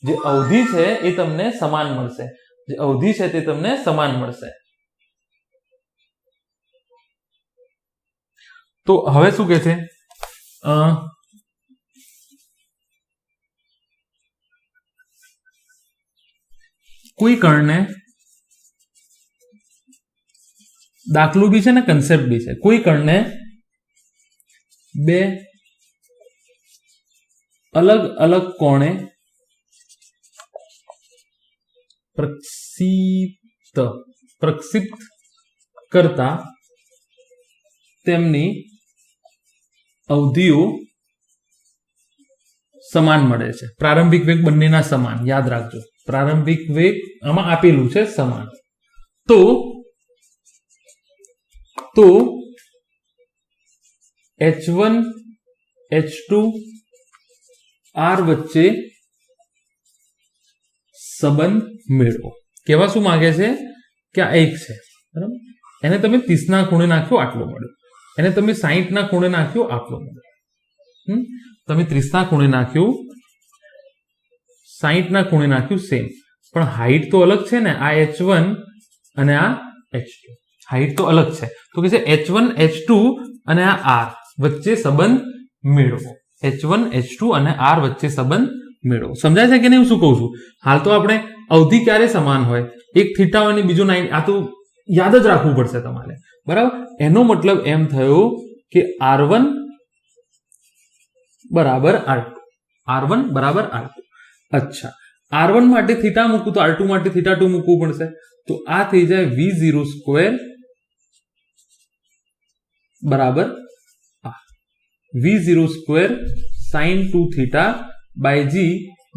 [SPEAKER 1] જે અવધિ છે એ તમને સમાન મળશે. જે અવધિ છે તે તમને સમાન મળશે. તો હવે શું કહે છે? કોઈ કણને દાખલો બી છે ને કન્સેપ્ટ બી છે. કોઈ કણને બે અલગ અલગ કોણે પ્રક્ષિપ્ત કરતા તેમની અવધિઓ સમાન મળે છે. પ્રારંભિક વેગ બંનેના સમાન. યાદ રાખજો, પ્રારંભિક વેગ આમાં આપેલું છે સમાન. तो H1 H2 R વચ્ચે સંબંધ મેળવો. કેવા શું માંગે છે કે આ એક છે બરાબર, એને તમે 30 ના ખૂણે નાખ્યો આટલો મળ્યો, એને તમે 60 ના ખૂણે નાખ્યો આટલો મળ્યો. તમે 30 ના ખૂણે નાખ્યું, 60 ના ખૂણે નાખ્યું સેમ, પણ હાઈટ તો અલગ છે ને. આ H1 અને આ H2 હાઈટ તો અલગ છે. તો કે છે H1 H2 અને આ R વચ્ચે સંબંધ મેળવો. H1 H2 અને R વચ્ચે સંબંધ મેળવો. સમજાય છે કે નહીં? હું શું કહું છું? હાલ તો આપણે અવધિ ક્યારે સમાન હોય, એક થીટા હોય ને બીજો 90, આ તો યાદ જ રાખવું પડશે તમારે બરાબર. એનો મતલબ એમ થયો કે R1 બરાબર R2, R1 બરાબર R2. અચ્છા, R1 માટે થીટા મૂકું તો R2 માટે થીટા 2 મૂકવું પડશે. તો આ થઈ જાય V0 સ્ક્વેર બરાબર V0 square sin 2 theta by G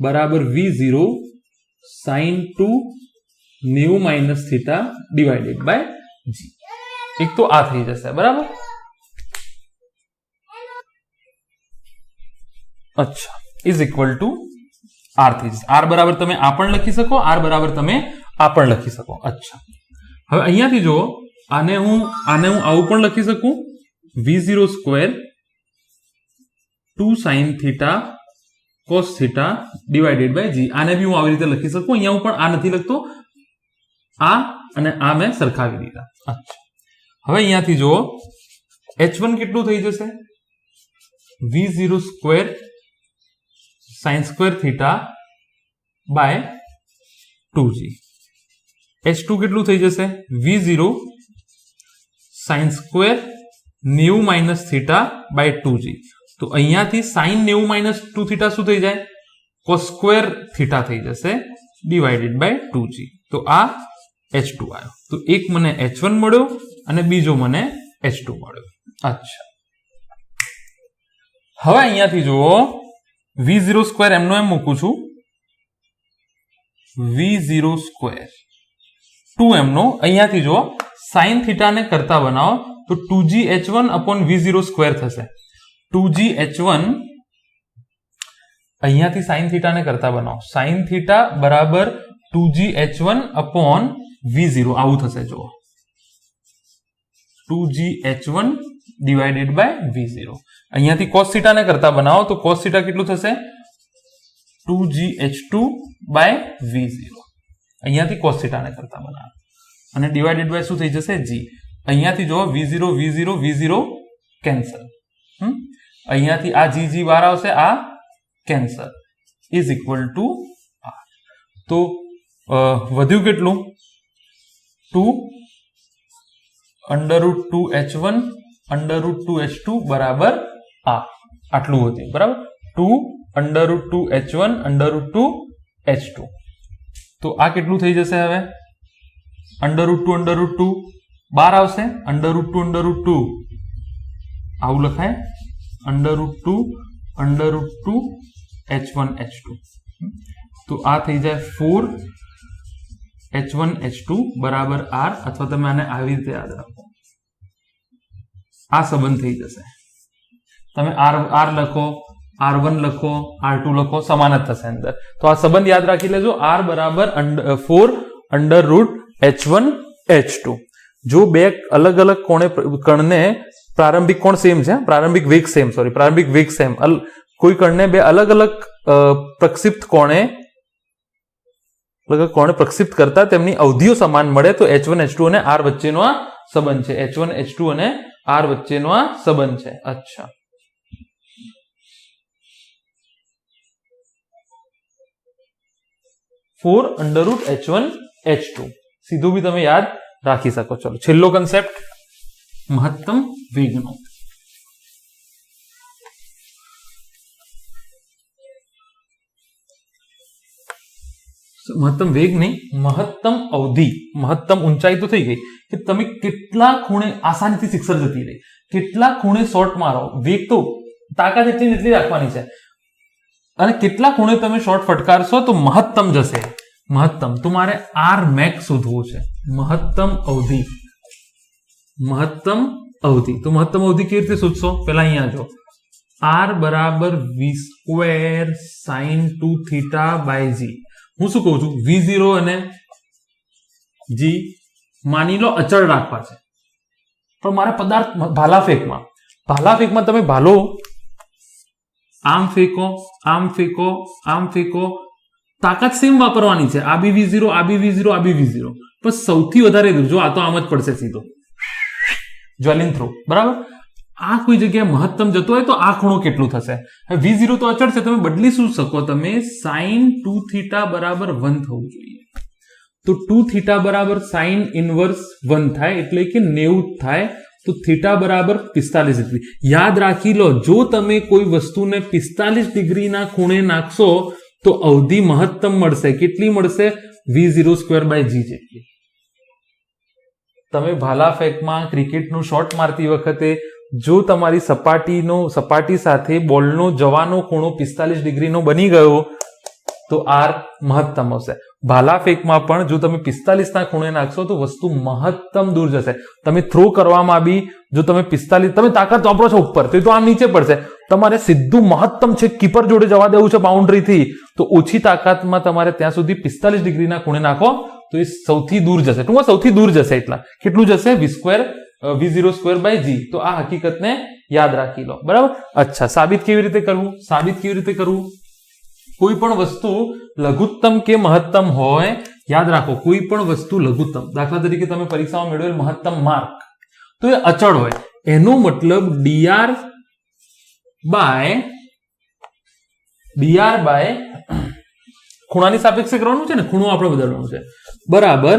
[SPEAKER 1] બરાબર V0 sin 2 90 minus theta divided by G. એક તો આ થઈ જશે બરાબર. અચ્છા, ઇઝ ઇક્વલ ટુ R થઈ જશે. R બરાબર તમે આ પણ લખી શકો, R બરાબર તમે આ પણ લખી શકો. અચ્છા, હવે અહીંયાથી જુઓ, આને હું આવું પણ લખી શકું, V0 square 2 sin theta cos theta divided by G. આને બી હું આવી રીતે લખી શકું. અહીંયા હું પણ આ નથી લખતો, આ અને આ મેં સરખાવી દીધા. અચ્છા, હવે અહીંયાથી જુઓ, H1 કેટલું થઈ જશે? V0 square sin square theta by 2G. H2 કેટલું થઈ જશે? V0 sin square 90 minus theta by 2G. તો અહીંયાથી sin 90 માઇનસ 2 થીટા શું થઈ જાય? cos સ્ક્વેર થીટા થઈ જશે ડિવાઇડેડ બાય 2G. તો આ H2 આવ્યો. તો એક મને H1 મળ્યો અને બીજો મને H2 મળ્યો. અચ્છા, હવે અહીંયાથી જુઓ, V0 સ્ક્વેર એમનો એમ મૂકું છું, V0 સ્ક્વેર 2 એમનો. અહીંયાથી જુઓ, sin થીટા ને કરતા બનાવો તો 2G H1 upon V0 square થશે. 2G H1 અહીંયાથી sin થીટા ને કરતા બનાવો, sin થીટા બરાબર 2G H1 અપોન V0 આવું થશે. જુઓ, 2G H1 divided by V0. અહીંયાથી cos થીટા ને કરતા બનાવો તો cos થીટા કેટલું થશે? 2G H2 by V0. અહીંયાથી cos થીટા ને કરતા બનાવો અને ડિવાઇડેડ બાય શું થઈ જશે? G. અહીંયાથી જો V0 V0 V0 કેન્સલ, અહીંયાથી આ G વાર આવશે, આ cancel, is equal two R. તો વધ્યું કેટલું? 2 √2 H1 √2 H2 બરાબર આ આટલું વધ્યું બરાબર. 2 √2 H1 √2 H2. તો આ કેટલું થઈ જશે? હવે √2 બાર આવશે, √2 આવું લખાય, √2 H1 H2. તો આ થઈ જાય 4 H1 H2 બરાબર R, અથવા તમે આને આવી રીતે યાદ રાખો, આ સંબંધ થઈ જશે. તમે R લખો, R1 લખો, R2 લખો, સમાન જ થશે અંદર. તો આ સંબંધ યાદ રાખી લેજો, R બરાબર 4 √H1 H2. જો બે અલગ અલગ કણને પ્રારંભિક કોણ સેમ છે, પ્રારંભિક વેગ સેમ, કોઈ કણને બે અલગ અલગ પ્રક્ષિપ્ત કોણે પ્રક્ષિપ્ત કરતા તેમની અવધિઓ સમાન મળે તો H1 H2 અને R વચ્ચેનો આ સંબંધ છે. H1 H2 અને R વચ્ચેનો આ સંબંધ છે. અચ્છા, √H1 H2 સીધું બી તમે યાદ રાખી શકો. ચલો, છેલ્લો કન્સેપ્ટ મહત્તમ વેગનો. મહત્તમ વેગ નહીં, મહત્તમ અવધિ. મહત્તમ ઊંચાઈ તો થઈ ગઈ કે તમે કેટલા ખૂણે આસાનીથી સિક્સર જતી રહી, કેટલા ખૂણે શોર્ટ મારો, વેગ તો તાકાત એટલી રાખવાની છે, અને કેટલા ખૂણે તમે શોર્ટ ફટકારશો તો મહત્તમ જશે. મહત્તમ તમારે R મેક્સ શોધવું છે. महत्तम अवधि, महत्तम अवधि। तो महत्तम अवधि केवी रीते शोधशो? पहला अहींया जो r बराबर v square sin 2 theta bye g। हूँ शुं कहूं छुं? v0 अने g मानी लो अचल राखवा छे, पण मारे पदार्थ भाला फेंकमां तमे भालो आम फेंको, आम फेंको, आम फेंको, ताकत सेम वापरवानी छे। आ बी v0, आ बी v0, आ बी v0, पण सौथी वधारे दूर जो आ तो आम ज पड़शे सीधो ज्वेलिन थ्रो, बराबर। आ कोई जगह महत्तम जतो होय तो आ खूणो केटલું થશે? v0 તો અચળ છે, તમે બદલી શું શકો? તમે sin 2 થીટા બરાબર 1 થવું જોઈએ। તો 2 થીટા બરાબર sin ઇન્વર્સ 1 થાય એટલે કે 90 થાય। તો થીટા બરાબર 45 ડિગ્રી। યાદ રાખી લો, જો તમે કોઈ વસ્તુને 45 ડિગ્રીના ખૂણે નાખશો તો અવધિ મહત્તમ મળશે। કેટલી મળશે? v0 સ્ક્વેર બાય g જેટલી। તમે ભાલા ફેંકમાં ક્રિકેટનું શોટ મારતી વખતે જો તમારી સપાટી સાથે બોલનો જવાનો ખૂણો 45 ડિગ્રીનો બની ગયો તો r મહત્તમ આવશે। ભાલા ફેંકમાં પણ જો તમે 45 ના ખૂણે નાખશો તો વસ્તુ મહત્તમ દૂર જશે। તમે થ્રો કરવામાં બી જો તમે 45 તમે તાકાત વાપરો છો ઉપર તો આમ નીચે પડશે, તમારે સીધું મહત્તમ છે કીપર જોડે જવા દેવું છે બાઉન્ડ્રી થી, તો ઓછી તાકાતમાં તમારે ત્યાં સુધી 45 ડિગ્રીના ખૂણે નાખો તો એ સૌથી દૂર જશે। ટૂંકમાં સૌથી દૂર જશે એટલા કેટલું જશે? v0 square by g। તો આ હકીકતને યાદ રાખી લો, બરાબર। અચ્છા, સાબિત કેવી રીતે કરવું? સાબિત કેવી રીતે કરવું? કોઈ પણ વસ્તુ લઘુત્તમ કે મહત્તમ હોય, યાદ રાખો કોઈ પણ વસ્તુ લઘુત્તમ, દાખલા તરીકે તમે પરીક્ષામાં મેળવેલ મહત્તમ માર્ક તો એ અચળ હોય, એનો મતલબ dr બાય ખૂણાની સાપેક્ષે કરવાનું છે ને, ખૂણો આપણે બદલવાનો છે, બરાબર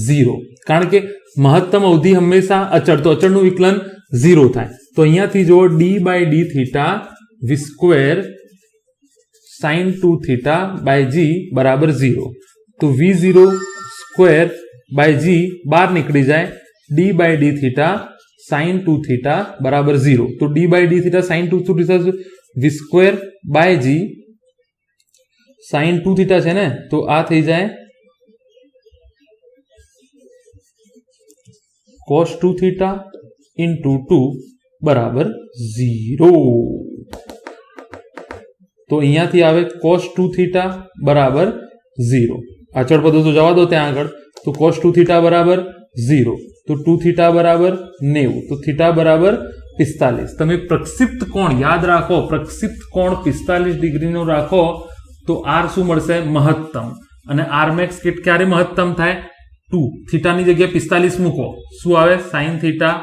[SPEAKER 1] 0। કારણ કે મહત્તમ અવધિ હંમેશા અચળ, તો અચળનું વિકલન 0 થાય। તો અહીંયાથી જો d by d theta v square sin 2 theta by g બરાબર 0। તો v0 સ્ક્વેર બાય g બહાર નીકળી જાય, d by d theta sin 2 theta બરાબર 0। તો d by d theta sin 2 theta v square by g sin 2 theta છે ને, તો આ થઈ જાય cos 2 થીટા into 2 બરાબર 0। તો અહીંયાથી આવે cos 2 થીટા બરાબર 0। અચળ પદો તો જવા દો ત્યાં આગળ, તો cos 2 થીટા બરાબર 0, તો 2 થીટા બરાબર 90, તો થીટા બરાબર 45। તમે પ્રક્ષિપ્ત કોણ યાદ રાખો, પ્રક્ષિપ્ત કોણ 45 ડિગ્રીનો રાખો તો r શું મળશે? મહત્તમ। અને r મેક્સ ક્યારે મહત્તમ થાય? 2 થીટાની જગ્યાએ 45 મૂકો, શું આવે? sin theta.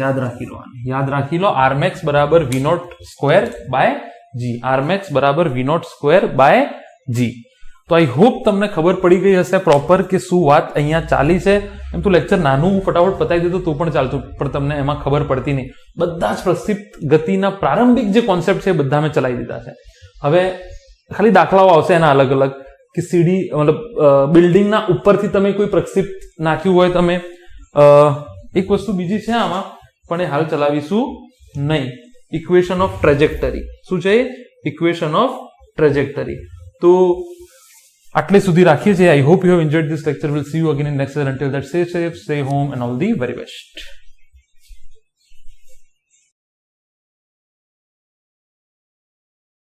[SPEAKER 1] યાદ રાખી લો, યાદ રાખી લો, r મેક્સ બરાબર v0 square by g, r max બરાબર v0 સ્ક્વેર બાય g। તો આઈ હોપ તમને ખબર પડી ગઈ હશે પ્રોપર કે શું વાત અહીંયા ચાલી છે। એમ તો લેક્ચર નાનું ફટાફટ પતાવી દેતો તો પણ ચાલતું, પણ તમને એમાં ખબર પડતી નહીં। બધા જ પ્રક્ષિપ્ત ગતિના પ્રારંભિક જે કોન્સેપ્ટ છે બધા મેં ચલાવી દીધા છે। હવે ખાલી દાખલાઓ આવશે એના અલગ અલગ, કે સીડી મતલબ બિલ્ડિંગના ઉપરથી તમે કોઈ પ્રક્ષિપ્ત નાખ્યું હોય તમે, એક વસ્તુ બીજી છે આમાં પણ એ હાલ ચલાવીશું નહીં, ઇક્વેશન ઓફ ટ્રેજેક્ટરી। શું છે? Equation of trajectory. તો આટલે સુધી રાખીએ છીએ। I hope you have enjoyed this lecture. Will see you again in next lecture. અંટિલ that stay safe, stay home and all the very best.